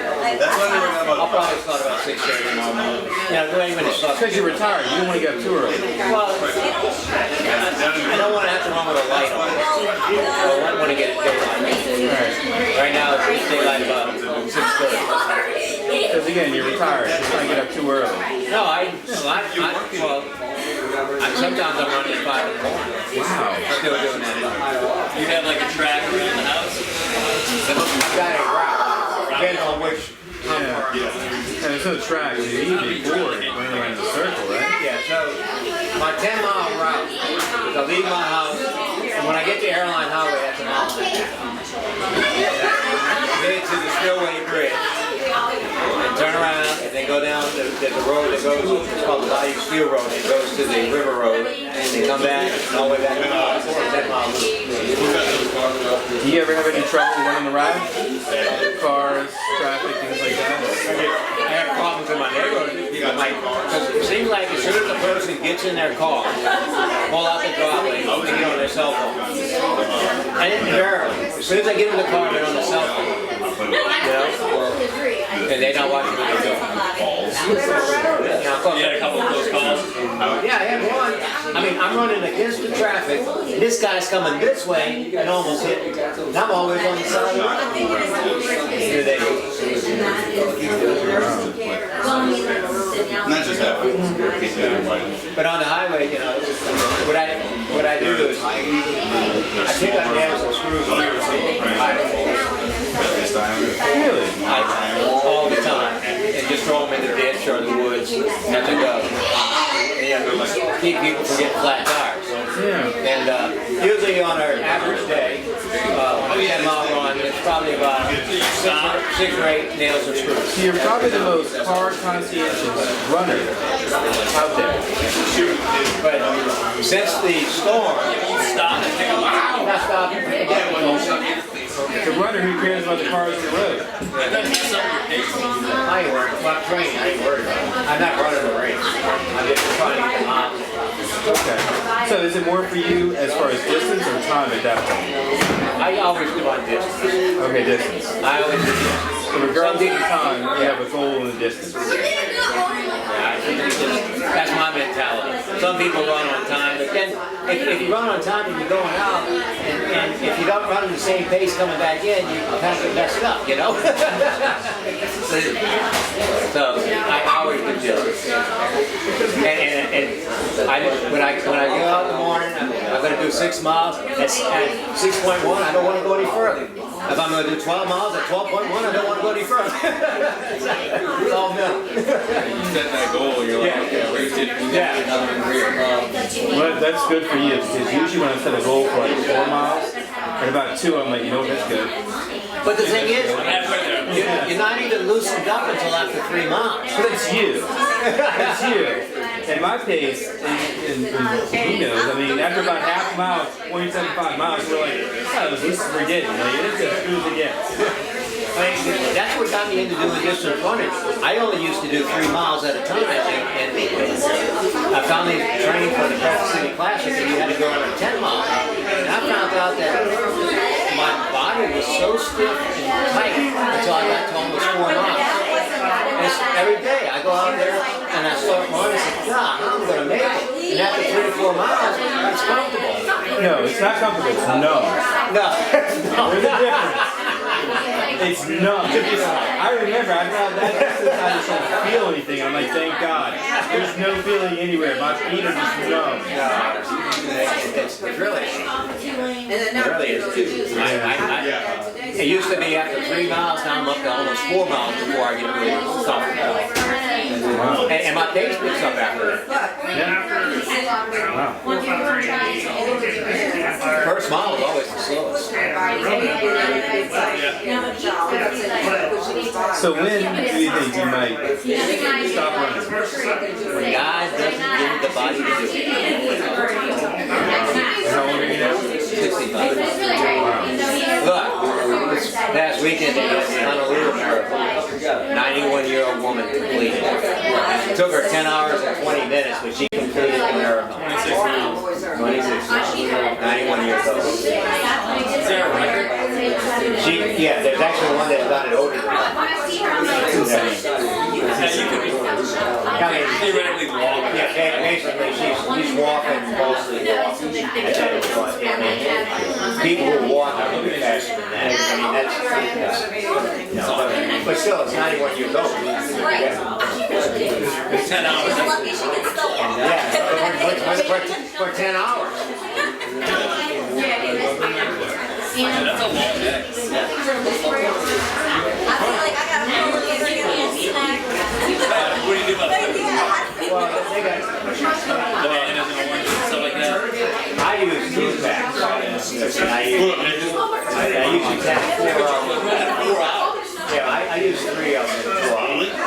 Speaker 11: I'll probably start about 6:30 tomorrow morning. Yeah, the way when it starts.
Speaker 5: Because you're retired, you don't want to get up too early.
Speaker 11: Well, I don't want to have to run with a light on. I want to get daylight. Right now it's daylight about 6:30.
Speaker 5: Because again, you're retired, you don't want to get up too early.
Speaker 11: No, sometimes I'm running at 5 in the morning.
Speaker 5: Wow.
Speaker 11: Still doing that.
Speaker 8: You have like a track around the house?
Speaker 11: I've got a route. Depending on which.
Speaker 5: Yeah. And there's no track, so you'd be bored running around in a circle, right?
Speaker 11: Yeah, so my 10-mile route is I leave my house, and when I get to Airline Highway, that's a mile and a half. Get to the Spillway Bridge, and turn around, and then go down, there's a road that goes, it's called the Bayou Steel Road, it goes to the River Road, and then come back, and all the way back to the 10-mile loop.
Speaker 5: Do you ever have any trouble running the route? Cars, traffic, things like that?
Speaker 11: I have problems in my neighborhood. It seems like as soon as a person gets in their car, pull out the driveway, they get on their cell phone. And invariably, as soon as they get in the car, they're on the cell phone. You know? And they're not watching what they're doing.
Speaker 8: You had a couple of those calls?
Speaker 11: Yeah, I had one. I mean, I'm running against the traffic. This guy's coming this way and almost hit me. And I'm always on the side of the road. Here they go.
Speaker 14: Not just that, but
Speaker 11: But on the highway, you know, what I do is I take out nails and screws
Speaker 5: Really?
Speaker 11: all the time and just throw them in the ditch or the woods as they go. And keep people from getting flat tires.
Speaker 5: Yeah.
Speaker 11: And usually on our average day, on a 10-mile run, it's probably about 6 or 8 nails and screws.
Speaker 5: So you're probably the most hard conscientious runner out there.
Speaker 11: But since the storm,
Speaker 8: Stop and take a look.
Speaker 11: I stopped and picked up one.
Speaker 5: The runner who cares about the cars on the road.
Speaker 8: That has something your pace.
Speaker 11: I ain't worried. Well, I'm trained. I ain't worried about it. I'm not running a race. I'm just trying to get on.
Speaker 5: Okay. So is it more for you as far as distance or time at that point?
Speaker 11: I always do on distance.
Speaker 5: Okay, distance.
Speaker 11: I always do distance.
Speaker 5: So regardless of the time, you have a goal in the distance.
Speaker 11: Yeah, I think that's my mentality. Some people run on time, but then if you run on time and you're going out, and if you don't run at the same pace coming back in, you kind of get messed up, you know? So I always do this. And when I go out in the morning, I'm going to do 6 miles. At 6.1, I don't want to go any further. If I'm going to do 12 miles at 12.1, I don't want to go any further. It's all milk.
Speaker 14: you set that goal, you're like, okay, raise it, you get another degree.
Speaker 5: Well, that's good for you because usually when I set a goal for like 4 miles, at about 2 I'm like, you know what, that's good.
Speaker 11: But the thing is, you're not even loosened up until after 3 miles.
Speaker 5: But it's you. It's you. And my pace, and he knows, I mean, after about half a mile, 0.75 miles, we're like, oh, this is forgetting. Like, it's as good as it gets.
Speaker 11: I mean, that's what got me into doing distance running. I only used to do 3 miles at a time, and I finally trained for the Crescent City Classic, and you had to go on 10 miles. And I found out that my body was so stiff and tight until I got to almost 4 miles. And every day I go out there and I start running and say, God, I'm going to make it. And after 3 or 4 miles, it's comfortable.
Speaker 5: No, it's not comfortable. It's numb.
Speaker 11: No.
Speaker 5: There's a difference. It's numb. I remember, I've had that since I just don't feel anything. I'm like, thank God. There's no feeling anywhere. My feet are just numb.
Speaker 11: It really is too. It used to be after 3 miles, now I'm up to almost 4 miles before I get really comfortable.
Speaker 5: Wow.
Speaker 11: And my pace picks up after that.
Speaker 5: Wow.
Speaker 11: First mile is always the slowest.
Speaker 5: So when do you think you might stop running?
Speaker 11: When God doesn't give the body to do it.
Speaker 5: How old are you now?
Speaker 11: 65. Look, this past weekend they had the Honolulu Marathon. 91-year-old woman completed it. It took her 10 hours and 20 minutes, but she completed the marathon.
Speaker 14: theoretically walk.
Speaker 11: Yeah, basically, she's walking, mostly walking. People who walk are a little bit faster than that. I mean, that's, but still, it's 91 years old.
Speaker 14: It's 10 hours.
Speaker 11: Yeah, for 10 hours.
Speaker 14: That's a long day. What do you do about that?
Speaker 11: Well, they got.
Speaker 14: And as an orange and stuff like that.
Speaker 11: I use food bags. I usually have 4 hours. Yeah, I use 3 of them in 2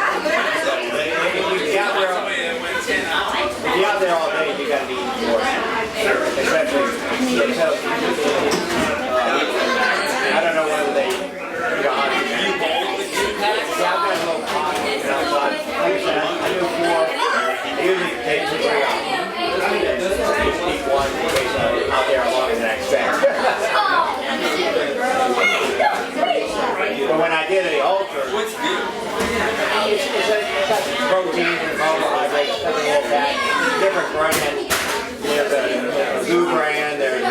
Speaker 11: hours. If you're out there all day, you gotta be eating more. Especially, I don't know whether they, how do you yeah, I've got a little pot, and I thought, like I said, I do 4. I usually take 2 or 3 hours. I just eat 1 in case I'm out there longer than I expect. But when I did the ultra, it's got protein and carbohydrates, stuff in all that. Different brand. There's a Zoo brand, there's the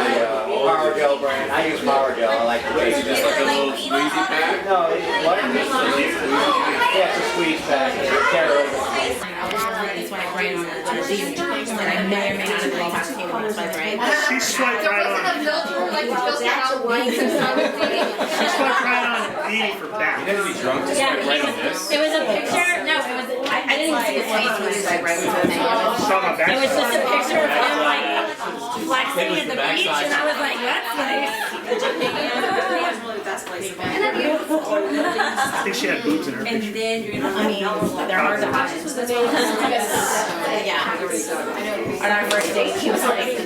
Speaker 11: Power Gel brand. I use Power Gel, I like the taste.
Speaker 14: Just like a little squeezy pack?
Speaker 11: No, what? Yeah, it's a squeeze pack. Carry over.
Speaker 9: That's why I ran on that I may or may not have been intoxicated when it's my brain.
Speaker 10: She swiped right on. She swiped right on E for that.
Speaker 5: You have to be drunk to
Speaker 2: Yeah,
Speaker 5: swipe right on this.
Speaker 2: it was a picture. No, it was. I didn't even see his face when he was like right with the thing.
Speaker 10: Saw my back.
Speaker 2: It was just a picture of him like flexing at the beach, and I was like, that's nice.
Speaker 10: I think she had boobs in her
Speaker 2: And
Speaker 10: picture.
Speaker 2: then I mean, they're hard to watch. Yeah. On our first date, he was like,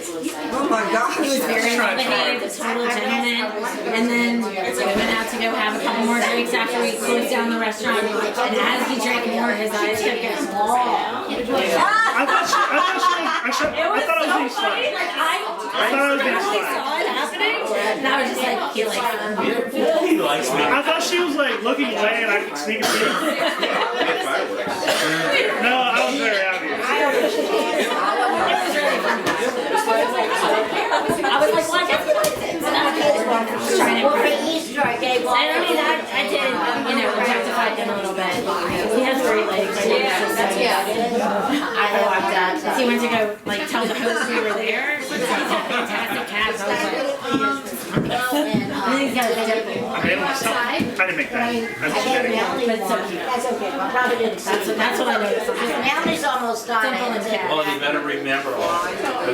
Speaker 6: Oh my gosh.
Speaker 2: he was very behaved, a total gentleman. And then we went out to go have a couple more drinks after we closed down the restaurant. And as he drank more, his eyes kept getting small.
Speaker 10: I thought I was being sly.
Speaker 2: Like
Speaker 10: I thought I was being
Speaker 2: I
Speaker 10: sly.
Speaker 2: saw it happening, and I was just like, he likes me.
Speaker 14: He likes me.
Speaker 10: I thought she was like looking away and I could sneak a peek. No, I was very happy.
Speaker 2: I was like, well, I guess he likes it. So now I was trying to impress.
Speaker 4: Easter, I gave
Speaker 2: And I mean, I did, objectify him a little bit. He has great legs. I walked up. He went to go, like, tell the host we were there. He's a fantastic cast. I was like, I think he's got a big
Speaker 10: I didn't make that.
Speaker 4: That's okay, I probably didn't see it.
Speaker 2: That's what I noticed.
Speaker 4: Natalie's almost done.
Speaker 11: Well, you better remember,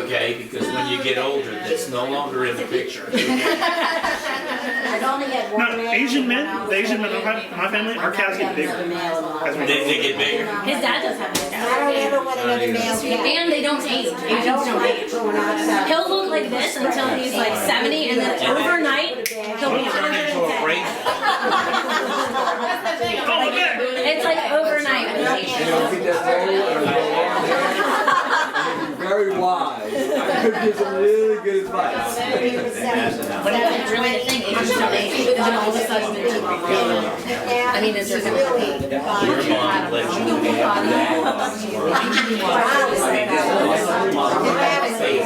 Speaker 11: okay, because when you get older, that's no longer in the picture.
Speaker 4: I'd only get one.
Speaker 10: No, Asian men, the Asian men in my family, our calves get bigger. As we
Speaker 11: They get bigger.
Speaker 2: His dad does have big
Speaker 4: I
Speaker 2: calves.
Speaker 4: don't ever want another male cat.
Speaker 2: And they don't age. Asians don't age. He'll look like this until he's like 70, and then overnight, he'll be 110. It's like overnight with
Speaker 15: very wise. I could give some really good advice.
Speaker 2: When it's really a thing, Asians don't age. And then all of a sudden, they're I mean, it's just really.
Speaker 11: Your mom let you have that.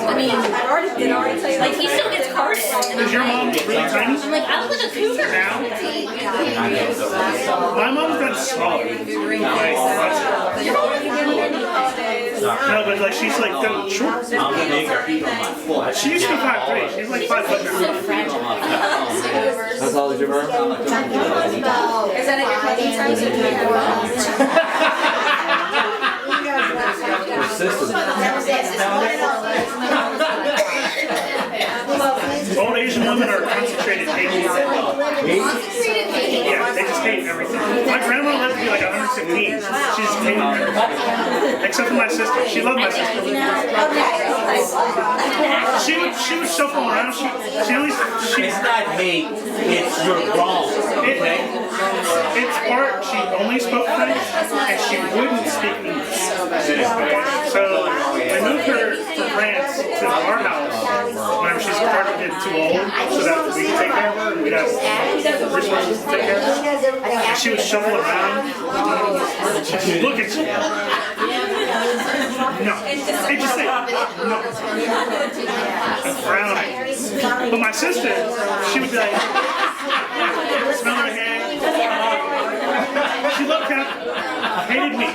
Speaker 2: I mean, like he still gets carded.
Speaker 10: Is your mom really tiny?
Speaker 2: I'm like, I look like a cougar.
Speaker 10: My mom's got smaller. No, but like she's like got short.
Speaker 11: I'm bigger.
Speaker 10: She used to be 5'3". She's like 5 foot now.
Speaker 15: How tall is your mom?
Speaker 7: Is that at your cooking time? So do you have
Speaker 10: Old Asian women are concentrated haters. Yeah, they just hate everything. My grandma lived to be like 115. She just hated everything. Except for my sister. She loved my sister. She would shuffle around.
Speaker 11: It's not hate, it's you're wrong. Okay?
Speaker 10: It's part, she only spoke French and she wouldn't speak English. So I moved her from France to our house whenever she started to get too old so that we could take care of her and we'd have resources to take care of her. And she would shuffle around. She'd look at you. No. They just say, no. Frowning. But my sister, she would be like, smell her hair. She loved Captain. Hated me. I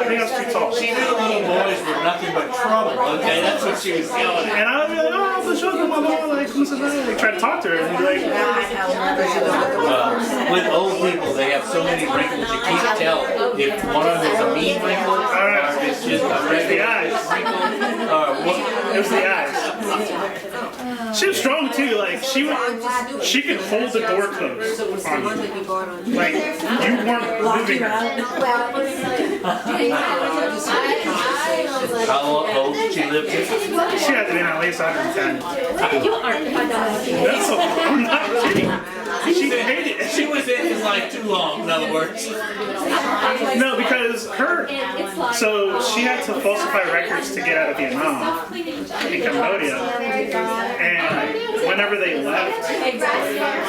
Speaker 10: think I was too tall.
Speaker 11: She knew little boys were nothing but trouble, okay? That's what she was yelling at.
Speaker 10: And I would be like, oh, the sugar mama, like, who's like, try to talk to her, and be like,
Speaker 11: With old people, they have so many wrinkles, you can't tell if one of them is a mean wrinkle, or if it's just a regular wrinkle, or what.
Speaker 10: it was the eyes. She was strong too, like, she could hold the door closed on you. Like, you weren't moving her.
Speaker 11: How old did she live to?
Speaker 10: She had to be at least 110.
Speaker 9: You are.
Speaker 10: I'm not kidding. She hated it.
Speaker 11: She was in his life too long, in other words.
Speaker 10: No, because so she had to falsify records to get out of Vietnam in Cambodia. And whenever they left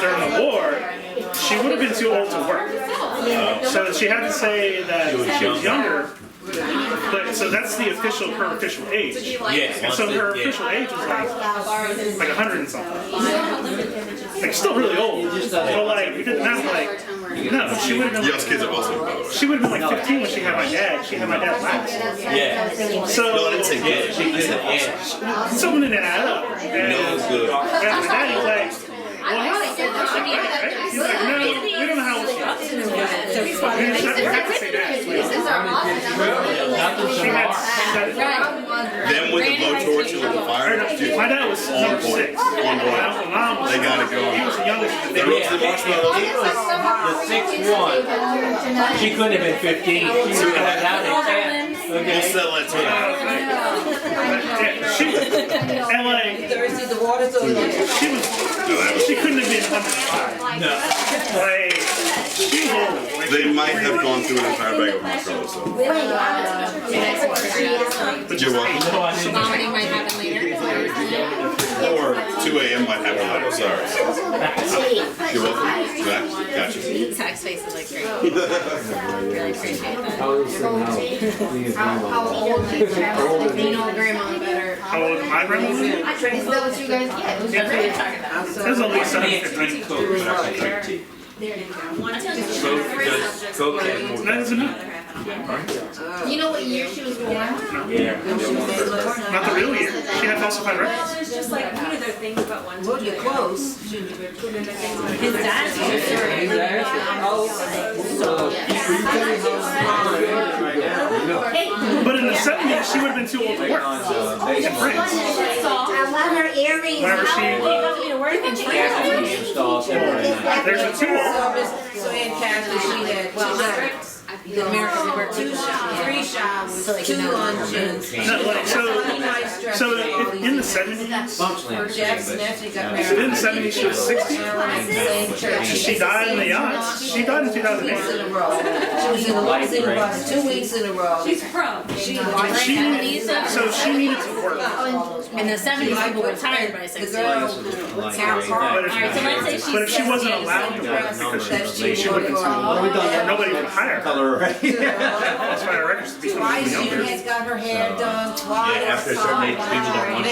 Speaker 10: during the war, she would have been too old to work. So she had to say that she was younger. But so that's the her official age.
Speaker 11: Yes.
Speaker 10: And so her official age was like 100 and something. Like still really old. But like we didn't have no, she would have been.
Speaker 16: Yes, kids are awesome, by the way.
Speaker 10: She would have been like 15 when she had my dad. She had my dad last.
Speaker 11: Yeah.
Speaker 10: So
Speaker 16: No, I didn't say
Speaker 11: Yeah, she did it, yeah.
Speaker 10: someone didn't add up. And
Speaker 16: No, it's good.
Speaker 10: my dad was like, well, he's like, no, we don't know how old she is. We have to say that. She had
Speaker 16: Them with the blowtorch and the fire. Dude,
Speaker 10: my dad was number 6. My mom was,
Speaker 16: they got it going.
Speaker 10: he was the youngest.
Speaker 16: They roast the marshmallows.
Speaker 11: He was the 6th one. She couldn't have been 15. She was down at 10.
Speaker 16: We'll
Speaker 11: Okay.
Speaker 16: settle it to
Speaker 10: Yeah, and like, she couldn't have been 105.
Speaker 11: No.
Speaker 10: Like, she was old. Like,
Speaker 16: They might have gone through an entire bag of marshmallows, so. But you're welcome.
Speaker 11: No, I didn't.
Speaker 2: Vomiting might happen later.
Speaker 16: Or 2 a.m. might happen later, sorry. You're welcome. Gotcha.
Speaker 2: Zach's face is like great. Really appreciate that.
Speaker 15: How old is it now?
Speaker 2: How old is your You know grandma better.
Speaker 10: how old is my grandma?
Speaker 2: Is that what you guys get?
Speaker 10: It was at least
Speaker 11: I can't drink Coke, but I can drink tea. Coke has more.
Speaker 10: That isn't it.
Speaker 2: You know what year she was born?
Speaker 11: Yeah.
Speaker 10: Not the real year. She had falsified records.
Speaker 7: It's just like, you know, there are things about one.
Speaker 4: Well, you're close.
Speaker 9: His dad's
Speaker 10: But in the 70s, she would have been too old to work. In France.
Speaker 4: I love her earrings.
Speaker 10: Whenever there's a too old.
Speaker 6: So Aunt Kathy, she had
Speaker 2: The American we work with.
Speaker 6: 3 showers, 2 luncheons.
Speaker 10: No, like, so in the 70s,
Speaker 6: Jackson actually got married.
Speaker 10: in the 70s she was 60.
Speaker 6: Same church.
Speaker 10: She died in the yachts. She died in 2008.
Speaker 6: She was in the weeks in a row, 2 weeks in a row.
Speaker 9: She's pro.
Speaker 10: So she needed to work.
Speaker 2: In the 70s, people were tired by 60.
Speaker 10: But if she wasn't allowed to work because she would have been too old, nobody would hire her. That's why her records to be
Speaker 6: Twice she
Speaker 10: younger.
Speaker 6: has got her hair done, twice.
Speaker 11: Yeah, after a certain age, people don't want to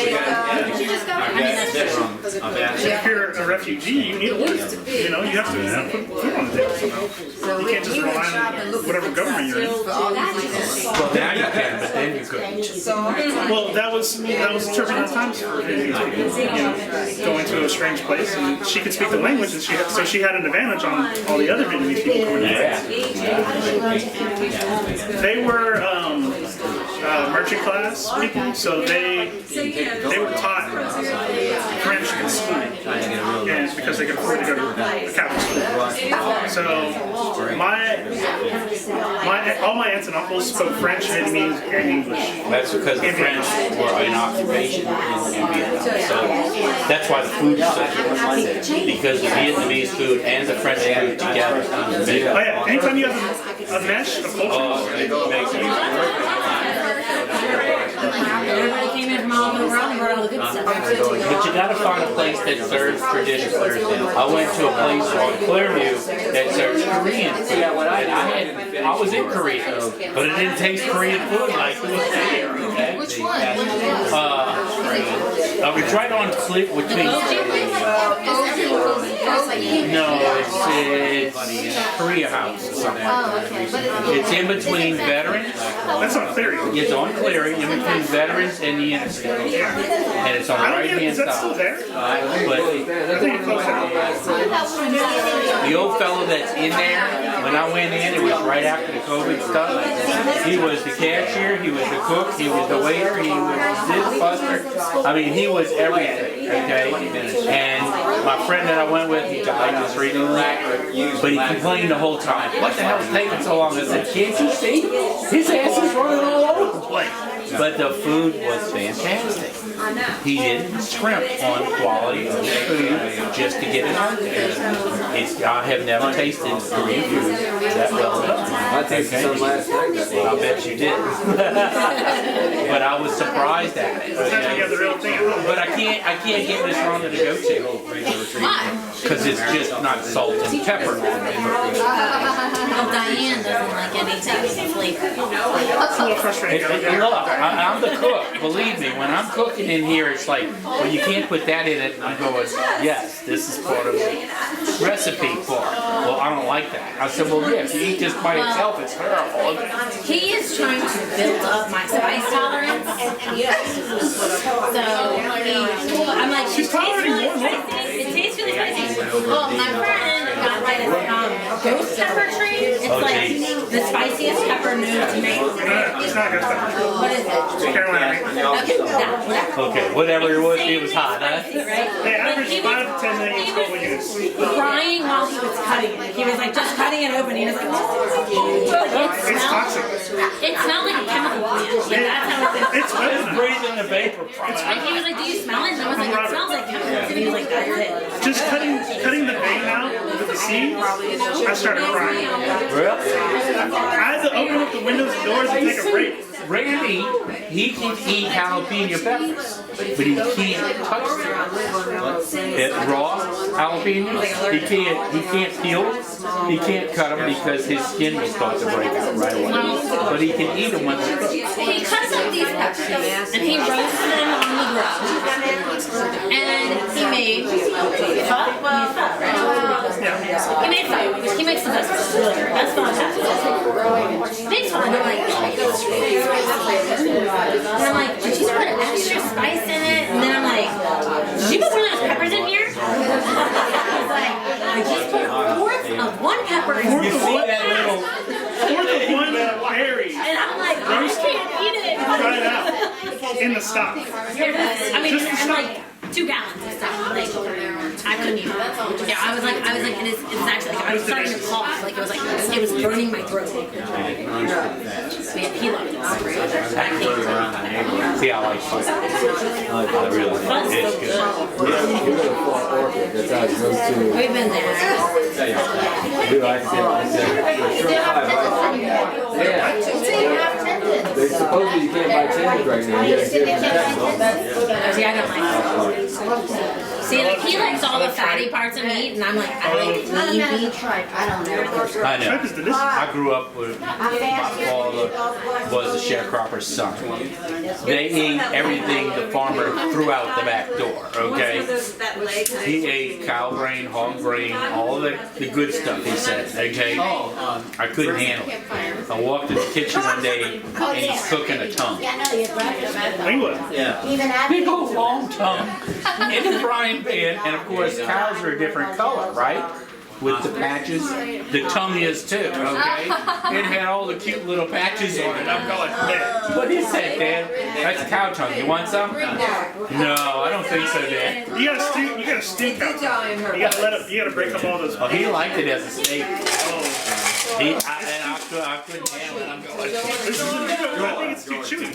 Speaker 10: So if you're a refugee, you need to work. You know, you have to put food on the table somehow. You can't just rely on whatever government you're in.
Speaker 11: Well, now you can, but then you couldn't.
Speaker 10: Well, that was turbulent times for her. You know, going to a strange place, and she could speak the language, and so she had an advantage on all the other Vietnamese people coming in. They were merchant class people, so they were taught French in school, and because they could afford to go to the Catholic school. So all my aunts and uncles spoke French, Vietnamese, and English.
Speaker 5: That's because the French were in occupation in Vietnam. So that's why the food is so different. Because the Vietnamese food and the French food together.
Speaker 10: Oh yeah, anytime you have a mesh of culture,
Speaker 5: it makes it
Speaker 2: Everybody came in from all over the world and brought all the good
Speaker 8: But you gotta find a place that serves traditional. I went to a place on Clearview that serves Korean food. And I was in Korea, but it didn't taste Korean food like it was there, okay?
Speaker 2: Which one?
Speaker 8: It's right on Cliff between. No, it's Korea House or something.
Speaker 2: Oh, okay. But
Speaker 8: It's in between Veterans.
Speaker 10: That's on Cleary.
Speaker 8: It's on Cleary, in between Veterans and the interstate. And it's on the right hand
Speaker 10: Is that still
Speaker 8: side.
Speaker 10: there?
Speaker 8: But
Speaker 10: I think it closed down.
Speaker 8: the old fellow that's in there, when I went in, it was right after the COVID stuff. He was the cashier, he was the cook, he was the waiter, he was this buster. I mean, he was everything, okay? And my friend that I went with, he died just recently, but he complained the whole time. What the hell is taking so long? I said, can't you see? His ass is running all over the place. But the food was fantastic. He didn't scrimp on quality of food just to get it out there. I have never tasted Korean food that well done.
Speaker 15: I tasted some last night.
Speaker 8: I bet you did. But I was surprised at it. But I can't get Miss Rhonda to go to.
Speaker 2: why?
Speaker 8: Because it's just not salt and pepper.
Speaker 2: Well, Diane doesn't like anything with the flavor.
Speaker 10: It's a little frustrating.
Speaker 8: Look, I'm the cook. Believe me, when I'm cooking in here, it's like, well, you can't put that in it. I'm going, yes, this is part of the recipe for it. Well, I don't like that. I said, well, yeah, if you eat this by itself, it's terrible.
Speaker 2: He is trying to build up my spice tolerance. So, I'm like,
Speaker 10: She's tolerating more and more.
Speaker 2: it tastes really spicy. Well, my friend got right at ghost pepper tree. It's like the spiciest pepper known to make.
Speaker 10: It's not good stuff.
Speaker 2: What is it?
Speaker 10: Carolina.
Speaker 2: Okay, whatever.
Speaker 8: Okay, whatever it was, it was hot, huh?
Speaker 10: They average 5 to 10 million total units.
Speaker 2: Crying while he was cutting it. He was like just cutting it open. He was like,
Speaker 10: It's toxic.
Speaker 2: it smelled like a chemical plant. Like, that's how it is.
Speaker 10: It's
Speaker 8: Just breathing the vapor.
Speaker 2: And he was like, do you smell it? And I was like, it smells like chemicals. And he was like, that's it.
Speaker 10: Just cutting the vein out with the seed, I started crying.
Speaker 8: Really?
Speaker 10: I had to open up the windows and doors and take a break.
Speaker 8: Randy, he can eat jalapeno peppers, but he can't touch them. Raw jalapenos, he can't peel, he can't cut them because his skin will start to break out right away. But he can eat them once they're cooked.
Speaker 2: He cuts up these peppers and he roasts them on the grill. And he made pho. He made pho, which he makes the best pho. Really good. Best pho I've had. Makes pho, and I'm like, and I'm like, did you put extra spice in it? And then I'm like, did you put one of those peppers in here? I was like, I just put a fourth of one pepper in
Speaker 8: You
Speaker 2: here.
Speaker 8: see that little...
Speaker 10: Fourth of one berry.
Speaker 2: And I'm like, I can't eat it.
Speaker 10: Try it out. In the stock.
Speaker 2: I mean, I'm like 2 gallons of stuff. Like, I couldn't eat it. Yeah, I was like, it's actually like, I was starting to cough. Like, it was burning my throat. He loved it.
Speaker 8: See, I like fun. I really
Speaker 2: Fun's
Speaker 8: it's
Speaker 2: so
Speaker 8: good.
Speaker 2: good.
Speaker 15: You're gonna fall orchid. That's how it goes to.
Speaker 2: We've been there.
Speaker 15: Dude, I said, they supposedly you can't buy tenders right now. You gotta get them.
Speaker 2: See, I don't like it. See, like, he likes all the fatty parts of meat, and I'm like, I like lean meat. I don't know.
Speaker 8: I know. I grew up with my father was a sharecropper's son. They ate everything the farmer threw out the back door, okay? He ate cow brain, hog brain, all the good stuff, he said, okay? I couldn't handle it. I walked in the kitchen one day, and he's cooking a tongue.
Speaker 10: Yeah.
Speaker 8: Big old long tongue in the frying pan, and of course cows are a different color, right? With the patches, the tongue is too, okay? It had all the cute little patches on it. I'm going, man. What is that, Dad? That's cow tongue. You want some? No, I don't think so, Dad.
Speaker 10: You gotta steam cow tongue. You gotta break up all those.
Speaker 8: Oh, he liked it as a steak. I couldn't handle it. I'm going.
Speaker 10: I think it's too chewy.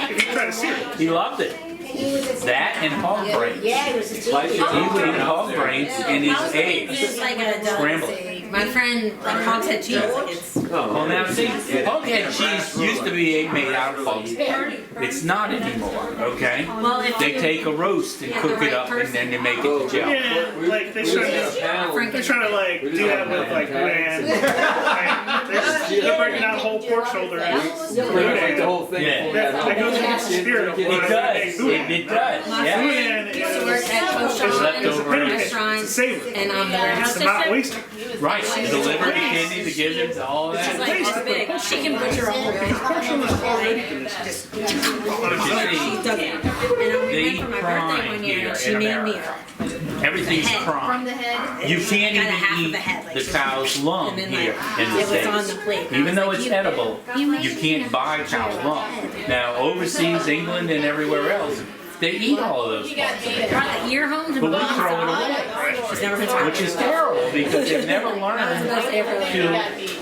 Speaker 10: If you try to sear it.
Speaker 8: He loved it. That and hog brains.
Speaker 4: Yeah, he was a teacher.
Speaker 8: He would eat hog brains in his eggs.
Speaker 12: It's like a
Speaker 8: Scrambled.
Speaker 12: My friend, like Hogshead cheese, like it's.
Speaker 8: Well, now see, hoghead cheese used to be made out of hogs. It's not anymore, okay?
Speaker 12: Well, if
Speaker 8: They take a roast and cook it up and then they make it the gel.
Speaker 10: Yeah, like they try to like do that with like man. They're breaking out whole pork shoulder and
Speaker 15: The whole thing.
Speaker 8: Yeah.
Speaker 10: that goes against the spirit of
Speaker 8: It does. It does. Yeah.
Speaker 10: Boudin
Speaker 12: worked at Coach
Speaker 8: Leftover
Speaker 10: it's a savor.
Speaker 12: and the
Speaker 10: It's
Speaker 12: warehouse
Speaker 10: to not
Speaker 12: sister.
Speaker 10: waste it.
Speaker 8: Right. The liver, the kidney, the gizzards, all of
Speaker 12: She's
Speaker 8: that.
Speaker 12: like this big. She can butcher a whole pig. She's dug it. And we went for my birthday one year and she made me
Speaker 8: Everything's prime. You can't
Speaker 12: Got a half of
Speaker 8: even
Speaker 12: the
Speaker 8: eat
Speaker 12: head, like
Speaker 8: the cow's lung
Speaker 12: and then,
Speaker 8: here
Speaker 12: like,
Speaker 8: in the
Speaker 12: it was on the
Speaker 8: States.
Speaker 12: plate.
Speaker 8: Even though
Speaker 12: I was
Speaker 8: it's
Speaker 12: like,
Speaker 8: edible, you can't buy cow's lung. Now, overseas, England and everywhere else, they eat all of those parts.
Speaker 12: brought the ear home to
Speaker 8: But we
Speaker 12: my
Speaker 8: throw it away,
Speaker 12: She's never been tried.
Speaker 8: which is terrible because they've never learned to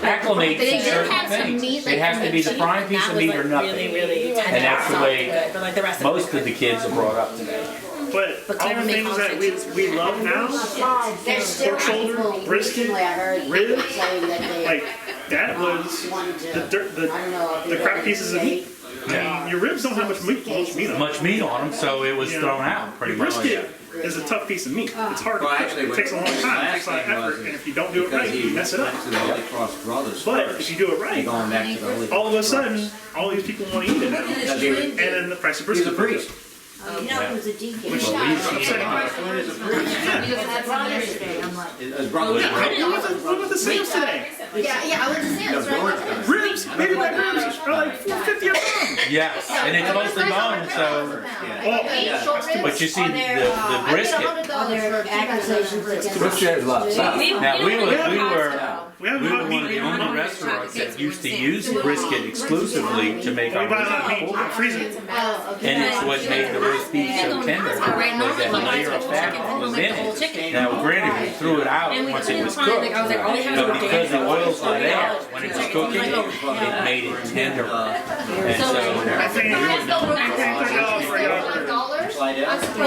Speaker 8: acclimate
Speaker 12: They
Speaker 8: to
Speaker 12: did
Speaker 8: certain
Speaker 12: have some
Speaker 8: things.
Speaker 12: meat,
Speaker 8: It has to be the prime piece of meat or nothing.
Speaker 12: Really tender.
Speaker 8: And that's the way
Speaker 12: But like the rest
Speaker 8: most of the kids are brought up today.
Speaker 10: But all the things that we love now, pork shoulder, brisket, ribs, like that was the crap pieces of meat.
Speaker 8: Yeah.
Speaker 10: Your ribs don't have much meat on them.
Speaker 8: Much meat on them, so it was thrown out pretty much.
Speaker 10: Brisket is a tough piece of meat. It's hard to
Speaker 11: Well,
Speaker 10: cook.
Speaker 11: actually,
Speaker 10: It takes a long time. It takes a lot of effort. And if you don't do it right, you mess it up.
Speaker 11: To the Holy Cross Brothers
Speaker 10: But
Speaker 11: first,
Speaker 10: if you do it right,
Speaker 11: going back to the Holy
Speaker 10: all of a
Speaker 11: Cross
Speaker 10: sudden, all these people want to eat it now. And then the price of
Speaker 11: He's
Speaker 10: brisket
Speaker 11: a priest.
Speaker 4: You know, he was a deacon.
Speaker 10: Which is upsetting.
Speaker 11: His brother was
Speaker 10: What about the sales today?
Speaker 13: Yeah, I went to Sam's, right?
Speaker 10: Ribs, baby back ribs are like $4.50 a pound.
Speaker 8: Yes, and it's mostly bone, so. But you see, the brisket.
Speaker 4: Other accusations against.
Speaker 15: Brisket is a lot of fat.
Speaker 8: Now, we were
Speaker 10: We have
Speaker 8: one
Speaker 10: hot
Speaker 8: of
Speaker 10: meat
Speaker 8: the
Speaker 10: in
Speaker 8: only
Speaker 10: our
Speaker 8: restaurants that used to use brisket exclusively to make
Speaker 10: We
Speaker 8: our
Speaker 10: buy hot
Speaker 8: brisket.
Speaker 10: meat, freeze it.
Speaker 8: And it's what made the roast beef so tender, was that layer of fat that was in it. Now, granted, we threw it out once it was cooked, but because the oils were there, when it was cooking, it made it tender. And so,
Speaker 10: I think $30 for a yogurt.
Speaker 12: Well, he doesn't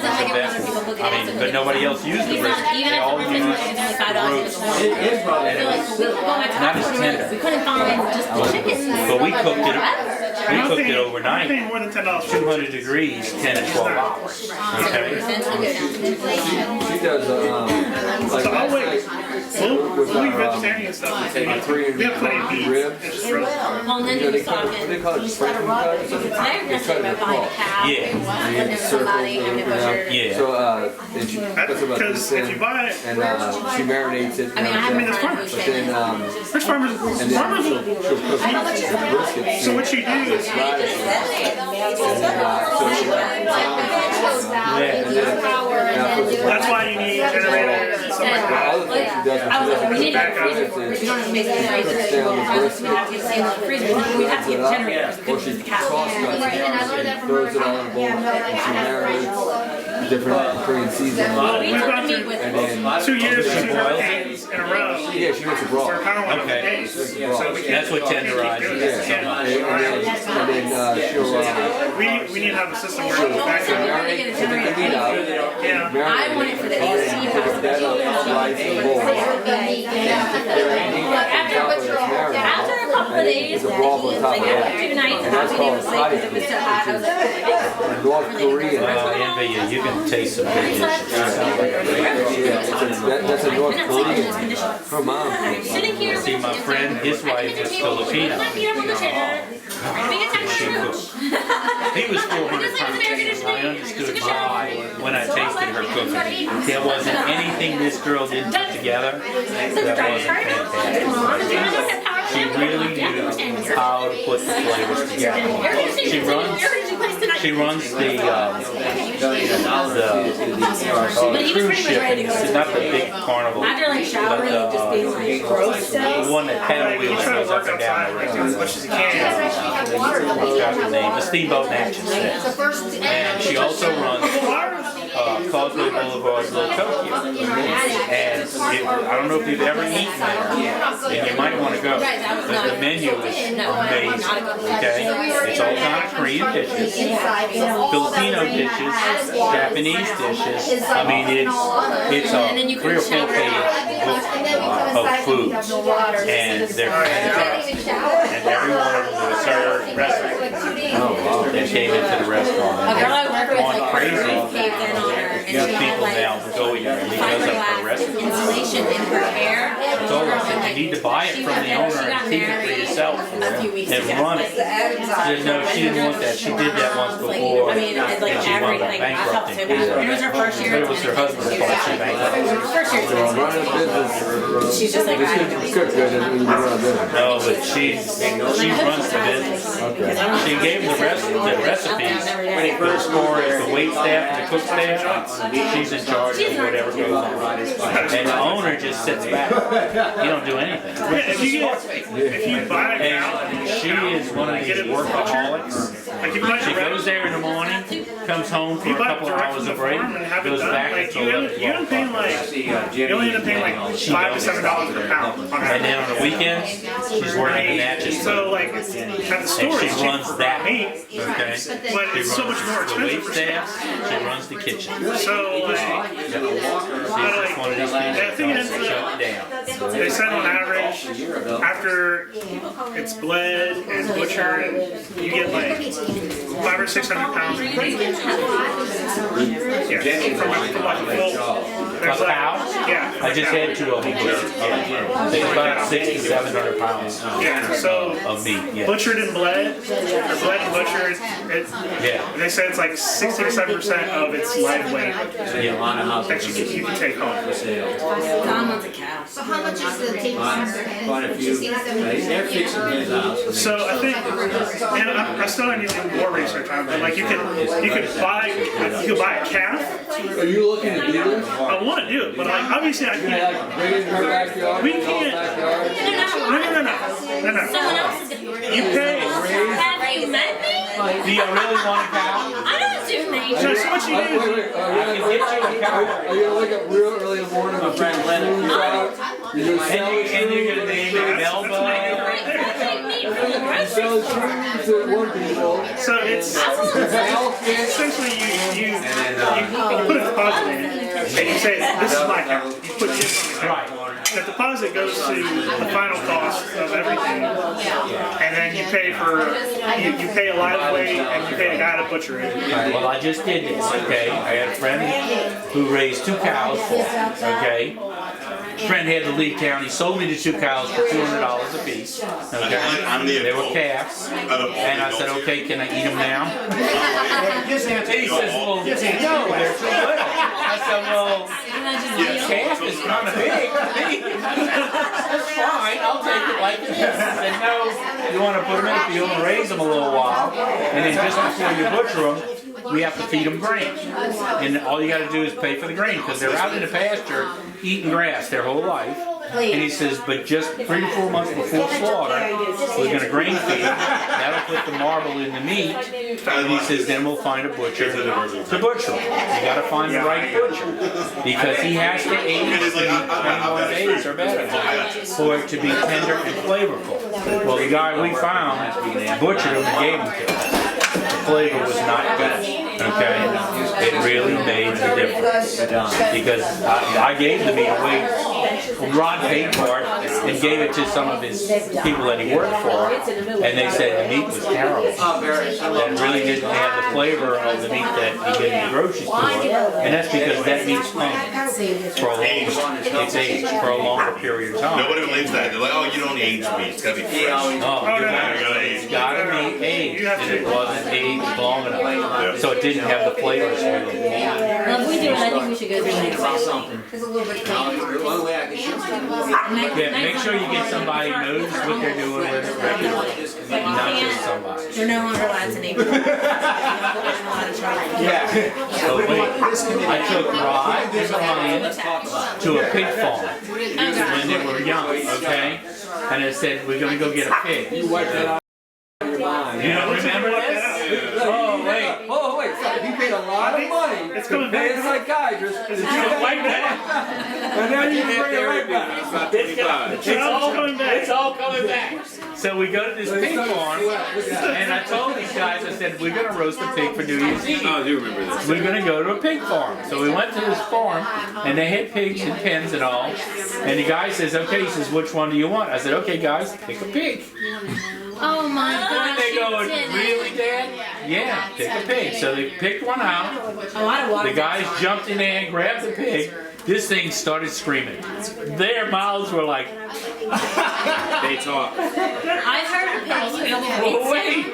Speaker 12: like it when other people cook it.
Speaker 8: I mean, but nobody else used the
Speaker 12: He's
Speaker 8: brisket,
Speaker 12: not, even
Speaker 8: they
Speaker 12: at
Speaker 8: all
Speaker 12: the
Speaker 8: used
Speaker 12: Christmas, it's only $5
Speaker 8: the
Speaker 12: for
Speaker 8: roast.
Speaker 12: the one. I feel like we going back to
Speaker 8: Not as
Speaker 12: Costco,
Speaker 8: tender.
Speaker 12: we couldn't find just the chicken.
Speaker 8: But we cooked it, we cooked it
Speaker 10: I'm
Speaker 8: overnight,
Speaker 10: paying more than $10 for
Speaker 8: 200 degrees, 10 to 12 hours. Okay?
Speaker 15: She does, like
Speaker 10: So I'll
Speaker 15: last
Speaker 10: wait.
Speaker 15: night,
Speaker 10: We'll eat vegetarian stuff.
Speaker 15: take a 3
Speaker 10: We have plenty of beef.
Speaker 15: ribs.
Speaker 10: It's roast.
Speaker 12: Well, and then
Speaker 15: You know,
Speaker 12: he
Speaker 15: they
Speaker 12: was
Speaker 15: call it, what
Speaker 12: talking.
Speaker 15: they call it, Franklin cut or something?
Speaker 12: They're
Speaker 15: They
Speaker 12: just
Speaker 15: cut it
Speaker 12: about buying a
Speaker 15: across.
Speaker 12: cow.
Speaker 8: Yeah.
Speaker 15: And
Speaker 12: And
Speaker 15: you
Speaker 12: there's
Speaker 15: circle
Speaker 12: somebody
Speaker 15: it
Speaker 12: and they
Speaker 15: around.
Speaker 12: butcher.
Speaker 8: Yeah.
Speaker 15: So, and she puts about this
Speaker 10: Because if you
Speaker 15: in,
Speaker 10: buy it,
Speaker 15: and she marinates it.
Speaker 12: I mean, I have
Speaker 15: and
Speaker 12: a
Speaker 10: that's
Speaker 12: friend
Speaker 10: fine.
Speaker 12: who's
Speaker 15: but then,
Speaker 10: there's farmers.
Speaker 15: and then
Speaker 10: Farmers.
Speaker 15: she'll cook brisket.
Speaker 10: So what you do is
Speaker 15: Fried it. And then, so she
Speaker 10: that's why you need generators and stuff like
Speaker 15: the
Speaker 10: that.
Speaker 15: other thing she does,
Speaker 12: I was like, we need
Speaker 10: Back
Speaker 12: a
Speaker 10: up.
Speaker 12: freezer. We don't have to make it freezer.
Speaker 15: down the
Speaker 12: We
Speaker 15: brisket.
Speaker 12: have to get the same freezer. We have to get generators.
Speaker 15: or she cross cuts it and throws it all in a bowl and she marinates different Korean seasonings.
Speaker 12: We took the meat with
Speaker 15: And
Speaker 12: us.
Speaker 15: then
Speaker 10: 2 years, 2 hurricanes in a row.
Speaker 15: yeah, she makes a broth.
Speaker 10: For power line
Speaker 8: Okay.
Speaker 10: days. So we can't
Speaker 8: That's what tenderizes it.
Speaker 10: Yeah.
Speaker 15: And then she'll
Speaker 10: We need to have a system where it's back up.
Speaker 15: marinate the meat out.
Speaker 10: Yeah.
Speaker 12: I want it for the AC house.
Speaker 15: That up, slice the bowl.
Speaker 12: After a couple of days,
Speaker 15: It's a broth on top
Speaker 12: like
Speaker 15: of
Speaker 12: after
Speaker 15: that.
Speaker 12: 2 nights,
Speaker 15: And that's
Speaker 12: half a day
Speaker 15: called
Speaker 12: was late because it was so hot. I was like,
Speaker 15: North Korean.
Speaker 8: Envy you, you can taste some good dishes.
Speaker 15: That's a North Korean. Her mom.
Speaker 12: sitting here.
Speaker 8: See, my friend, his wife is Filipino. She cooked. He was 400 pounds. I understood why when I tasted her cooking. There wasn't anything this girl didn't put together that wasn't fantastic. She really knew how to put the flavors together. She runs the cruise ship, not the big carnival,
Speaker 12: After like
Speaker 8: but
Speaker 12: showering, just being like gross.
Speaker 8: the one that paddle wheels
Speaker 10: Try to
Speaker 8: goes up
Speaker 10: work
Speaker 8: and down the
Speaker 10: outside as
Speaker 8: river.
Speaker 10: much as you can.
Speaker 8: Forgot the name, the Steamboat Natchez thing. And she also runs Causeway Boulevard, Little Tokyo. And I don't know if you've ever eaten there, and you might want to go. But the menu is amazing. Okay, it's all kind of Korean dishes, Filipino dishes, Japanese dishes. I mean, it's a 3 or 4 page book of food, and they're fantastic. And every one of them was served recipe. That came into the restaurant.
Speaker 2: A girl I work with, like,
Speaker 8: crazy.
Speaker 2: caved in on her, and
Speaker 8: Young
Speaker 2: she had,
Speaker 8: people
Speaker 2: like,
Speaker 8: now go in there because of her recipe.
Speaker 2: insulation in her hair.
Speaker 8: I told her, I said, you need to buy it from the owner and keep it for yourself and run it. She said, no, she didn't want that. She did that once before.
Speaker 2: I mean, it's like
Speaker 8: and she wound up
Speaker 2: everything. I felt so
Speaker 8: bankrupting.
Speaker 2: bad. And it was her first year.
Speaker 8: But it was her husband's fault she bankrupted.
Speaker 2: First year. She's just like, I don't know.
Speaker 8: No, but she runs the business. She gave them the recipes as far as the wait staff and the cook staff. She's in charge of whatever goes on. And the owner just sits back. He don't do anything.
Speaker 10: If you buy a cow,
Speaker 8: And she is one of these workaholics. She goes there in the morning, comes home for a couple of hours of break, goes back until 11
Speaker 10: you end up paying like you only end up paying like $5 to $7 per pound.
Speaker 8: And then on the weekends, she's working in Natchez.
Speaker 10: So like at the store,
Speaker 8: And she
Speaker 10: it's
Speaker 8: runs that.
Speaker 10: meat,
Speaker 8: Okay.
Speaker 10: but it's so much more
Speaker 8: The wait
Speaker 10: expensive.
Speaker 8: staff, she runs the kitchen.
Speaker 10: So like,
Speaker 8: She's just one of these people that don't shut down.
Speaker 10: they said on average, after it's bled and butchered, you get like 500 or 600 pounds of meat. Yeah, from like a full. There's
Speaker 8: A
Speaker 10: like,
Speaker 8: cow?
Speaker 10: yeah.
Speaker 8: I just had 2 of them. Yeah. They about 600 to 700 pounds
Speaker 10: Yeah, so
Speaker 8: of meat. Yeah.
Speaker 10: butchered and bled, or bled and butchered,
Speaker 8: Yeah.
Speaker 10: they said it's like 60 to 7% of its live weight
Speaker 8: Yeah.
Speaker 10: that you can take home.
Speaker 2: Tom wants a cow.
Speaker 4: So how much is the tape?
Speaker 11: Quite a few. They're fixing his house.
Speaker 10: So I think, and I still need to do more research on it, but like you could buy a calf.
Speaker 15: Are you looking to do this?
Speaker 10: I want to do it, but like obviously I can't.
Speaker 15: Like bring it in her backyard?
Speaker 10: We can't. No.
Speaker 2: Someone else is gonna be.
Speaker 10: You pay.
Speaker 2: Have you met me?
Speaker 8: Do you really want a cow?
Speaker 2: I don't do nature.
Speaker 10: So what you do?
Speaker 15: Wait,
Speaker 8: I can get you a cow.
Speaker 15: are you gonna wake up real early in the morning and try and let it out? You're gonna sell it
Speaker 8: And you're going to name it Melba.
Speaker 15: you sell it to one people.
Speaker 10: So it's essentially you put a deposit in, and you say this is my cow. You put this on the
Speaker 8: Right.
Speaker 10: The deposit goes to the final cost of everything, and then you pay you pay a live weight and you pay a guy to butcher it.
Speaker 8: Well, I just did this, okay? I had a friend who raised 2 cows for me, okay? Friend had to leave town. He sold me the 2 cows for $200 a piece, okay? They were calves, and I said, okay, can I eat them now? And he says, well, no, they're too little. I said, well, your calf is kind of big. That's fine, I'll take it like it is. I said, no, you want to put them in the field and raise them a little while, and then just before you butcher them, we have to feed them grain. And all you got to do is pay for the grain, because they're out in the pasture eating grass their whole life. And he says, but just 3 to 4 months before slaughter, we're going to grain feed. That'll put the marble in the meat. And he says, then we'll find a butcher to butcher them. You got to find the right butcher, because he has to age the meat 21 days or better for it to be tender and flavorful. Well, the guy we found butchered them and gave them to us. The flavor was not good, okay? It really made the difference, because I gave the meat away. Rod paid for it and gave it to some of his people that he worked for, and they said the meat was terrible. It really didn't have the flavor of the meat that you get in the grocery store, and that's because that meat's hung for it's aged for a longer period of time.
Speaker 16: Nobody believes that. They're like, oh, you don't age meat. It's gotta be fresh.
Speaker 8: It's gotta be aged, and it wasn't aged long enough, so it didn't have the flavors.
Speaker 2: Well, if we do it, I think we should go through it.
Speaker 11: It's a little bit one way I can shoot something.
Speaker 8: Yeah, make sure you get somebody who knows what they're doing with it regularly, not just somebody.
Speaker 2: They're no longer allowed to name it.
Speaker 8: So wait, I took Rod and Ryan to a pig farm when they were young, okay? And I said, we're gonna go get a pig. You don't remember this? Oh, wait.
Speaker 15: Oh, wait. paid a lot of money
Speaker 10: It's
Speaker 15: to
Speaker 10: coming
Speaker 15: pay a
Speaker 10: back.
Speaker 15: psychiatrist, and
Speaker 10: It's coming back.
Speaker 15: now you can bring it right back.
Speaker 14: It's about 25.
Speaker 10: It's all coming back.
Speaker 8: It's all coming back. So we go to this pig farm, and I told these guys, I said, we're gonna roast a pig for New Year's Eve.
Speaker 14: Oh, I do remember this.
Speaker 8: We're gonna go to a pig farm. So we went to this farm, and they had pigs and pens and all. And the guy says, okay, he says, which one do you want? I said, okay, guys, pick a pig.
Speaker 2: Oh my
Speaker 8: And
Speaker 2: gosh.
Speaker 8: they go,
Speaker 2: you did.
Speaker 8: really, Dad? Yeah, pick a pig. So they picked one out.
Speaker 9: Oh, I don't want
Speaker 8: The guys jumped in there and grabbed the pig. This thing started screaming. Their mouths were like,
Speaker 14: They talk.
Speaker 2: I've heard of pigs screaming.
Speaker 8: well, wait.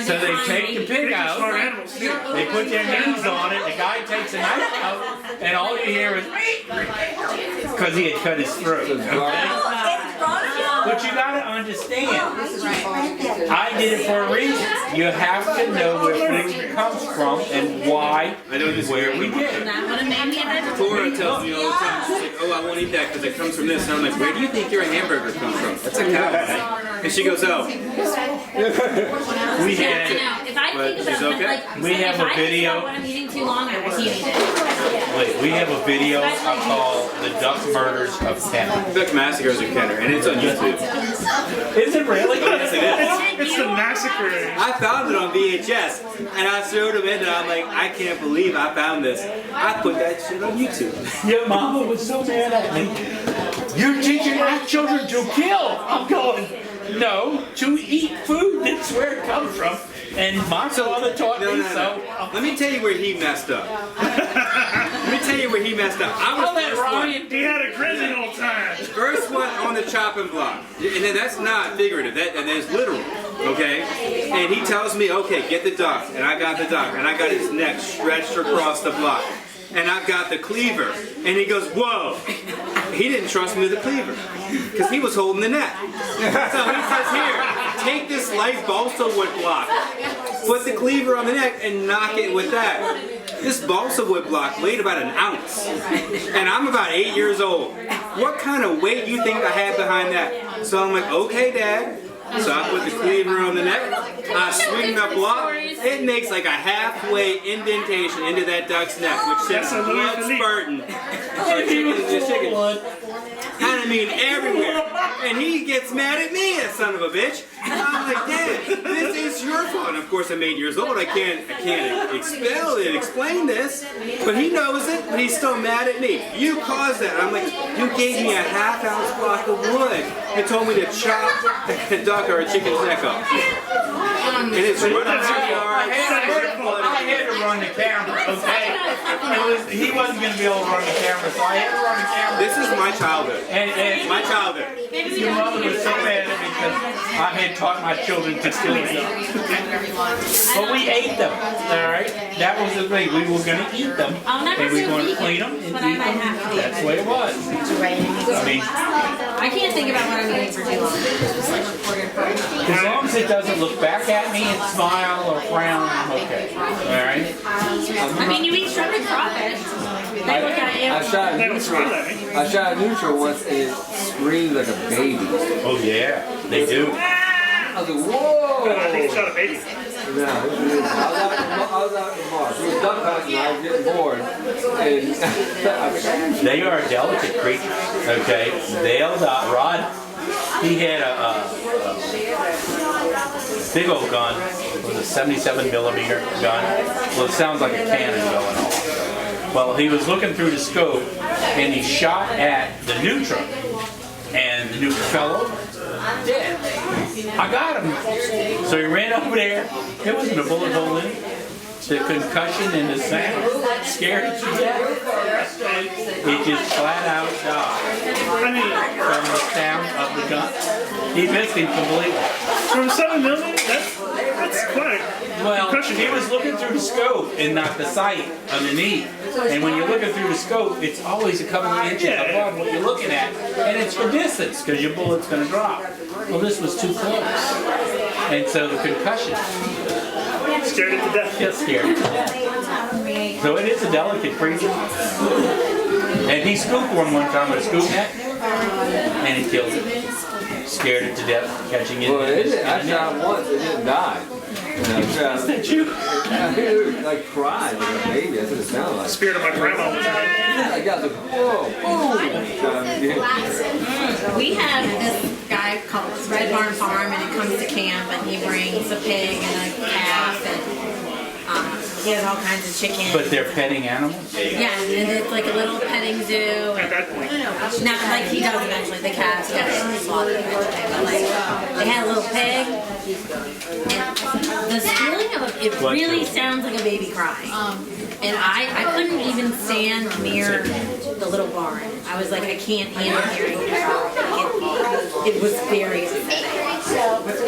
Speaker 8: So they take the pig out.
Speaker 10: Smart animals.
Speaker 8: They put their names on it. The guy takes a knife out, and all you hear is because he had cut his throat. Okay? But you gotta understand, I did it for a reason. You have to know where food comes from and why and where we get it.
Speaker 9: That would have made me a vegetarian.
Speaker 14: Tora tells me all the time, she's like, oh, I won't eat that because it comes from this. And I'm like, where do you think your hamburger comes from? That's a cow. And she goes, oh.
Speaker 8: We
Speaker 2: Yeah,
Speaker 8: had,
Speaker 2: no, if I
Speaker 14: But
Speaker 2: think
Speaker 14: she's
Speaker 2: about
Speaker 14: okay.
Speaker 2: like,
Speaker 8: We have
Speaker 2: if
Speaker 8: a
Speaker 2: I think
Speaker 8: video.
Speaker 2: about what I'm eating too long, I can't eat it.
Speaker 8: wait, we have a video I call The Duck Murders of Kenner.
Speaker 14: Duck Massacres of Kenner, and it's on YouTube.
Speaker 8: Is it really?
Speaker 14: Oh, yes, it is.
Speaker 10: It's the massacre.
Speaker 14: I found it on VHS, and I showed him it, and I'm like, I can't believe I found this. I put that shit on YouTube.
Speaker 8: Your mama was so mad at me. You're teaching our children to kill. I'm going, no, to eat food. That's where it comes from. And my father taught me so.
Speaker 14: Let me tell you where he messed up. Let me tell you where he messed up. I
Speaker 8: I'll
Speaker 14: was
Speaker 8: let
Speaker 14: first one.
Speaker 8: Ryan.
Speaker 10: He had a grizzly old time.
Speaker 14: First one on the chopping block. And then that's not figurative, that is literal, okay? And he tells me, okay, get the duck. And I got the duck. And I got his neck stretched across the block. And I've got the cleaver. And he goes, whoa. He didn't trust me with the cleaver. Because he was holding the neck. So he says, here, take this light balsa wood block. Put the cleaver on the neck and knock it with that. This balsa wood block weighed about an ounce. And I'm about 8 years old. What kind of weight do you think I had behind that? So I'm like, okay, Dad. So I put the cleaver on the neck, I swing the block, it makes like a halfway indentation into that duck's neck, which sends blood spurting. The chicken. And I mean everywhere. And he gets mad at me, that son of a bitch. And I'm like, Dad, this is your fault. And of course I'm 8 years old, I can't expel and explain this. But he knows it, but he's still mad at me. You caused that. I'm like, you gave me a half-ounce block of wood and told me to chop a duck or a chicken's neck off. And it's running through the yard.
Speaker 8: I had to run the camera, okay? He wasn't going to be able to run the camera, so I had to run the camera.
Speaker 14: This is my childhood.
Speaker 8: And
Speaker 14: My childhood.
Speaker 8: your mother was so mad at me because I had taught my children to kill them. But we ate them, all right? That was the thing. We were going to eat them, and we were going to clean them and eat them. That's the way it was. I mean,
Speaker 2: I can't think about what I'm eating for too long. Just like
Speaker 8: as long as it doesn't look back at me and smile or frown, I'm okay. All right?
Speaker 2: I mean, you eat shrimp and crawfish. They look at you.
Speaker 15: I shot a neutral once and it screamed like a baby.
Speaker 8: Oh, yeah, they do.
Speaker 15: I was like, whoa!
Speaker 10: I think he shot a baby.
Speaker 15: No, I was out at the bar. She was duck hunting and I was getting bored. And
Speaker 8: They are a delicate creature, okay? They'll die. Rod, he had a big old gun. It was a 77 millimeter gun. Well, it sounds like a cannon going off. Well, he was looking through the scope and he shot at the Nutra. And the Nutra fell over. Dead. I got him. So he ran over there. There wasn't a bullet hole in it. The concussion and the sound scared it to death. It just flat out died from the sound of the gun. He missed him completely.
Speaker 10: From 7mm? That's quite a
Speaker 8: Well,
Speaker 10: concussion.
Speaker 8: he was looking through the scope and not the sight underneath. And when you're looking through the scope, it's always a couple of inches above what you're looking at. And it's for distance, because your bullet's going to drop. Well, this was too close. And so the concussion
Speaker 10: scared it to death.
Speaker 8: Just scared it to death. So it is a delicate creature. And he scooped one time with a scoop net, and he killed it. Scared it to death, catching it.
Speaker 15: well, I shot it once, it didn't die. Did you? I think it was like cried like a baby. That's what it sounded like.
Speaker 10: Spirit of my grandma was in it.
Speaker 15: I got the whoa, boom.
Speaker 12: We have this guy called Red Barn Farm, and he comes to camp, and he brings a pig and a calf, and he has all kinds of chickens.
Speaker 8: But they're petting animals?
Speaker 12: Yeah, and it's like a little petting zoo.
Speaker 10: At that point.
Speaker 12: Not like he does eventually, the calves get slaughtered eventually, but like they had a little pig. And the squealing of it really sounds like a baby crying. And I couldn't even stand near the little barn. I was like, I can't handle hearing it. It was very upsetting.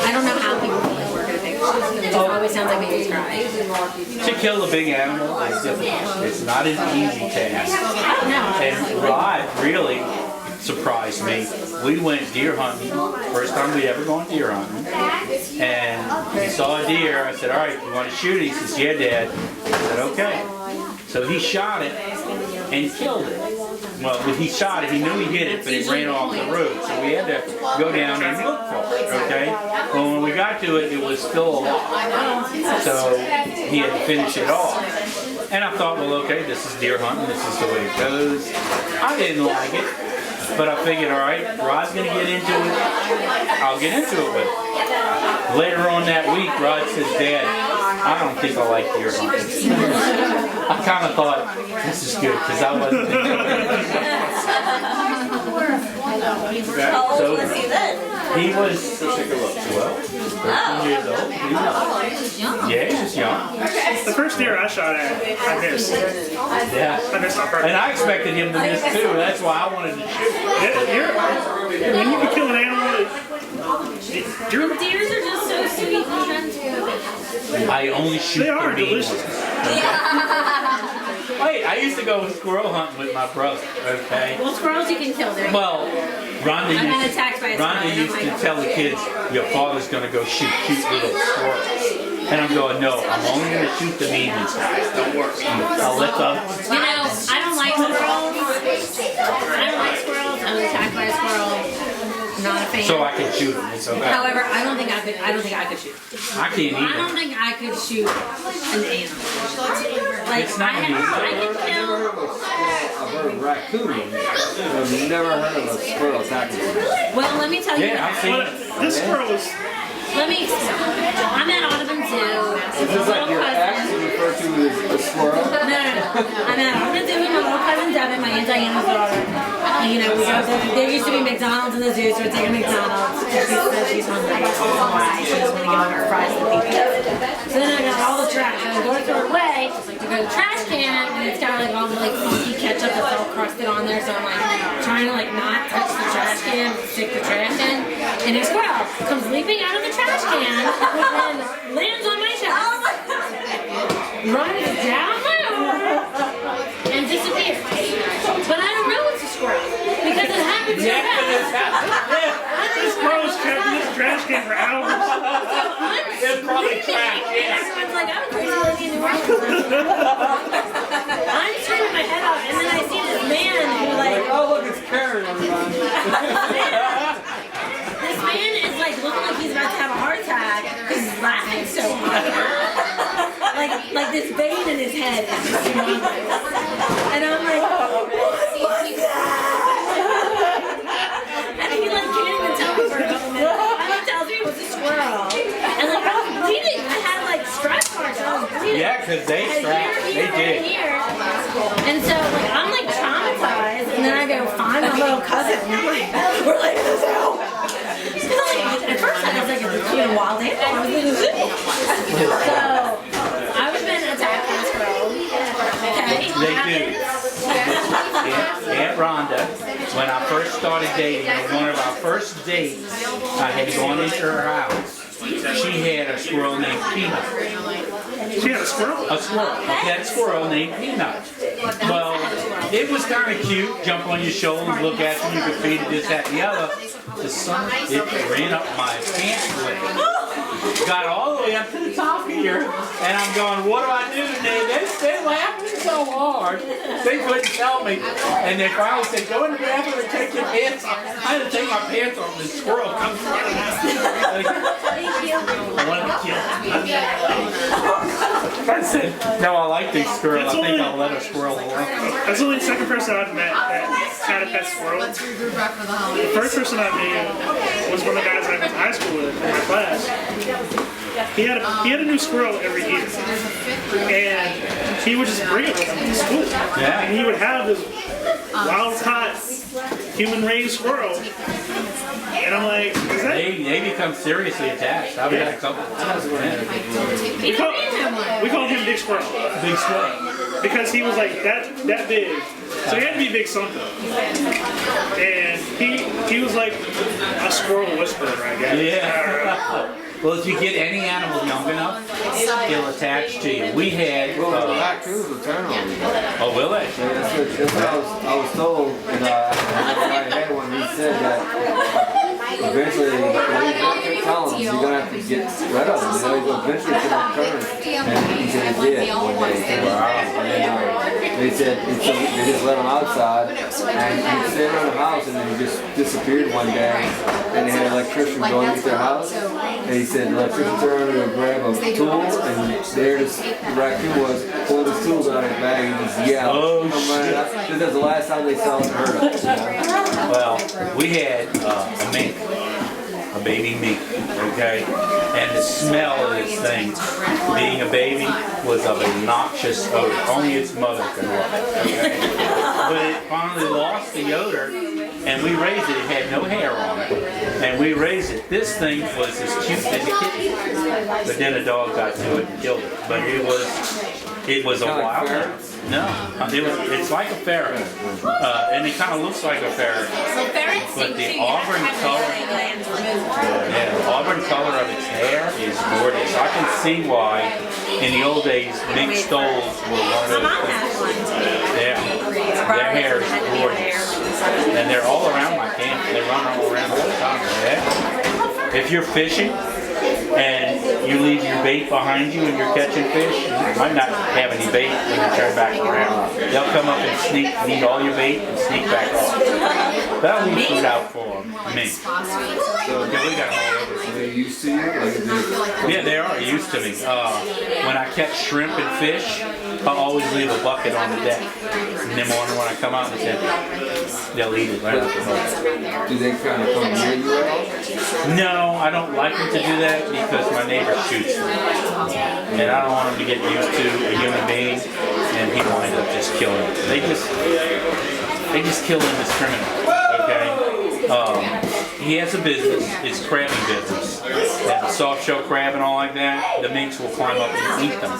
Speaker 12: I don't know how people really work at a pig farm. It just always sounds like babies crying.
Speaker 8: To kill a big animal is difficult. It's not an easy task. And Rod really surprised me. We went deer hunting, first time we ever gone deer hunting, and he saw a deer. I said, all right, you want to shoot it? He says, yeah, Dad. I said, okay. So he shot it and killed it. Well, when he shot it, he knew he hit it, but it ran off the road. So we had to go down and look for it, okay? Well, when we got to it, it was still alive. So he had to finish it off. And I thought, well, okay, this is deer hunting. This is the way it goes. I didn't like it. But I figured, all right, Rod's going to get into it. I'll get into it with him. Later on that week, Rod says, Dad, I don't think I like deer hunting. I kind of thought, this is good, because I wasn't
Speaker 2: How old was he then?
Speaker 8: He was 12, 13 years old. Yeah, he was young.
Speaker 10: The first deer I shot at, I missed.
Speaker 8: Yeah.
Speaker 10: I missed on purpose.
Speaker 8: And I expected him to miss too. That's why I wanted to shoot.
Speaker 10: When you can kill an animal,
Speaker 12: Deers are just so sweet and gentle.
Speaker 8: I only shoot
Speaker 10: they are
Speaker 8: the mean
Speaker 10: delicious.
Speaker 8: ones. Wait, I used to go squirrel hunting with my brother, okay?
Speaker 12: Well, squirrels you can kill.
Speaker 8: Well, Rhonda
Speaker 12: I've been attacked by a squirrel.
Speaker 8: used to tell the kids, your father's going to go shoot cute little squirrels. And I'm going, no, I'm only going to shoot the mean ones. Don't worry. I'll let them.
Speaker 12: You know, I don't like squirrels. I don't like squirrels. I was attacked by a squirrel. Not a fan.
Speaker 8: So I can shoot them. It's okay.
Speaker 12: However, I don't think I could shoot.
Speaker 8: I can't either.
Speaker 12: I don't think I could shoot an animal. Like
Speaker 8: It's not
Speaker 12: I can kill.
Speaker 15: I've heard of raccoon. I've never heard of a squirrel attacking you.
Speaker 12: Well, let me tell you.
Speaker 8: Yeah, I've seen it.
Speaker 10: This squirrel is.
Speaker 12: Let me explain. I'm at Audubon Zoo.
Speaker 15: Is this like your ex you refer to as a squirrel?
Speaker 12: No. I'm at Audubon Zoo with my little cousin Devin, my Aunt Diana's daughter. And, you know, we go. There used to be McDonald's in the zoo, so we're taking McDonald's. She says she's hungry. I don't know why. She just want to give her fries to people. So then I got all the trash. I go to throw it away. I go to the trash can, and it's got like all the like funky ketchup that's all crusted on there. So I'm like trying to like not touch the trash can, stick the trash in, and a squirrel comes leaping out of the trash can and lands on my chest, runs down my arm, and disappears. But I don't know it's a squirrel because it happens so fast.
Speaker 10: This squirrel's trapped in this trash can for hours.
Speaker 8: It's probably trash.
Speaker 12: Everyone's like, I'm a crazy lady in the world. I'm turning my head up, and then I see this man who like,
Speaker 15: Oh, look, it's Karen, everybody.
Speaker 12: this man is like looking like he's about to have a heart attack because he's laughing so hard. Like this vein in his head is just humongous. And I'm like, what was that? And he like can't even tell me for a couple minutes. He tells me it was a squirrel. And like I was bleeding. I had like stress marks. I was bleeding.
Speaker 8: Yeah, because they strapped. They did.
Speaker 12: Here. And so like I'm like traumatized, and then I go find my little cousin. And I'm like, we're like this out. At first I was like, a wild animal. I was in a zoo. So I was been attacked by a squirrel. Okay.
Speaker 8: They do. Aunt Rhonda, when I first started dating, on one of our first dates, I had gone into her house. She had a squirrel named Peanut.
Speaker 10: She had a squirrel?
Speaker 8: A squirrel. She had a squirrel named Peanut. Well, it was kind of cute. Jump on your shoulders, look at you, you could feed it, this, that, and the other. The sun, it ran up my pants leg. Got all the way up to the top here, and I'm going, what do I do today? They're laughing so hard, they couldn't tell me. And they finally said, go in the bathroom and take your pants off. I had to take my pants off, and the squirrel comes running out. I wanted to kill him. I said, no, I like these squirrels. I think I'll let a squirrel alone.
Speaker 10: That's only the second person I've met that had a pet squirrel. The first person I met was one of the guys I went to high school with in my class. He had a new squirrel every year, and he would just bring it with him to school.
Speaker 8: Yeah.
Speaker 10: And he would have this wild-caught, human-raised squirrel. And I'm like, is that?
Speaker 8: They become seriously attached. I've had a couple of times.
Speaker 10: We call him Big Squirrel.
Speaker 8: Big Squirrel.
Speaker 10: Because he was like that big. So he had to be big something. And he was like a squirrel whisperer, I guess.
Speaker 8: Yeah. Well, if you get any animal young enough, they'll attach to you. We had.
Speaker 15: Raccoons will turn on you.
Speaker 8: Oh, will they?
Speaker 15: Yeah, that's what I was told. And I had one. He said that eventually, when you tell them you're gonna have to get rid of them. You know, eventually it's gonna turn. And he said it did one day. And they said they just let him outside, and he stayed around the house, and then he just disappeared one day. And they had electrician going into their house, and he said the electrician turned around to grab a tool, and there this raccoon was pulling his tools out of his bag and just yelled.
Speaker 8: Oh,
Speaker 15: shit. This is the last time they saw him and heard of it.
Speaker 8: Well, we had a mink, a baby mink, okay? And the smell of this thing, being a baby, was of a noxious odor. Only its mother could love it, okay? But it finally lost the odor, and we raised it. It had no hair on it, and we raised it. This thing was as cute as a kitten, but then a dog got to it and killed it. But it was a wild one. No, it's like a ferret, and it kind of looks like a ferret. But the auburn color of its hair is gorgeous. I can see why in the old days mink stoles were one of those things. Yeah, their hair is gorgeous, and they're all around my camp. They run all around all the time. Yeah. If you're fishing and you leave your bait behind you and you're catching fish, you might not have any bait when you turn back around. They'll come up and eat all your bait and sneak back off. That'll leave food out for me. So we got all over.
Speaker 15: Are they used to you?
Speaker 8: Yeah, they are used to me. When I catch shrimp and fish, I always leave a bucket on the deck. And then when I come out and it's they'll eat it right off the boat.
Speaker 15: Do they kind of come near you at all?
Speaker 8: No, I don't like them to do that because my neighbor shoots them. And I don't want him to get used to a human being and he winds up just killing them. They just kill indiscriminately, okay? He has a business, it's crabbing business. And the soft shell crab and all like that, the minks will climb up and eat them.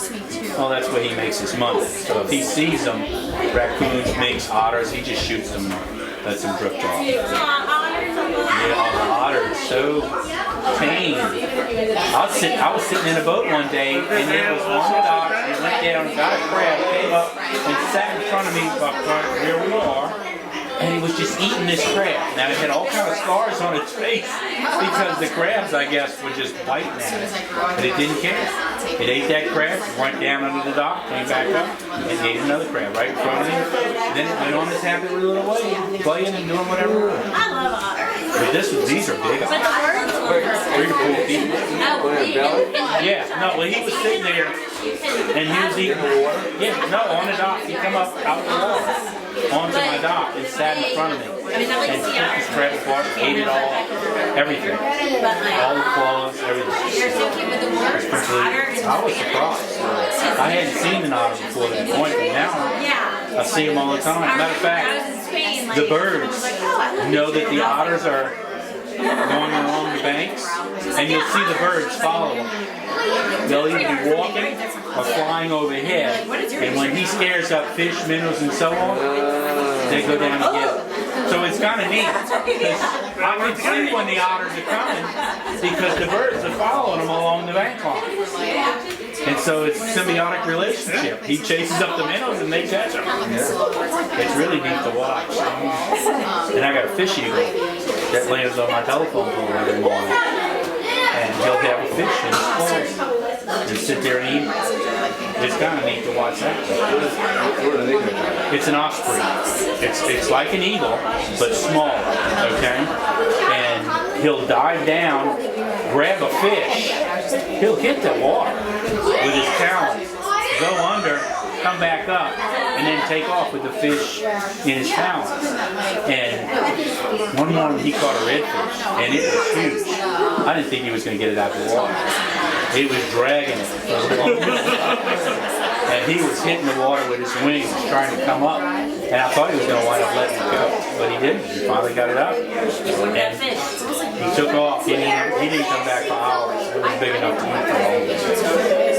Speaker 8: Well, that's where he makes his money. So if he sees them, raccoons, minks, otters, he just shoots them and lets them drift off. Yeah, the otter is so tame. I was sitting in a boat one day and there was one dock and went down, got a crab, came up and sat in front of me where we are. And he was just eating this crab. Now it had all kind of scars on its face because the crabs, I guess, were just biting at it. But it didn't care. It ate that crab, went down under the dock, came back up, and ate another crab right in front of him. Then it went on its happy little way, playing and doing whatever.
Speaker 12: I love otters.
Speaker 8: But these are big.
Speaker 12: But the birds were
Speaker 8: 3 to 4 feet. Yeah, no, well he was sitting there and he was eating the water. Yeah, no, on the dock. He come up out the water onto my dock and sat in front of me. And took his crab apart, ate it all, everything. All the claws, everything. I was surprised. I hadn't seen an otter before that point, but now I see them all the time. Matter of fact, the birds know that the otters are going along the banks, and you'll see the birds follow them. They'll either be walking or flying overhead, and when he scares up fish, minnows, and so on, they go down and get them. So it's kind of neat, because I can see when the otters are coming, because the birds are following them along the bank line. And so it's a symbiotic relationship. He chases up the minnows and they catch them. It's really neat to watch. And I got a fish eagle that lands on my telephone pole every morning. And he'll have a fish in his claws and sit there and eat it. It's kind of neat to watch that. It's an osprey. It's like an eagle, but smaller, okay? And he'll dive down, grab a fish, he'll hit the water with his talons, go under, come back up, and then take off with the fish in his talons. And one morning he caught a redfish, and it was huge. I didn't think he was going to get it out of the water. He was dragging it for a long time. And he was hitting the water with his wings, trying to come up. And I thought he was going to wind up letting it go, but he didn't. He finally got it up. And he took off. He didn't come back for hours. It was big enough to eat for all day.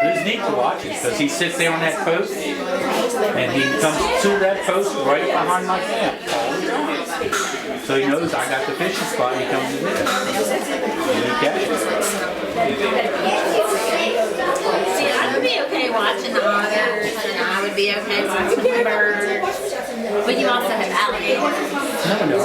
Speaker 8: It was neat to watch him because he sits there on that post and he comes to that post right behind my camp all the time. So he knows I got the fishing spot and he comes in there. And he catches it.
Speaker 12: See, I would be okay watching the otters, and I would be okay watching the birds. But you also have alligators.
Speaker 8: No.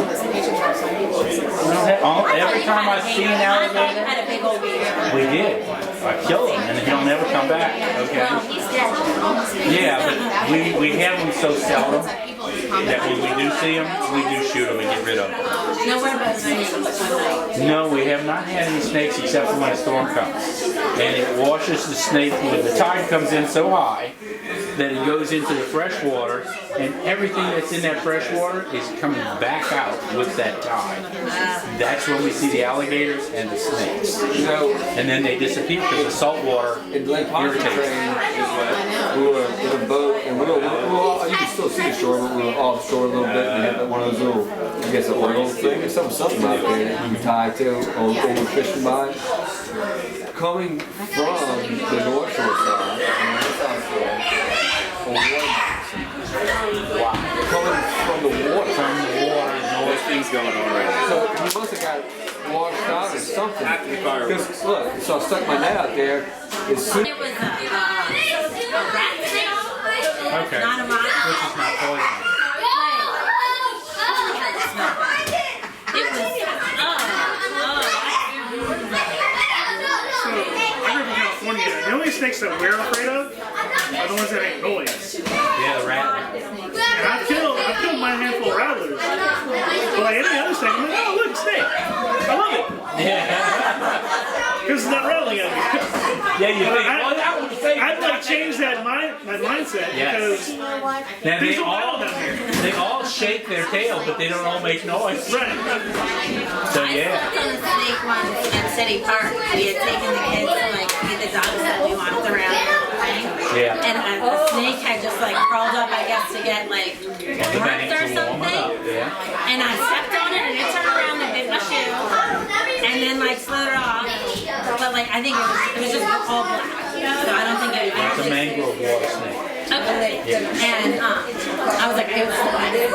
Speaker 8: Every time I see an alligator,
Speaker 12: had a big old beard.
Speaker 8: we did. I killed him and he'll never come back. Okay.
Speaker 12: Well, he's dead.
Speaker 8: Yeah, but we have them so seldom that when we do see them, we do shoot them and get rid of them.
Speaker 12: No, what about snakes?
Speaker 8: No, we have not had any snakes except for when a storm comes. And it washes the snake when the tide comes in so high that it goes into the fresh water, and everything that's in that fresh water is coming back out with that tide. That's when we see the alligators and the snakes. And then they disappear because the salt water irritates them.
Speaker 15: We were in a boat, and we were you can still see the shore, but we were offshore a little bit, and we had one of those little, I guess, an oil thing, or something out there that you can tie to, or fishing by. Coming from the North Shore side, and the South Shore, coming from the water,
Speaker 14: There's things going on right now.
Speaker 15: so he must have got washed out or something.
Speaker 14: After the fireworks.
Speaker 15: Because look, so I stuck my net out there. As soon
Speaker 12: It was a rat snake.
Speaker 8: Okay.
Speaker 12: Not a mouse.
Speaker 8: Which is not poison.
Speaker 12: It was,
Speaker 10: So, I grew up in California. The only snakes that we're afraid of are the ones that make noise.
Speaker 8: Yeah, the rat.
Speaker 10: And I've killed my handful of rattlers. But like any other snake, I'm like, oh look, snake. I love it.
Speaker 8: Yeah.
Speaker 10: Because it's not rattling at me.
Speaker 8: Yeah, you think, well, that would say.
Speaker 10: I'd like change that mindset because
Speaker 8: Now
Speaker 10: things don't rattle down here.
Speaker 8: they all shake their tail, but they don't all make noise.
Speaker 10: Right.
Speaker 8: So
Speaker 12: I
Speaker 8: yeah.
Speaker 12: slept on a snake once at City Park. We had taken the kids to like get the dogs that we walked around and everything.
Speaker 8: Yeah.
Speaker 12: And a snake had just like crawled up, I guess, to get like worked or something.
Speaker 8: Yeah.
Speaker 12: And I stepped on it and it turned around and bit my shoe. And then like slid off. But like I think it was just all black. So I don't think it
Speaker 8: It's a mangrove water snake.
Speaker 12: Okay. And I was like, it was so bad.
Speaker 8: It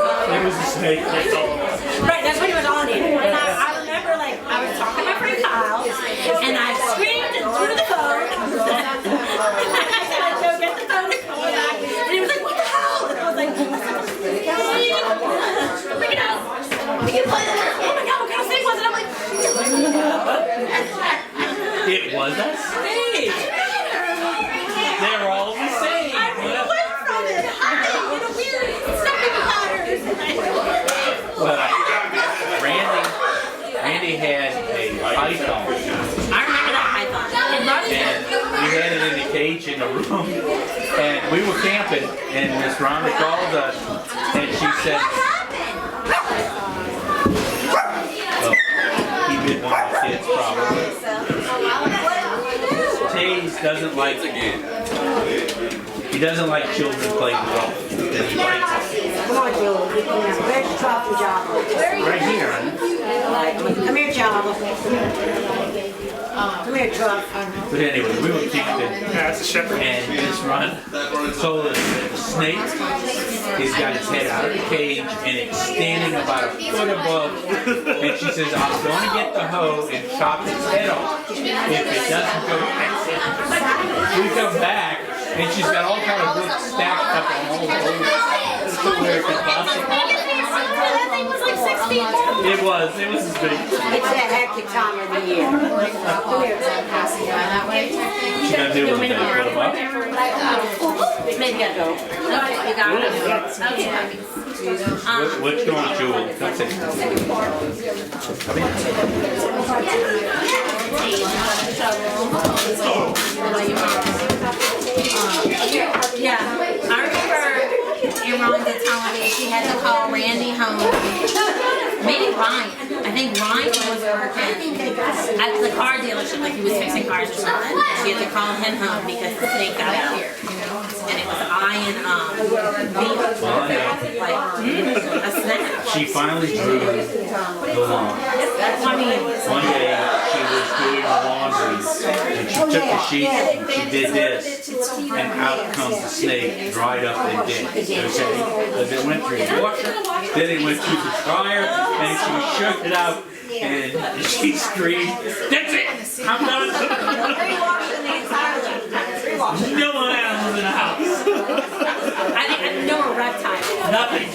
Speaker 8: was a snake. That's all.
Speaker 12: Right, that's what he was on it. And I remember like I was talking to my friend Kyle and I screamed and threw the phone. And I said, I'd go get the phone and call it back. And he was like, what the hell? And I was like, freaking out. We can play that. Oh my god, what kind of snake was it? I'm like,
Speaker 8: It was a snake. They're all the same.
Speaker 12: I ran away from it. Hiding in a weird stepping patterns.
Speaker 8: Well, Randy had a python.
Speaker 12: I remember that python.
Speaker 8: And we had it in a cage in the room. And we were camping, and Miss Rhonda called us, and she said, well, he bit one of the kids probably. Taze doesn't like the game. He doesn't like children playing golf. He likes it.
Speaker 4: Come on, Julie. Where's your trophy, Java?
Speaker 8: Right here, honey.
Speaker 4: Come here, Java. Come here, Truck.
Speaker 8: But anyway, we were camping.
Speaker 10: Yeah, it's a shepherd.
Speaker 8: And this run told us that the snake has got its head out of the cage and it's standing about a foot above. And she says, I'm going to get the hoe and chop its head off. If it doesn't go back, we come back and she's got all kind of wood stacked up on all the holes where it could possibly.
Speaker 12: That thing was like 6 feet long.
Speaker 8: It was his big.
Speaker 4: It's a hectic time of the year.
Speaker 12: Passing by that way type thing.
Speaker 8: She gonna do with it. Put 'em up.
Speaker 4: Maybe I go.
Speaker 12: Okay, you got it. Okay.
Speaker 8: What's going on, Jewel? Come sit. Come
Speaker 12: Yeah, I remember Yolanda telling me she had to call Randy home. Maybe Ryan. I think Ryan was working at the car dealership, like he was fixing cars or something. She had to call him home because the snake got out. And it was I and V. Like, a snap.
Speaker 8: She finally drew the lawn.
Speaker 12: I mean,
Speaker 8: One day she was doing the laundry and she took the sheet and she did this and out comes the snake, dried up and dead. Okay? Because it went through the washer, then it went through the dryer and she shook it out and she screamed, "That's it! I'm done!" No more animals in the house.
Speaker 12: I think no more reptiles.
Speaker 8: Nothing.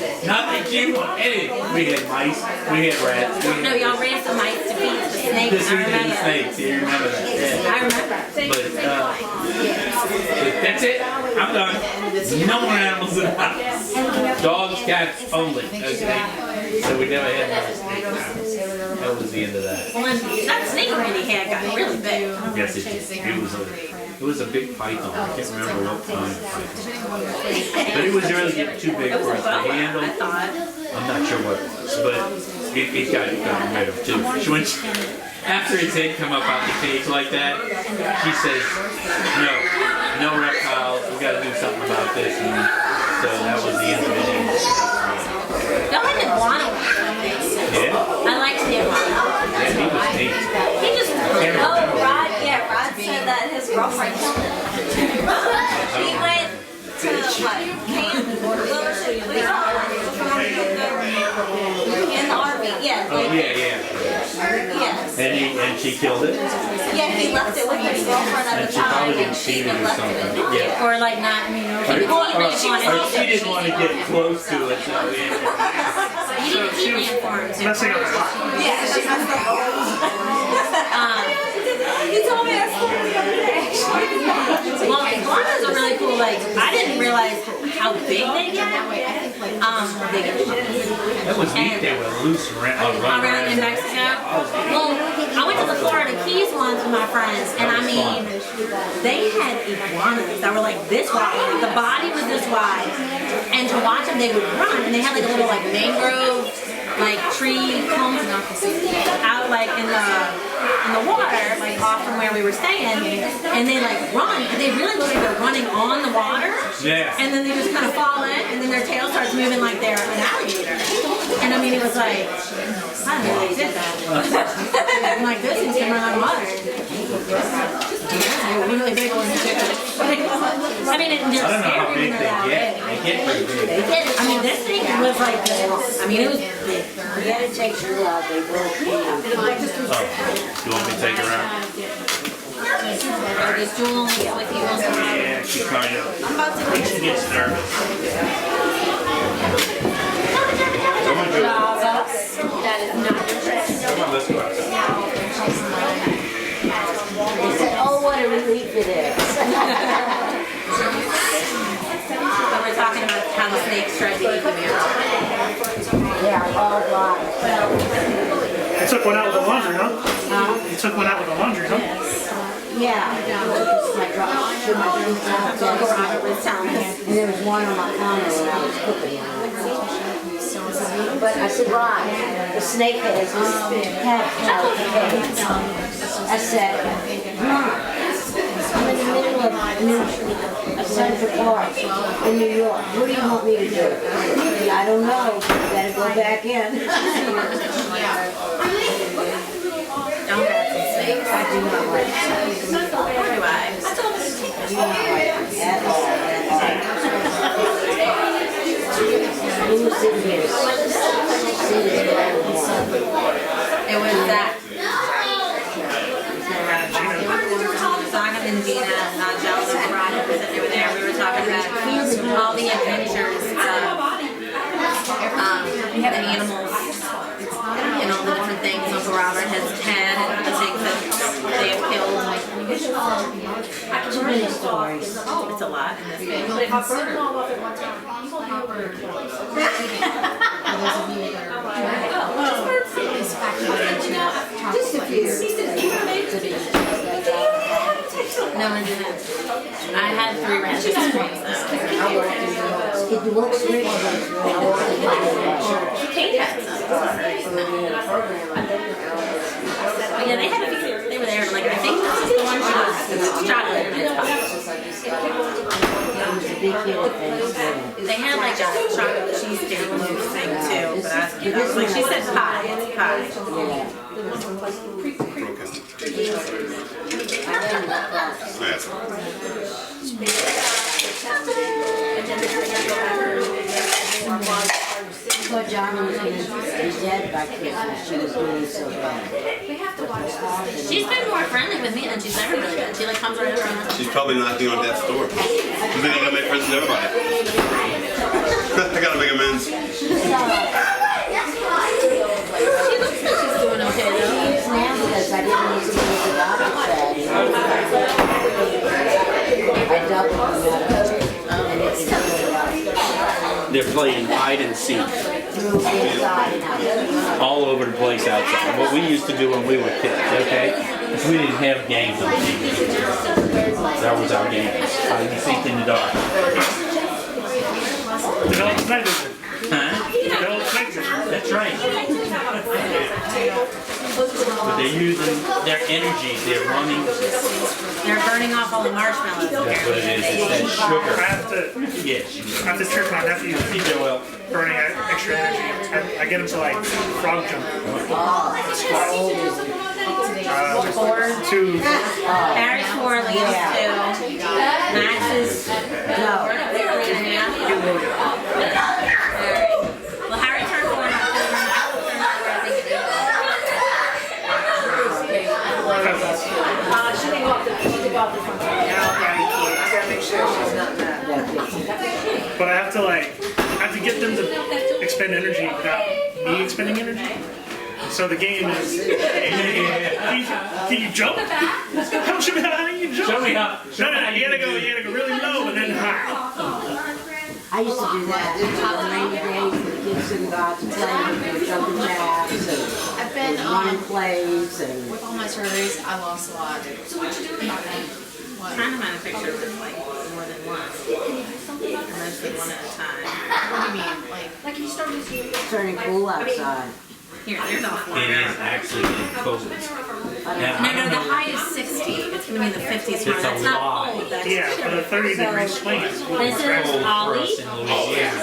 Speaker 8: She want anything. We had mice, we had rats.
Speaker 12: No, y'all raised the mice to feed the snakes.
Speaker 8: This week the snakes. You remember that? Yeah.
Speaker 12: I remember.
Speaker 8: But that's it. I'm done. No more animals in the house. Dogs, cats only. Okay. So we never had another snake. That was the end of that.
Speaker 12: Well, that snake Randy had got really big.
Speaker 8: Yes, it did. It was a big python. I can't remember what kind of python. But it was really getting too big for us to handle. I'm not sure what it was, but it got rid of too. After its head come up out the cage like that, she says, no reptiles, we gotta do something about this. And so that was the end of it.
Speaker 12: Y'all had iguana.
Speaker 8: Yeah?
Speaker 12: I liked the iguana.
Speaker 8: Yeah, he was neat.
Speaker 12: He just, Rod said that his girlfriend killed him. He went to, camp, in the RV, yeah.
Speaker 8: Oh, yeah.
Speaker 12: Yes.
Speaker 8: And she killed it?
Speaker 12: Yeah, he left it with his girlfriend at
Speaker 8: And
Speaker 12: the
Speaker 8: she probably
Speaker 12: time,
Speaker 8: didn't
Speaker 12: and she
Speaker 8: feed it or
Speaker 12: left
Speaker 8: something.
Speaker 12: it.
Speaker 8: Yeah.
Speaker 12: Or like not,
Speaker 8: She didn't want to get close to it, so
Speaker 12: he ran for him too.
Speaker 10: Messing up.
Speaker 12: Yeah, she messed up. You told me that story the other day. Well, iguanas are really cool. Like, I didn't realize how big they get.
Speaker 8: That was neat. They were loose
Speaker 12: Around in Mexico. Well, I went to the Florida Keys once with my friends, and I mean, they had iguanas that were like this wide. The body was this wide, and to watch them, they would run, and they had like a little like mangrove, like tree cones out like in the water, like off from where we were staying, and they like run, and they really look like they're running on the water.
Speaker 8: Yeah.
Speaker 12: And then they just kind of fall in, and then their tail starts moving like they're an alligator. And I mean, it was like, I don't know how they did that. I'm like, those things can run on water. Yeah, really big ones. I mean, it just
Speaker 8: I don't know how
Speaker 12: scared me
Speaker 8: big
Speaker 12: when they're
Speaker 8: they
Speaker 12: that
Speaker 8: get.
Speaker 12: big.
Speaker 8: They get pretty big.
Speaker 12: I mean, this thing was like this. I mean, it was big.
Speaker 4: You gotta take your love, they will kill you.
Speaker 8: Oh, you want me to take her out?
Speaker 12: Is Jewel with you?
Speaker 8: Yeah, she kind of.
Speaker 12: I'm about to go.
Speaker 8: She gets nervous. Come on, Jewel.
Speaker 12: That is not the trick.
Speaker 8: Come on, let's go outside.
Speaker 4: They said, oh, what a relief it is.
Speaker 12: But we're talking about how the snakes tried to eat the man.
Speaker 4: Yeah, all right.
Speaker 10: You took one out with the laundry, huh? You took one out with the laundry, huh?
Speaker 4: Yeah.
Speaker 12: Robert was telling us.
Speaker 4: And there was one on my counter when I was cooking. But I said, Rod, the snake has I said, Mom, I'm in the middle of Central Park in New York. What do you want me to do? I don't know. You gotta go back in.
Speaker 12: Don't have some snakes.
Speaker 4: I do not like snakes.
Speaker 12: Nor do I.
Speaker 4: I do not like them at all. Who's in here?
Speaker 12: It was that. Saga and Gina, Giles and Rod, they were there. We were talking about all the adventures of the animals. They don't have has 10, and I think that they have killed
Speaker 4: Too many stories.
Speaker 12: it's a lot in this game.
Speaker 4: Just a few.
Speaker 12: No, I didn't. I had 3 ranches.
Speaker 4: It looks rich, but
Speaker 12: Kate had some. Yeah, they had a few. They were there, like, I think this is the one she was chocolate. They had like a chocolate cheesecake loaf thing too, but I was like, she said pie, it's pie.
Speaker 4: thought Johnny was going to be dead by Christmas. She was doing so bad.
Speaker 12: She's been more friendly with me than she's ever really been. She like comes right over.
Speaker 16: She's probably knocking on death's door. You think I gotta make friends with everybody? I gotta make amends.
Speaker 12: She looks like she's doing okay though.
Speaker 4: She is now because I didn't need to go to the doctor said. I doubled the medicine. And it's
Speaker 8: They're playing hide and seek all over the place outside. What we used to do when we were kids, okay? If we didn't have games on TV. That was our game. Hide and seek in the dark.
Speaker 10: Developed night vision.
Speaker 8: Huh?
Speaker 10: Developed night vision.
Speaker 8: That's right. But they're using their energy. They're running.
Speaker 12: They're burning off all the marshmallows.
Speaker 8: That's what it is. It's that sugar.
Speaker 10: I have to,
Speaker 8: Yes.
Speaker 10: I have to trick my nephew. Burning extra energy. I get him to like frog jump. Two.
Speaker 12: Harry's 4, Liam's 2. Max is
Speaker 4: no.
Speaker 12: Well, Harry turned 4 in October.
Speaker 6: She didn't go off the front. Yeah, very cute. I gotta make sure she's not mad.
Speaker 10: But I have to get them to expend energy without me expending energy. So the game is, can you jump? How do you jump?
Speaker 8: Show me how.
Speaker 10: No, you gotta go really low and then high.
Speaker 4: I used to do that. On rainy days, the kids and got to play with jumping jacks and running plays and.
Speaker 7: With all my surveys, I lost a lot.
Speaker 12: I'm trying to find a picture of it like more than once. Mostly one at a time.
Speaker 7: What do you mean? Like you started to
Speaker 4: It's turning cool outside.
Speaker 12: Here, there's all 4.
Speaker 8: It is actually getting cold.
Speaker 12: No, the high is 60. It's going to be in the 50s.
Speaker 8: It's
Speaker 12: That's
Speaker 8: a
Speaker 12: not
Speaker 8: lot.
Speaker 12: cold. That's
Speaker 10: Yeah, but a 30-degree swing is cool.
Speaker 12: This is
Speaker 8: Cold for
Speaker 12: Ollie.
Speaker 8: us in Louisiana.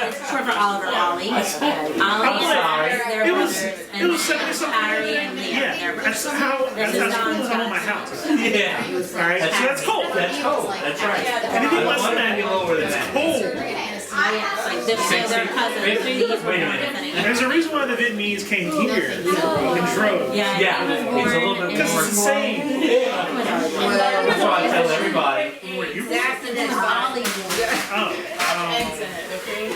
Speaker 12: It's short for Oliver, Ollie. Ollie
Speaker 8: sorry.
Speaker 12: and their
Speaker 10: It was
Speaker 12: brothers.
Speaker 10: 70-something.
Speaker 12: Harry and Liam.
Speaker 10: Yeah, that's how cool as I'm at my house.
Speaker 8: Yeah.
Speaker 10: Alright, so that's cold.
Speaker 8: That's cold. That's right.
Speaker 10: Anything less than that,
Speaker 8: Any lower than that.
Speaker 10: cold.
Speaker 12: Like their cousins.
Speaker 8: 50? Wait a minute.
Speaker 10: There's a reason why the Vietnamese came here in droves.
Speaker 12: Yeah,
Speaker 8: Yeah, it's a little bit
Speaker 10: Because
Speaker 8: more.
Speaker 10: it's insane.
Speaker 8: That's why I tell everybody.
Speaker 10: Oh,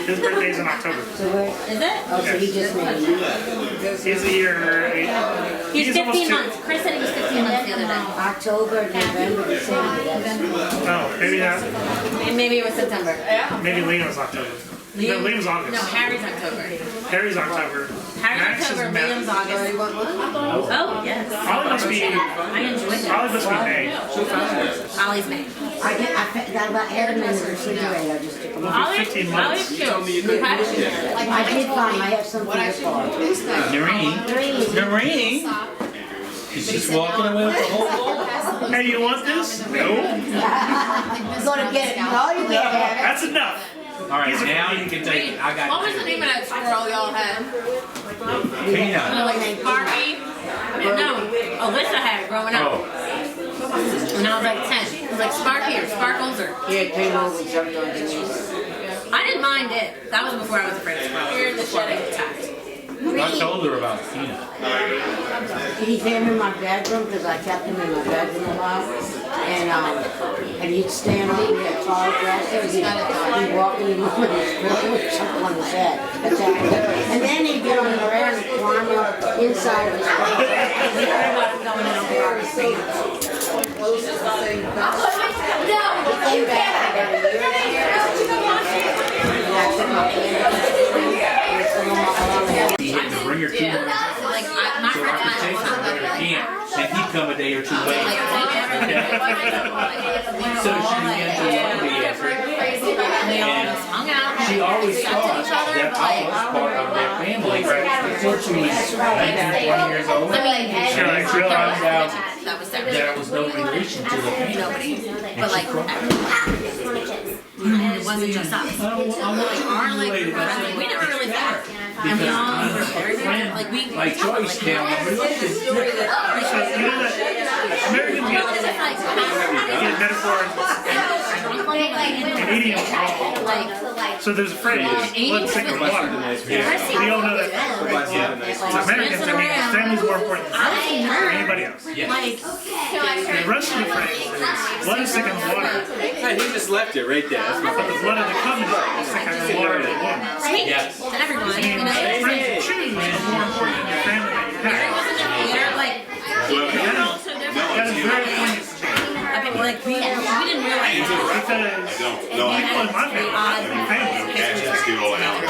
Speaker 10: his birthday's in October.
Speaker 4: So where?
Speaker 12: Is it?
Speaker 4: Oh, so he just made it.
Speaker 10: He's a year.
Speaker 12: He's
Speaker 10: almost
Speaker 12: 15
Speaker 10: two.
Speaker 12: months. Chris said he was 15 months the other day.
Speaker 4: October, November, December. That's
Speaker 10: Oh, maybe not.
Speaker 12: Maybe it was September.
Speaker 10: Maybe Liam's October. No, Liam's August.
Speaker 12: No, Harry's October.
Speaker 10: Harry's October.
Speaker 12: Harry's
Speaker 10: Max is
Speaker 12: October,
Speaker 10: May.
Speaker 12: Liam's August. Oh, yes.
Speaker 10: Ollie must be.
Speaker 12: I enjoyed that.
Speaker 10: Ollie must be May.
Speaker 12: Ollie's May.
Speaker 4: I got about had them in the refrigerator. I just took them out.
Speaker 12: Ollie,
Speaker 10: 15 months.
Speaker 12: Ollie's cute. Okay.
Speaker 4: I did find I have something to for.
Speaker 8: Noreen? She's just walking away with the whole bowl.
Speaker 10: Hey, you want this? No.
Speaker 4: I'm gonna get it. No, you can't have it.
Speaker 10: That's enough.
Speaker 8: All right, now you can take it. I got
Speaker 7: What was the name of that squirrel y'all had?
Speaker 8: peanut.
Speaker 12: Like Sparky. No, Alyssa had it growing up.
Speaker 8: Oh,
Speaker 12: When I was like 10. It was like Sparky or Sparkles or.
Speaker 4: Yeah, it came over and jumped on his knees.
Speaker 12: I didn't mind it. That was before I was afraid of squirrels. Before they attacked.
Speaker 8: I told her about peanut.
Speaker 4: He came in my bedroom because I kept him in my bedroom a lot. And he'd stand up and get photographs, and he'd walk in the room and he'd scribble with something on his head. And then he'd get on around and climb up inside of his bed. He came back about a year later.
Speaker 8: He had to bring her to him.
Speaker 2: Like, my friend and I
Speaker 8: Take her to the camp, and he'd come a day or two late. So she began to love the effort. And she always thought that I was part of their family until she was 19, 20 years old. And then she found out there was no relation to the family.
Speaker 2: But like, it wasn't just us. Our like friends, we never really fought. And we all were very good. Like we
Speaker 8: Like Joyce down the road.
Speaker 10: Americans get metaphors and idioms wrong. So there's a phrase, blood thicker than water. We all know that. So Americans, I mean, family's more important than anybody else.
Speaker 2: like,
Speaker 10: The rest of the phrase is, blood is thicker than water,
Speaker 14: Hey, he just left it right there. That's my
Speaker 10: but the blood of the covenant is thicker than water of the woman.
Speaker 8: Yes.
Speaker 2: to everyone,
Speaker 10: I mean, friends and choose is more important than your family that you have.
Speaker 2: they're like,
Speaker 10: That is very poignant to me.
Speaker 2: I mean, like we didn't realize that.
Speaker 10: Because
Speaker 16: No,
Speaker 10: people in my family,
Speaker 16: cash just give it all out.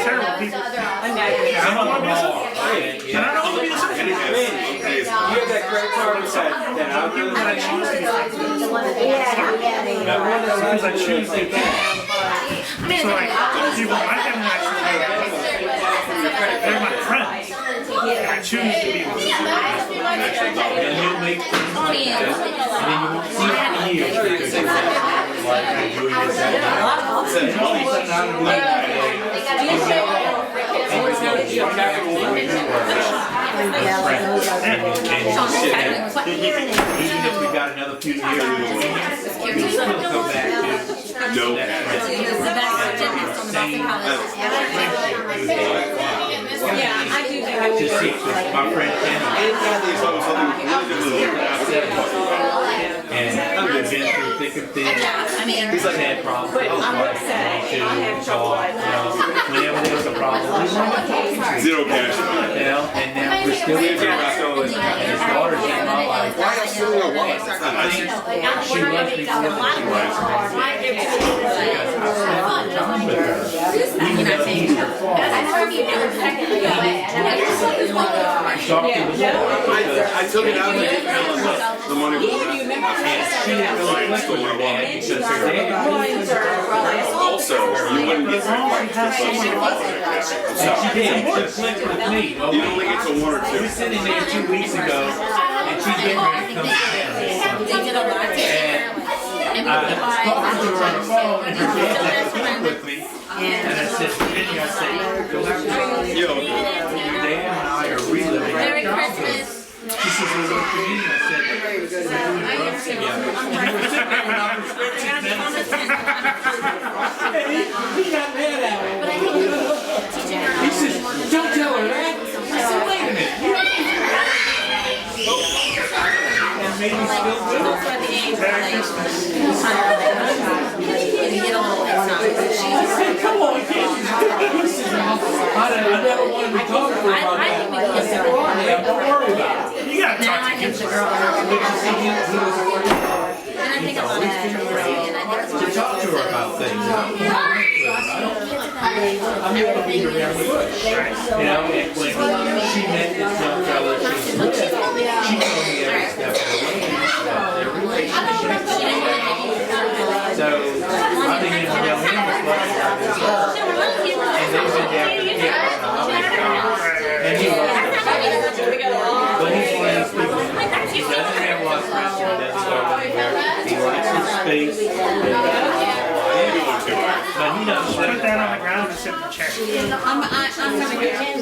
Speaker 10: terrible people. And I don't want to be associated. And I don't want to be associated.
Speaker 14: You have that credit card inside that out
Speaker 10: That I choose to be associated. Because I choose to be. So like, people in my family they're my friends. And I choose to be with them.
Speaker 8: And he'll make things like that. And then you won't see it for years because you're like, I do this, that, and all of a sudden out of the blue, even if we got another few years, we still come back to
Speaker 16: Dope.
Speaker 8: that
Speaker 7: Yeah, I do think I
Speaker 8: to see my friend Kenny. And we've been through thick and thin. He's like had problems. Whenever there was a problem,
Speaker 16: Zero cash.
Speaker 8: and now we're still in and his daughter's in my life.
Speaker 16: Why are you still in a wallet?
Speaker 8: She loves me more than she wants me. Because I spent time with her. Even though he's her father.
Speaker 16: I took it out and the money was left.
Speaker 8: And she didn't really click with her dad because her dad.
Speaker 16: Also, you wouldn't get
Speaker 8: So she did. She clicked with me.
Speaker 16: You only get to one or
Speaker 8: We
Speaker 16: two.
Speaker 8: were sitting there 2 weeks ago, and she's getting ready to come down. And I was talking to her on the phone, and her dad clicked with me. And I said, Penny, I said, your dad and I are reliving our childhood. She says, well, what do you mean? I said, we're doing drugs together. And we were sitting there with our prescription medicine. And he got mad at her. He says, don't tell her that. I said, wait a minute. And maybe still do.
Speaker 10: Merry Christmas.
Speaker 8: I said, come on, kid. He says, I never wanted to talk to her about that. I said, don't worry about it.
Speaker 10: You gotta talk to kids.
Speaker 8: But you see, he was always been afraid to talk to her about things. I'm able to be around the bush. You know, and when she met this young fella she was with, she told me every step of the way about their relationship. So, I think you know him as much as I do. And they've been there for years. And he loves her. But he's one of those people, he doesn't have a lot of friends, he doesn't go anywhere. He likes his space. But he doesn't
Speaker 10: Put that on the ground and sit in the chair.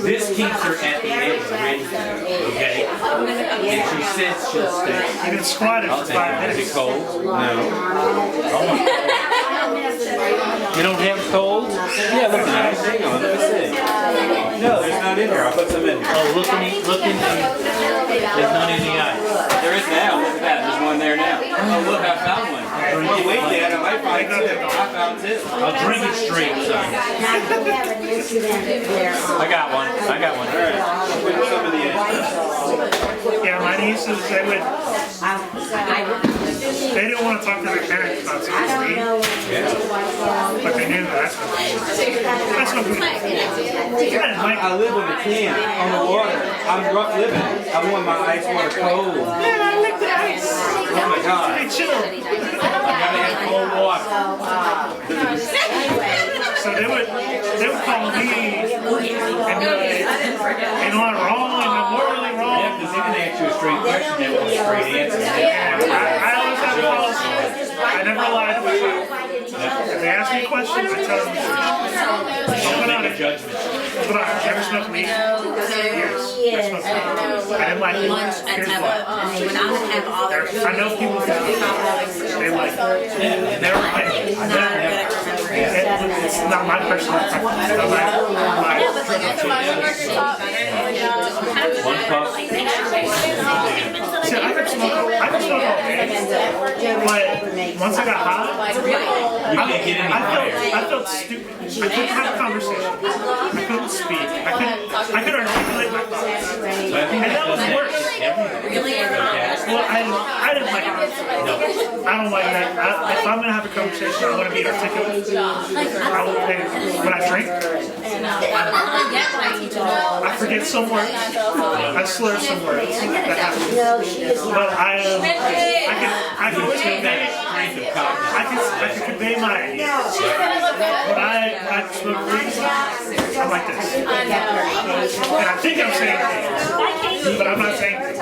Speaker 8: This keeps her at the edge, ready to go, okay? If she sits, she'll stay.
Speaker 10: You can squat it for 5
Speaker 8: Is
Speaker 10: minutes.
Speaker 8: it cold? No. You don't have cold? Yeah, look at it. Hang on, let me see. No, there's not in there. I'll put some in here. Oh, look in the, there's none in the ice.
Speaker 14: There is now. Look at that. There's one
Speaker 5: more weight there, I might find two. I found two.
Speaker 8: I'll drink it straight, son.
Speaker 4: Now you have an incident where,
Speaker 8: I got one. I got one.
Speaker 5: All right, I'll put some in the end.
Speaker 10: Yeah, my nieces, they didn't want to talk to their parents about something, but they knew that's what we
Speaker 5: I live on the can, on the water. I'm rough living. I want my ice water cold.
Speaker 10: Man, I licked the ice.
Speaker 5: Oh my God.
Speaker 10: Hey, chill.
Speaker 8: I gotta have cold water.
Speaker 10: So they would call me and be like, you know, I'm wrong, and I'm morally wrong.
Speaker 8: Yeah, because they can ask you a straight question, they want a straight answer.
Speaker 10: I always have a policy. I never lie to myself. If they ask me a question, I tell them the truth.
Speaker 8: Don't make a judgment.
Speaker 10: But I never smoked weed. Yes. I didn't like it.
Speaker 12: Lunch at
Speaker 10: Here's
Speaker 12: Teva.
Speaker 10: why.
Speaker 12: When I would have all their
Speaker 10: I know people who they like it. They're right. It's not my personal preference. It's
Speaker 8: One puff.
Speaker 10: See, I could smoke all day, but once I got high,
Speaker 8: You can't get any higher.
Speaker 10: I felt stupid. I couldn't have a conversation. I couldn't speak. I could articulate my thoughts. And that was worse. Well, I didn't like it. I don't like that. If I'm gonna have a conversation, I want to be articulate. When I drink, I forget some words. I slur some words. That happens. But I can convey my ideas. When I smoke weed, I'm like this. And I think I'm saying things, but I'm not saying things.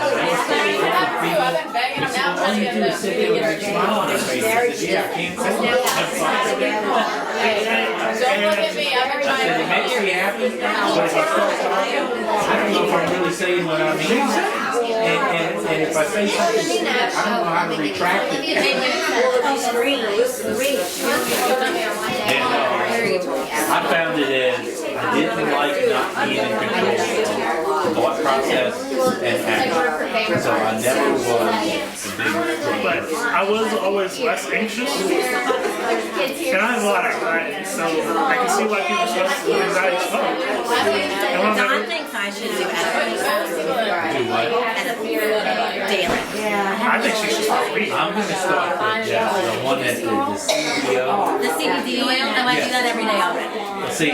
Speaker 8: All you do is sit there with a smile on your face and say, yeah, I can't say that.
Speaker 7: Don't look at me, I'm
Speaker 8: I said, it makes me happy, but if I start talking, I don't know if I'm really saying what I mean. And if I say something, I don't know how to retract it. I found it as I didn't like not being in control of thought process and action. So I never was a big.
Speaker 10: But I was always less anxious. And I have a lot of anxiety, so I can see why people smoke anxiety smoke.
Speaker 12: Don thinks I should do edibles.
Speaker 8: Do what?
Speaker 12: Daily.
Speaker 10: I think she should start weed.
Speaker 8: I'm going to start the one that the CBD.
Speaker 12: The CBD oil, I do that every day already.
Speaker 8: See, I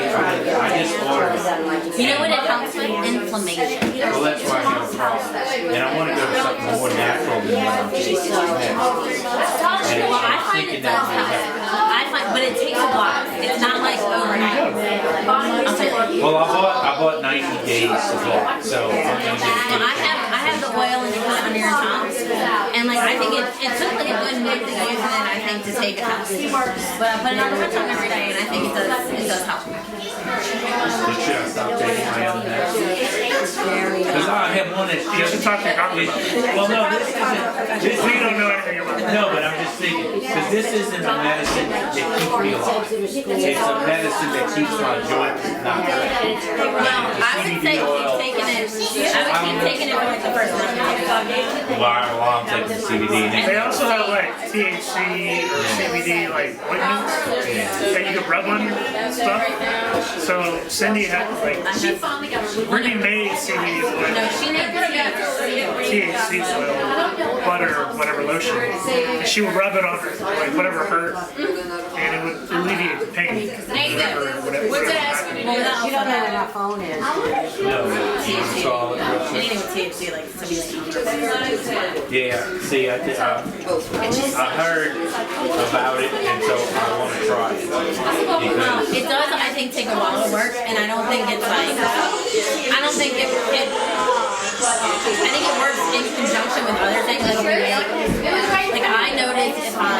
Speaker 8: just ordered it.
Speaker 12: You know what it helps with? Inflammation.
Speaker 8: Well, that's why I have a problem. And I want to go to something more natural than what I'm taking now. And
Speaker 12: Well, I
Speaker 8: I'm
Speaker 12: find
Speaker 8: thinking
Speaker 12: it does
Speaker 8: that
Speaker 12: help. But it takes a while. It's not like overnight.
Speaker 8: well, I bought 90 days supply, so I'm going to
Speaker 12: Well, I have the oil and you put it under your tongue. And like I think it took like a good month to use it, I think, to take it out. But I put it under my tongue every day and I think it does help.
Speaker 8: But should I stop taking my other medicine? Because I have one that's
Speaker 10: You should talk to your doctor about it.
Speaker 8: well, no, this isn't.
Speaker 10: We don't know anything about it.
Speaker 8: No, but I'm just thinking, because this isn't a medicine that keeps me alive. It's a medicine that keeps my joints not hurting.
Speaker 12: Well, I would say keep taking it. I would keep taking it for like the first month.
Speaker 8: While I'm taking the CBD.
Speaker 10: They also have like THC or CBD like ointments that you can rub on stuff. So Cindy had like Brittany made CBD oil,
Speaker 12: No, she made
Speaker 10: THC oil, butter, whatever lotion, and she would rub it on her like whatever hurt, and it would alleviate the pain. Whatever.
Speaker 7: What's it asking you to do?
Speaker 4: She don't know what her phone is.
Speaker 8: No,
Speaker 12: THC.
Speaker 8: solid.
Speaker 12: Anything with THC, like somebody
Speaker 8: Yeah, see, I heard about it, and so I want to try it. Because
Speaker 12: it does, I think, take a while to work, and I don't think it's like, I don't think it I think it works in conjunction with other things that we make. Like I notice if I'm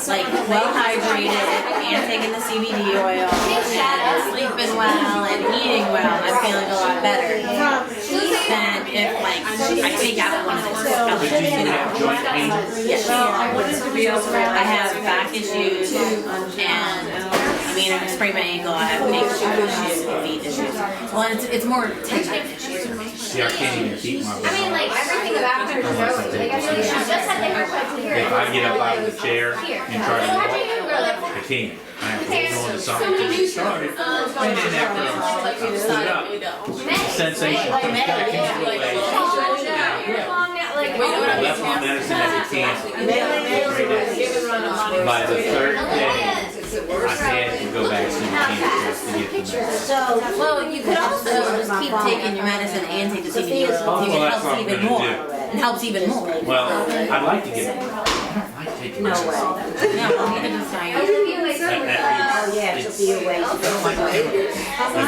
Speaker 12: like well hydrated and taking the CBD oil and sleeping well and eating well, I'm feeling a lot better than if like I take out one of those
Speaker 8: but do you have joint pain?
Speaker 12: Yes. I have back issues and I mean I sprained my ankle, I have knee issues and feet issues. Well, it's more tendon issues.
Speaker 8: See, I can't even keep my balance.
Speaker 13: I mean, like everything about her is
Speaker 8: Unless I
Speaker 13: early.
Speaker 8: take
Speaker 13: Like, I mean, she just had the haircut here.
Speaker 8: If I get up out of the chair and try to walk, I can't. I have to go into something to get started. And then after I'm stood up, the sensation comes back into the leg. I left my medicine at the camp for 3 days. By the third day, I had to go back to the camp just to get the medicine.
Speaker 2: Well, you could also just keep taking your medicine and take the CBD.
Speaker 8: Well,
Speaker 2: It
Speaker 8: that's what
Speaker 2: helps
Speaker 8: I'm
Speaker 2: even
Speaker 8: gonna
Speaker 2: more.
Speaker 8: do.
Speaker 2: It helps even more.
Speaker 8: Well, I'd like to get it. I don't like taking medicine.
Speaker 2: No, neither does Diane.
Speaker 4: Oh, yeah, it took you away.
Speaker 8: I don't like chemicals.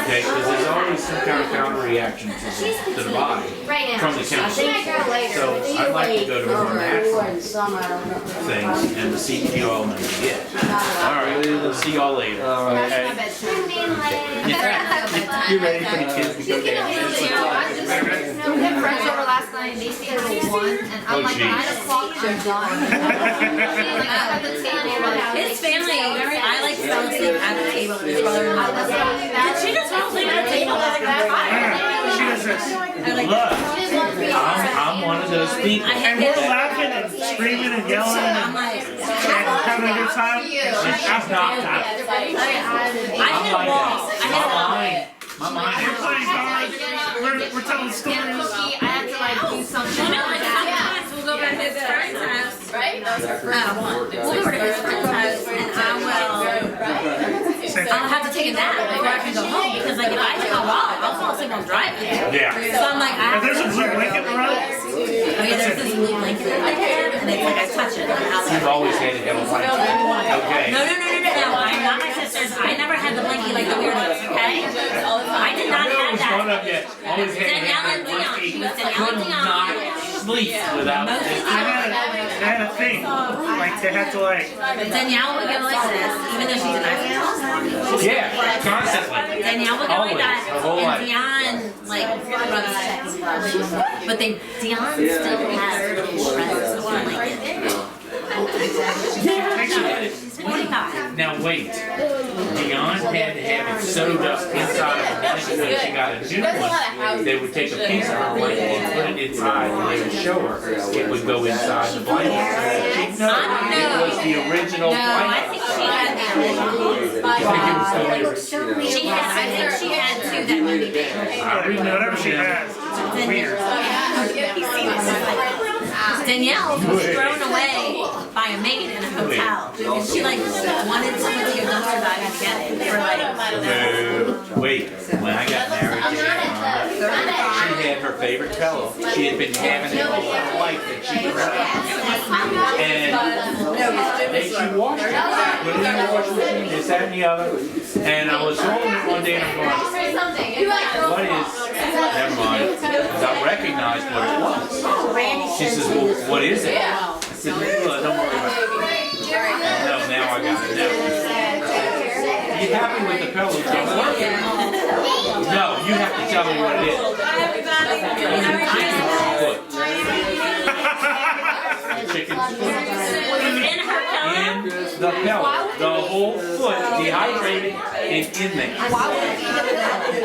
Speaker 8: Okay, because there's always some kind of counter reaction to the body from the chemicals. So I'd like to go to more natural things and the CBD oil and get. All right, we'll see y'all later. Okay. In fact, you ready for the kids to go down?
Speaker 13: We had friends over last night and they stayed till 1 and I'm like 9 o'clock, I'm done.
Speaker 2: His family, I like fell asleep at the table with his brother-in-law. Did she just fall asleep at the table?
Speaker 10: She does this.
Speaker 8: Look, I'm one of those people.
Speaker 10: And we're laughing and screaming and yelling and having a good time.
Speaker 8: She's knocked out.
Speaker 2: I hit a wall.
Speaker 8: My mind.
Speaker 10: We're playing cards. We're telling stories.
Speaker 13: I had to like do something.
Speaker 2: You know, like sometimes we'll go to his friend's house, right? We'll go to his friend's house and I'll have to take a nap before I can go home because like if I take a walk, I'll fall asleep while driving.
Speaker 8: Yeah.
Speaker 2: So I'm like, I have
Speaker 10: There's a blue blanket around.
Speaker 2: there's this blue blanket that I have and it's like I touch it and I'll
Speaker 8: You've always hated him. Okay.
Speaker 2: No, I'm not my sister's. I never had the blankie like the weirdos, okay? I did not have
Speaker 8: Grown
Speaker 2: that.
Speaker 8: up yet. Always hated
Speaker 2: Danielle and
Speaker 8: him.
Speaker 2: Leon. She was Danielle and
Speaker 8: Could
Speaker 2: Leon.
Speaker 8: not sleep without this.
Speaker 10: They had a thing. Like they had to like.
Speaker 2: Danielle would go like this, even though she's a nice.
Speaker 8: Yeah, constantly.
Speaker 2: Danielle would go like
Speaker 8: Always,
Speaker 2: that,
Speaker 8: her whole life.
Speaker 2: and Dion like rubs checks. But then Dion still has little shreds of blanket. She's 45.
Speaker 8: Now wait. Dion had to have it sewed up inside of the blanket when she got a new one. They would take a piece of her blanket and put it inside and they would show her. It would go inside the blanket. She'd know it was the original
Speaker 2: No, I
Speaker 8: blanket.
Speaker 2: think she had the original.
Speaker 8: I think it was the original.
Speaker 2: I think she had two that were the big.
Speaker 8: I remember
Speaker 10: Whatever she has. It's weird.
Speaker 2: Danielle was thrown away by a maid in a hotel. And she like wanted someone to go dumpster diving to get it. They were like,
Speaker 8: No. Wait, when I got married to Rhonda, she had her favorite pillow. She had been having it all her life that she and she washed it. Put it in the washing machine, this, that, and the other. And I was holding it one day and I'm going, what is, never mind, because I recognized what it was. She says, well, what is it? I said, well, don't worry about it. No, now I got it. Are you happy with the pillow? No, you have to tell me what it is. Chicken's foot.
Speaker 2: in her pillow?
Speaker 8: In the pillow. The whole foot dehydrated and in there.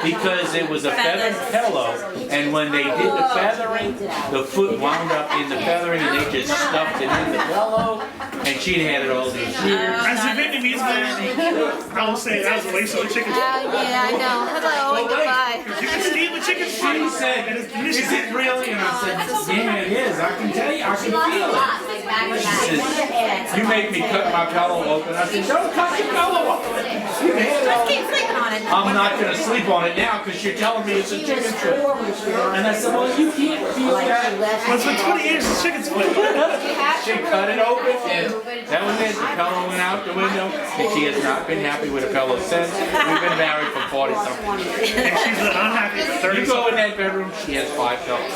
Speaker 8: Because it was a feathered pillow, and when they did the feathering, the foot wound up in the feathering, and they just stuffed it in the pillow, and she'd had it all these years.
Speaker 10: As a Vietnamese man, I will say that was a waste of the chicken.
Speaker 13: Yeah, I know. Hello and goodbye.
Speaker 10: You can steam the chicken
Speaker 8: She
Speaker 10: foot.
Speaker 8: said, is it really? And I said, yeah, it is. I can tell you, I can feel it. She says, you make me cut my pillow open. I said, don't cut your pillow open. You can
Speaker 2: Just keep sleeping on it.
Speaker 8: I'm not going to sleep on it now because you're telling me it's a chicken foot. And I said, well, you can't feel that.
Speaker 10: Well, it's been 20 years since chicken's foot.
Speaker 8: She cut it open and that was it. The pillow went out the window. And she has not been happy with a pillow since. We've been married for 40 something years.
Speaker 10: And she's been unhappy for 30
Speaker 8: You go in that bedroom, she has 5 pillows.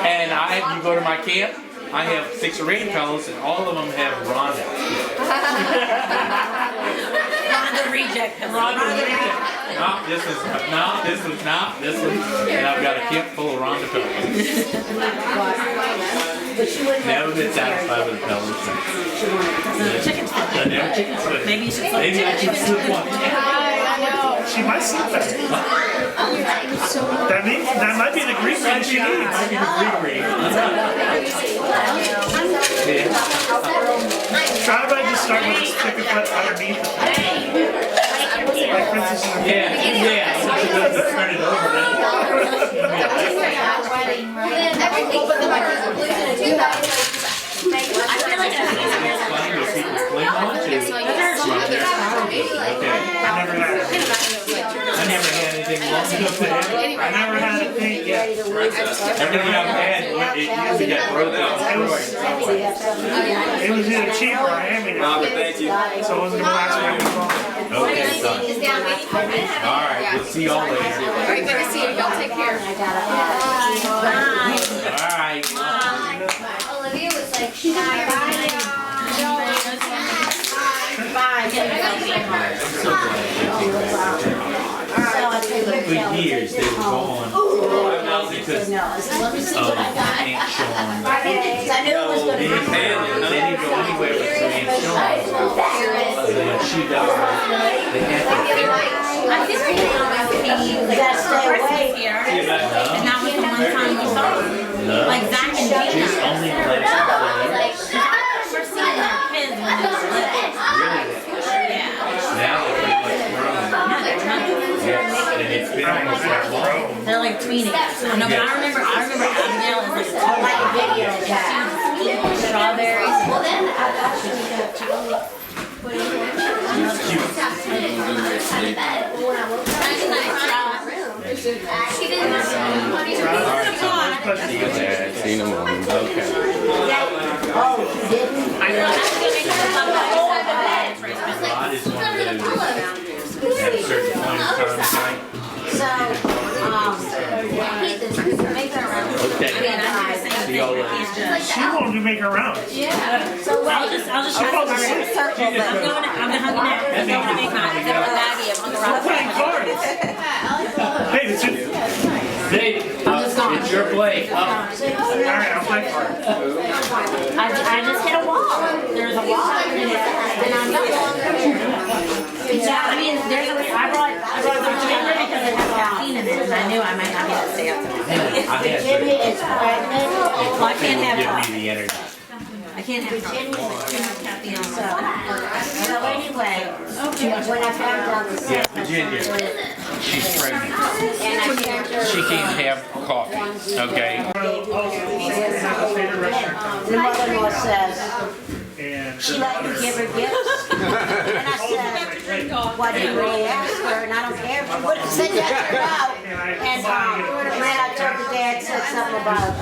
Speaker 8: And you go to my camp, I have 6 or 8 pillows and all of them have Rhonda.
Speaker 2: Rhonda reject.
Speaker 8: Rhonda reject. No, this was not, this was. And I've got a camp full of Rhonda pillows. Never been satisfied with the pillows.
Speaker 2: Chicken's foot.
Speaker 8: Never chicken's foot.
Speaker 2: Maybe you should
Speaker 8: Maybe I should slip one.
Speaker 10: She might sleep better. That might be the Greek thing she needs. Try by just starting with a stick of foot underneath it. Like Princess in the
Speaker 8: Turn it over then. I never had anything long enough to have.
Speaker 10: I never had a thing yet.
Speaker 8: Everything I've had, it usually got broken out.
Speaker 10: It was either cheap or Miami now.
Speaker 14: Robert, thank you.
Speaker 10: So it wasn't the last one.
Speaker 8: Okay, son. Alright, we'll see y'all later.
Speaker 7: Alright, good to see you. Y'all take care.
Speaker 8: Alright.
Speaker 13: Olivia was like, she's not
Speaker 8: For years, they were gone because Aunt Sean. They didn't go anywhere with Aunt Sean. When she died, they had to
Speaker 12: I feel like you gotta stay away here. And that was the one time we saw them. Like Zach and Gina.
Speaker 8: just only last
Speaker 12: I remember seeing their kids when they were little. Yeah.
Speaker 8: now they're pretty much grown. Yes, and it's been almost that long.
Speaker 12: They're like tweenies. No, but I remember Abigail is like a video of that. Strawberries. Well then
Speaker 3: See you in the morning.
Speaker 4: Oh, you didn't?
Speaker 8: God is one of those at a certain point in time.
Speaker 4: So,
Speaker 8: Okay. See y'all later.
Speaker 10: She won't make her rounds.
Speaker 12: So I'll just try to circle them. I'm gonna hug that. I'm gonna make my baggie on the
Speaker 10: We're playing cards. Hey, it's your...
Speaker 8: Dave, it's your play.
Speaker 10: Alright, I'll play cards.
Speaker 12: I just hit a wall. There's a wall. And I'm not I mean, there's a, I brought some ginger because it has caffeine in it, and I knew I might not be able to stay up tonight.
Speaker 4: Virginia is pregnant.
Speaker 12: Well, I can't have
Speaker 8: Give me the energy.
Speaker 12: I can't have caffeine on
Speaker 4: So anyway, when I found out the
Speaker 8: Yeah, Virginia. She's pregnant.
Speaker 4: and I sent her
Speaker 8: She can't have coffee. Okay.
Speaker 4: the mother-in-law says,
Speaker 10: And
Speaker 4: she let me give her gifts. And I said, well, I didn't really ask her, and I don't care if she would have said yes or no. And then I told the dad, said something about,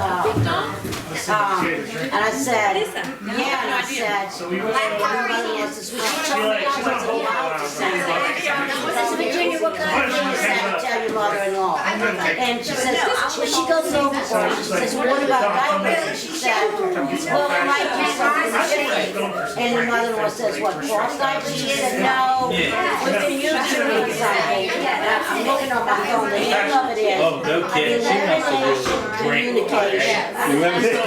Speaker 4: and I said, yeah, and I said, well, that money is this week. She told me I was allowed to send it. I said, Virginia, what kind of thing is that to tell your mother-in-law? And she says, well, she goes overboard. She says, well, what about diapers? She said, well, we might do something different. And the mother-in-law says, what, cloth diapers? She said, no, we can use something. I'm looking on my phone, the name of it is.
Speaker 8: Oh, no kidding. She must have really drank.
Speaker 4: Communication.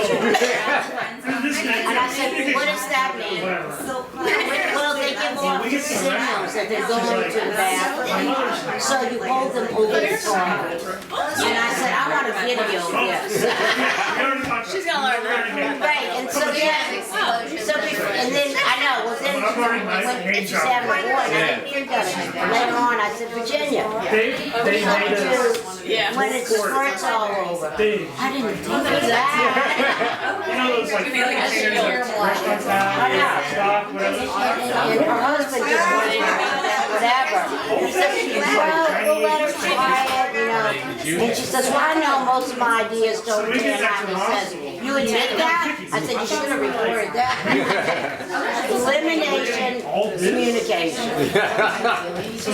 Speaker 4: And I said, what does that mean? Well, they give off signals that they're going to the bathroom. So you hold them over the phone. And I said, I want a video of this.
Speaker 7: She's gonna learn that.
Speaker 4: Right, and so then, and then, I know, well then, when she's having a boy, and I didn't hear that. Later on, I said, Virginia,
Speaker 10: they made us...
Speaker 4: when it squirts all over. I didn't think of that.
Speaker 10: You know those like restaurants now, stock, whatever.
Speaker 4: And her husband just wanted whatever. And so she said, well, we'll let her try it, you know. And she says, well, I know most of my ideas don't pan out. He says, you admit that? I said, you should have recorded that. Elimination, communication.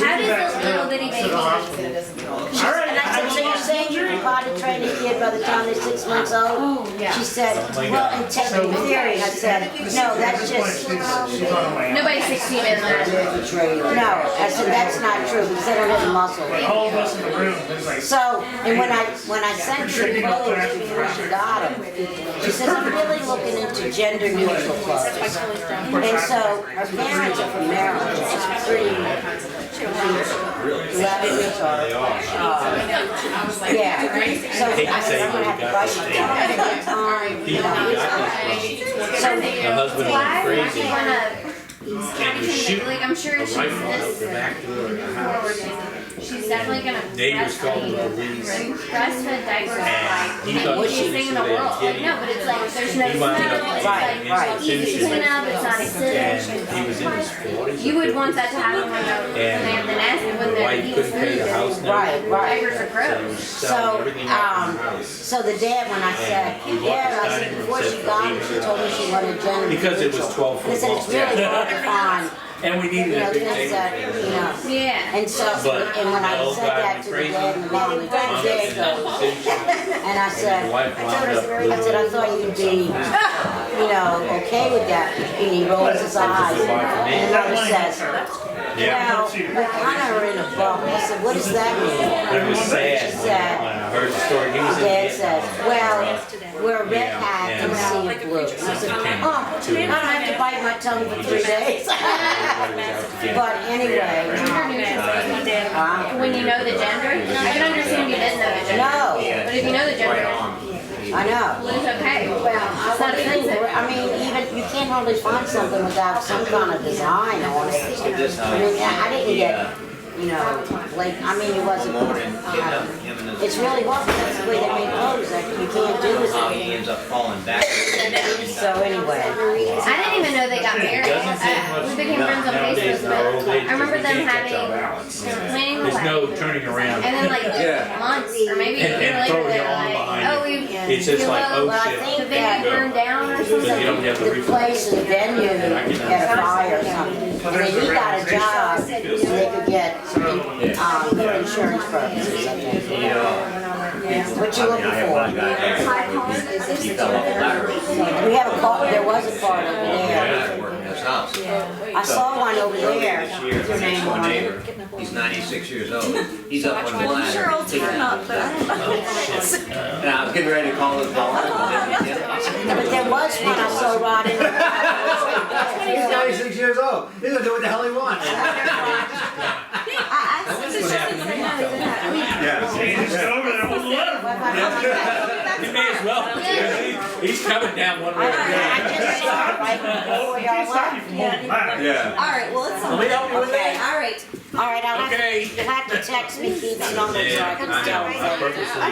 Speaker 13: How does this little bitty baby?
Speaker 4: And I said, so you're saying you can potty train a kid by the time they're 6 months old? She said, well, in theory. I said, no, that's just...
Speaker 10: She's on the way.
Speaker 13: Nobody's 6
Speaker 4: see me as a trailer. No, I said that's not true because they don't have the muscle.
Speaker 10: All of us in the room, there's like.
Speaker 4: So, and when I sent her the clothes before she got them, she says, I'm really looking into gender neutral clothes. And so, her parents are from Maryland, she's pretty, 11 years old. Yeah, so I said, I'm gonna have to buy you
Speaker 8: The husband went crazy and was shooting
Speaker 12: Like, I'm sure
Speaker 8: a
Speaker 12: she's
Speaker 8: rifle out
Speaker 12: this
Speaker 8: the back door of the house.
Speaker 12: She's definitely gonna
Speaker 8: Neighbors called the
Speaker 12: breastfeed.
Speaker 8: police.
Speaker 12: Breastfed diapers are like
Speaker 8: He
Speaker 12: the
Speaker 8: thought the
Speaker 12: easiest thing in the
Speaker 8: police were
Speaker 12: world.
Speaker 8: there
Speaker 12: Like, no, but it's like there's no
Speaker 8: He wound
Speaker 12: smell.
Speaker 8: up
Speaker 12: It's
Speaker 8: taking
Speaker 12: like easy
Speaker 8: institution.
Speaker 12: cleanup. It's not acidic.
Speaker 8: And he was in his 40s.
Speaker 12: You would want that to happen when they have the nest when
Speaker 8: the
Speaker 12: they're
Speaker 8: wife
Speaker 12: eating
Speaker 8: couldn't pay
Speaker 12: food.
Speaker 8: the house note.
Speaker 4: Right.
Speaker 12: Diapers are
Speaker 8: So he was
Speaker 12: gross.
Speaker 8: selling everything out of the house.
Speaker 4: So the dad, when I said, yeah, I said, before she got it, she told me she wanted gender neutral.
Speaker 8: Because it was 12
Speaker 4: I
Speaker 8: foot
Speaker 4: said, it's
Speaker 8: long.
Speaker 4: really hard to find,
Speaker 8: And we
Speaker 4: you
Speaker 8: needed
Speaker 4: know,
Speaker 8: a big
Speaker 4: things that,
Speaker 8: table.
Speaker 4: you know.
Speaker 12: Yeah.
Speaker 4: And so,
Speaker 8: But
Speaker 4: and when I
Speaker 8: the old
Speaker 4: said
Speaker 8: guy
Speaker 4: that
Speaker 8: went
Speaker 4: to the
Speaker 8: crazy.
Speaker 4: dad and the mom, the dad goes, and I said,
Speaker 8: The wife wound up
Speaker 4: I said, I thought you'd be, you know, okay with that. And he rolls his eyes, and the mother says, well, we kind of are in a bubble. I said, what does that mean?
Speaker 8: It was sad
Speaker 4: She
Speaker 8: when
Speaker 4: said,
Speaker 8: I heard the story. He was in
Speaker 4: Dad
Speaker 8: Vietnam.
Speaker 4: says, well, we're a red hat and
Speaker 8: Yeah.
Speaker 4: sea of blue. And I said, oh, I don't have to bite my tongue for 3 days. But anyway.
Speaker 12: When you know the gender, I can understand if you didn't know the gender.
Speaker 4: No.
Speaker 12: But if you know the gender,
Speaker 4: I know.
Speaker 12: blue's okay.
Speaker 4: Well, it's not a thing, I mean, even, you can't really find something without some kind of design on it. I mean, I didn't get, you know, like, I mean, it wasn't, it's really hard, but that's the way they make clothes, like, you can't do
Speaker 11: How he
Speaker 4: it.
Speaker 11: ends up falling back.
Speaker 4: So anyway.
Speaker 12: I didn't even know they got married. We became friends on Facebook, but I remember them having, they were planning the
Speaker 8: There's no
Speaker 12: wedding.
Speaker 8: turning around.
Speaker 12: And then like months or maybe a
Speaker 8: And
Speaker 12: year later,
Speaker 8: throwing your
Speaker 12: they're
Speaker 8: arm
Speaker 12: like,
Speaker 8: behind
Speaker 12: oh,
Speaker 8: it.
Speaker 12: we,
Speaker 8: It's just like, oh
Speaker 4: Well, I
Speaker 8: shit.
Speaker 4: think
Speaker 12: the venue burned down or
Speaker 8: Because you
Speaker 12: something.
Speaker 8: don't have the
Speaker 4: The
Speaker 8: reflex.
Speaker 4: place, the venue, had a fire or something. And then he got a job, so they could get, for insurance purposes, I think. What you looking for?
Speaker 11: He fell off the ladder.
Speaker 4: We have a car, there was a car over there.
Speaker 11: Working his house.
Speaker 4: I saw one over there.
Speaker 11: This year,
Speaker 4: What's your name
Speaker 11: my
Speaker 4: on it?
Speaker 11: neighbor, he's 96 years old. He's up on the ladder.
Speaker 9: I'm sure old turn up, but I don't know.
Speaker 11: And I was getting ready to call his boss.
Speaker 4: But there was one I saw riding.
Speaker 11: He's 96 years old. He's gonna do what the hell he wants.
Speaker 10: He's over there on the left.
Speaker 8: You may as well. He's coming down one way or the
Speaker 4: I just saw it right before
Speaker 10: You can't
Speaker 4: y'all
Speaker 10: stop you
Speaker 4: left.
Speaker 10: from holding back.
Speaker 11: Yeah.
Speaker 9: All right, well, it's
Speaker 8: Let me help you with
Speaker 4: Okay,
Speaker 8: that.
Speaker 4: all right. All right, I'll have
Speaker 8: Okay.
Speaker 4: to, you'll have to text me Keith's number so I
Speaker 8: Yeah,
Speaker 4: can
Speaker 8: I
Speaker 4: tell
Speaker 8: know.
Speaker 4: him.
Speaker 8: I purposely,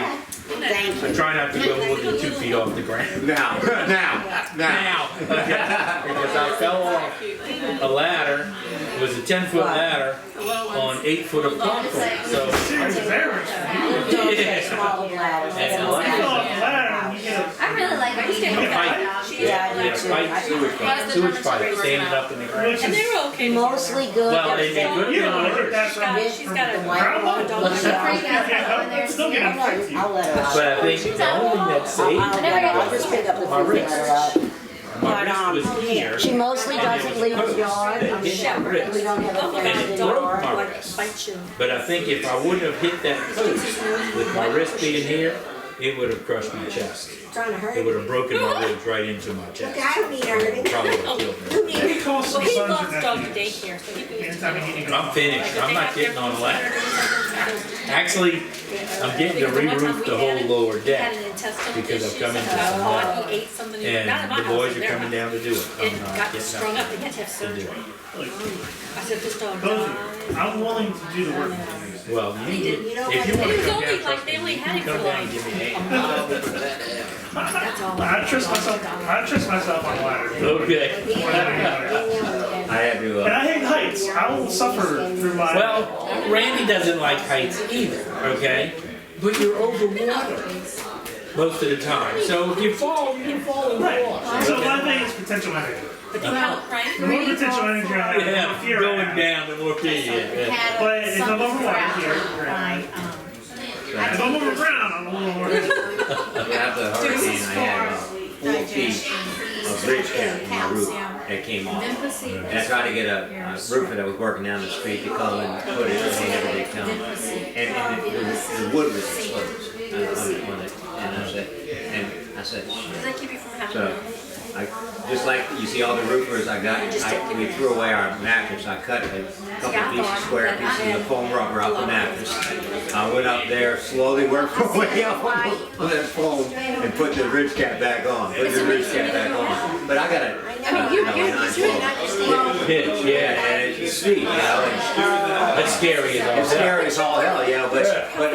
Speaker 4: Thank
Speaker 8: I
Speaker 4: you.
Speaker 8: try not to go more than 2 feet off the ground.
Speaker 11: Now, now.
Speaker 8: Now, okay, because I fell off a ladder, it was a 10-foot ladder on 8 foot of concrete, so.
Speaker 10: Serious embarrassment.
Speaker 8: Yeah.
Speaker 4: Small ladders.
Speaker 8: And
Speaker 10: You go off the ladder and you get a.
Speaker 12: I really like her.
Speaker 8: We had a pipe.
Speaker 4: Yeah, I
Speaker 8: We
Speaker 4: do
Speaker 8: had a
Speaker 4: too.
Speaker 8: pipe, sewage pipe, standing up in the ground.
Speaker 9: And they were okay.
Speaker 4: Mostly good.
Speaker 8: Well, they made good
Speaker 10: You know,
Speaker 8: dollars.
Speaker 10: that's
Speaker 9: She's got
Speaker 4: The
Speaker 9: a
Speaker 4: white
Speaker 10: ground
Speaker 4: one.
Speaker 10: level.
Speaker 4: Yeah.
Speaker 10: You can't help it. Still get
Speaker 4: I'll
Speaker 10: it.
Speaker 4: let her out.
Speaker 8: But I think the only thing that saved
Speaker 4: I'll just pick up the
Speaker 8: my
Speaker 4: food and let her out.
Speaker 8: wrist. My wrist was here.
Speaker 4: She mostly doesn't leave the yard.
Speaker 8: It hit my wrist.
Speaker 4: We don't have a
Speaker 8: And
Speaker 4: fenced
Speaker 8: it
Speaker 4: in
Speaker 8: broke
Speaker 4: yard.
Speaker 8: my wrist. But I think if I wouldn't have hit that post with my wrist being here, it would have crushed my chest. It would have broken my ribs right into my chest. Probably would have killed me.
Speaker 10: He calls some
Speaker 9: Well, he
Speaker 10: sons
Speaker 9: loves
Speaker 10: and
Speaker 9: dog
Speaker 10: nephews.
Speaker 9: daycare, so he can
Speaker 10: Anytime he can
Speaker 8: I'm finished. I'm not getting on a ladder. Actually, I'm getting to re-roof the whole lower deck because I've come into some mud.
Speaker 9: He ate something, not in
Speaker 8: And
Speaker 9: my
Speaker 8: the
Speaker 9: house,
Speaker 8: boys
Speaker 9: in
Speaker 8: are
Speaker 9: their
Speaker 8: coming
Speaker 9: house.
Speaker 8: down to do it. I'm
Speaker 9: It
Speaker 8: not
Speaker 9: got
Speaker 8: getting
Speaker 9: strung up,
Speaker 8: up
Speaker 9: they had to have
Speaker 8: to do
Speaker 9: surgery.
Speaker 8: it.
Speaker 9: I said, this dog
Speaker 10: Both of
Speaker 9: died.
Speaker 10: you. I'm willing to do the work.
Speaker 8: Well, you, if you
Speaker 9: It
Speaker 8: want
Speaker 9: was
Speaker 8: to come
Speaker 9: only
Speaker 8: down,
Speaker 9: like, they only had it for
Speaker 8: come down and
Speaker 9: like
Speaker 8: give me a
Speaker 9: a
Speaker 8: hand.
Speaker 9: month. That's all.
Speaker 10: I trust myself on ladders.
Speaker 8: Okay.
Speaker 10: More than anybody.
Speaker 11: I had to,
Speaker 10: And I hate heights. I will suffer through my.
Speaker 8: Well, Randy doesn't like heights either, okay? But you're over water most of the time. So if you fall, you can fall in the
Speaker 10: Right.
Speaker 8: water.
Speaker 10: So my thing is potential energy.
Speaker 9: But you help, right?
Speaker 10: The more potential energy I have, the more
Speaker 8: Yeah,
Speaker 10: fear I
Speaker 8: going
Speaker 10: have.
Speaker 8: down the more fear you get.
Speaker 10: But if I'm over water here, great. If I'm over ground, I'm a little worried.
Speaker 11: after the hurricane, I had 4 feet of bridge cap in my roof. that came off. And I tried to get a roofer that was working down the street to come and put it, and he never did come. And the wood was exposed on it. And I said,
Speaker 12: Does that keep you from having
Speaker 11: so, just like you see all the roofers, we threw away our mattress. I cut a couple pieces, square pieces of foam rubber off the mattress. I went up there, slowly worked my way up on that foam and put the ridge cap back on. But I got a
Speaker 8: Pitch, yeah.
Speaker 11: and it's steep, you know.
Speaker 8: That's scary as all
Speaker 11: It's
Speaker 8: hell.
Speaker 11: scary as all hell, yeah, but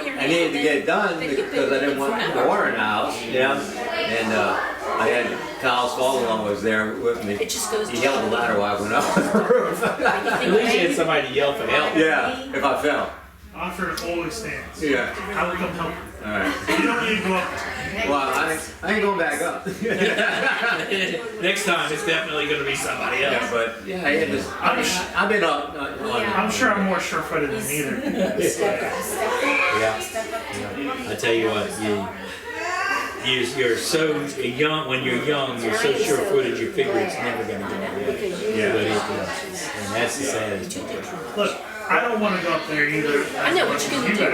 Speaker 11: I needed to get it done because I didn't want the water in the house, yeah. And I had Kyle's father-in-law was there with me. He held the ladder while I went up on the roof.
Speaker 8: At least you had somebody to yell for help.
Speaker 11: Yeah, if I fell.
Speaker 10: Offer always stands.
Speaker 11: Yeah.
Speaker 10: I will come help you.
Speaker 11: All right.
Speaker 10: You don't need to go up.
Speaker 11: Well, I ain't going back up.
Speaker 8: Next time, it's definitely going to be somebody else.
Speaker 11: Yeah, but yeah, it was, I've been up.
Speaker 10: I'm sure I'm more sure-footed than either.
Speaker 8: Yeah. I tell you what, you're so young. When you're young, you're so sure-footed. You figure it's never going to go away.
Speaker 11: Yeah.
Speaker 8: But it does, and that's the saddest part.
Speaker 10: Look, I don't want to go up there either.
Speaker 12: I know what you're gonna do.
Speaker 10: I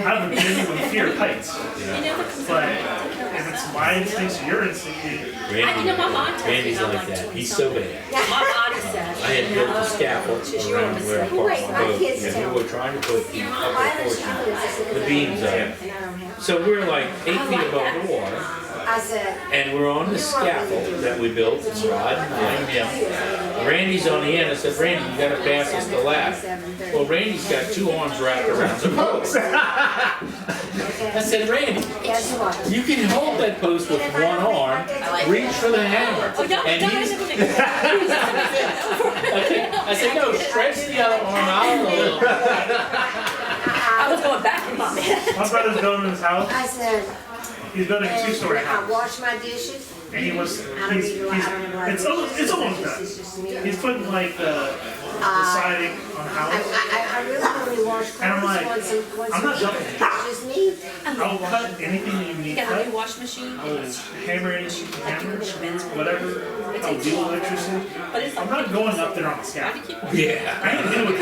Speaker 10: have a genuine fear of heights. But if it's my instinct or your instinct,
Speaker 8: Randy's like that. He's so bad.
Speaker 12: My body says.
Speaker 8: I had built a scaffold around where I parked my boat, and we were trying to put the upper portion, the beams up. So we're like 8 feet above the water. And we're on the scaffold that we built, it's rod and line. Randy's on the end. I said, Randy, you gotta pass us the ladder. Well, Randy's got 2 arms wrapped around the post. I said, Randy, you can hold that post with 1 arm, reach for the hammer. And he's... I said, no, stretch the other arm out a little.
Speaker 12: I was going back in my head.
Speaker 10: my brother's building his house.
Speaker 4: I said,
Speaker 10: He's building a 2-story
Speaker 4: I
Speaker 10: house.
Speaker 4: wash my dishes.
Speaker 10: And it's almost done. He's putting like the siding on the house.
Speaker 4: I really only wash
Speaker 10: And I'm
Speaker 4: clothes
Speaker 10: like,
Speaker 4: once
Speaker 10: I'm not helping you.
Speaker 4: just me.
Speaker 10: I'll cut anything that you need
Speaker 12: You got a new
Speaker 10: cut.
Speaker 12: wash machine?
Speaker 10: I will hammer anything you can hammer, whatever. I'll deal with electricity. I'm not going up there on the scaffold.
Speaker 8: Yeah.
Speaker 10: I ain't doing it.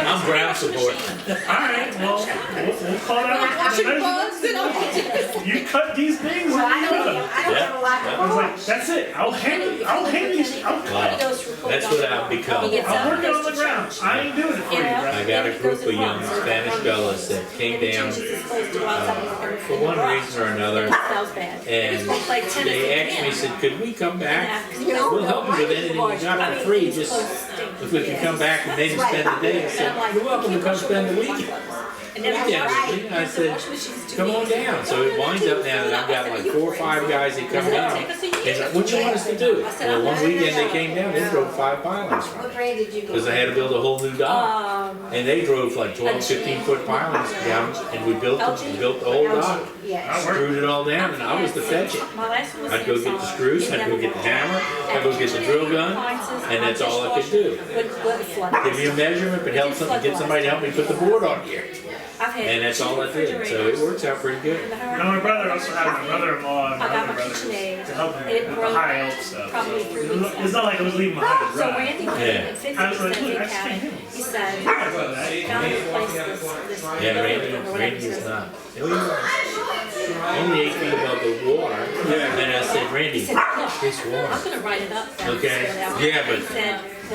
Speaker 8: I'm ground support.
Speaker 10: Alright, well, we'll call that out. You cut these things and
Speaker 4: I
Speaker 10: you
Speaker 4: don't
Speaker 10: cut them.
Speaker 4: have a lot
Speaker 10: I was like, that's it. I'll hand these. I'll cut.
Speaker 8: That's what I've become.
Speaker 10: I'll work it on the ground. I ain't doing it for you,
Speaker 8: I
Speaker 10: bro.
Speaker 8: got a group of young Spanish fellas that came down for one reason or another, and they asked me, said, could we come back? We'll help you with anything you got for free, just if we can come back and maybe spend the day. I said, you're welcome to come spend the weekend. I said, come on down. So it winds up now that I've got like 4 or 5 guys that come down. And like, what you want us to do? Well, one weekend they came down, they drove 5 pilings from me. Because I had to build a whole new dock. And they drove like 12, 15-foot pilings down, and we built the whole dock. Screwed it all down, and I was the fetch it. I'd go get the screws, I'd go get the hammer, I'd go get the drill gun, and that's all I could do. Give me a measurement, but get somebody to help me put the board on here. And that's all I did, so it works out pretty good.
Speaker 10: Now my brother also had my brother-in-law and my other brother to help him with the high elk stuff. So it's not like I was leaving my high
Speaker 12: So
Speaker 10: ride.
Speaker 12: Randy
Speaker 10: I was like, look, I just can't handle
Speaker 12: he
Speaker 10: this.
Speaker 12: said,
Speaker 8: Yeah, Randy is not. Only 8 feet above the water. And I said, Randy, it's water.
Speaker 12: I'm gonna write it up.
Speaker 8: Okay, yeah, but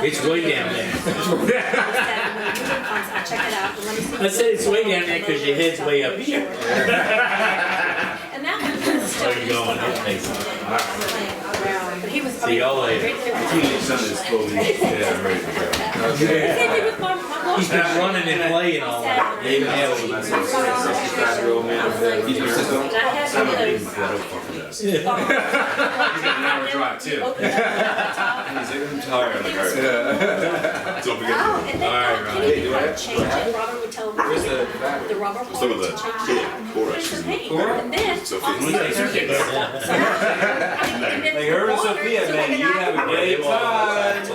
Speaker 8: it's way down there.
Speaker 12: I check it out. And let me see.
Speaker 8: I said it's way down there because your head's way up here.
Speaker 12: And that one was still.
Speaker 8: Where you going? Okay. All right.
Speaker 12: But he was.
Speaker 8: See y'all later.
Speaker 11: Yeah, I'm ready to go.
Speaker 8: Yeah. He's been running and playing all that. They nailed him.
Speaker 11: 65-year-old man over there. He's just going. He's got an hour drive too. I'm tired. I'm like, all right. Don't forget.
Speaker 12: And then he would change it. Robert would tell him the rubber hole
Speaker 16: Some of the
Speaker 12: to change it. And then
Speaker 8: Like her and Sophia, man, you have a great time.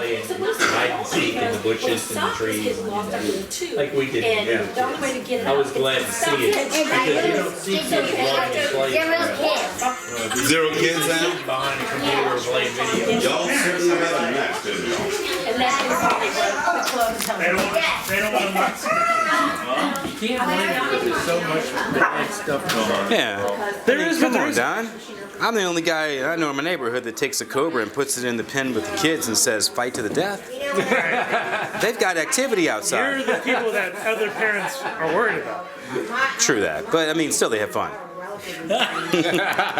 Speaker 8: hide and seek in the bushes and the trees. Like we did in Genesis. I was glad to see it because you don't see kids running and playing.
Speaker 13: They're real kids.
Speaker 16: 0 kids now?
Speaker 8: Behind a computer or playing video.
Speaker 16: Y'all certainly have a match, didn't y'all?
Speaker 9: And that's probably what the club tells me.
Speaker 10: They don't want to watch.
Speaker 8: You can't blame it because there's so much bad stuff going on.
Speaker 14: Yeah. Come on, Don. I'm the only guy I know in my neighborhood that takes a cobra and puts it in the pen with the kids and says, fight to the death. They've got activity outside.
Speaker 10: You're the people that other parents are worried about.
Speaker 14: True that. But, I mean, still they have fun.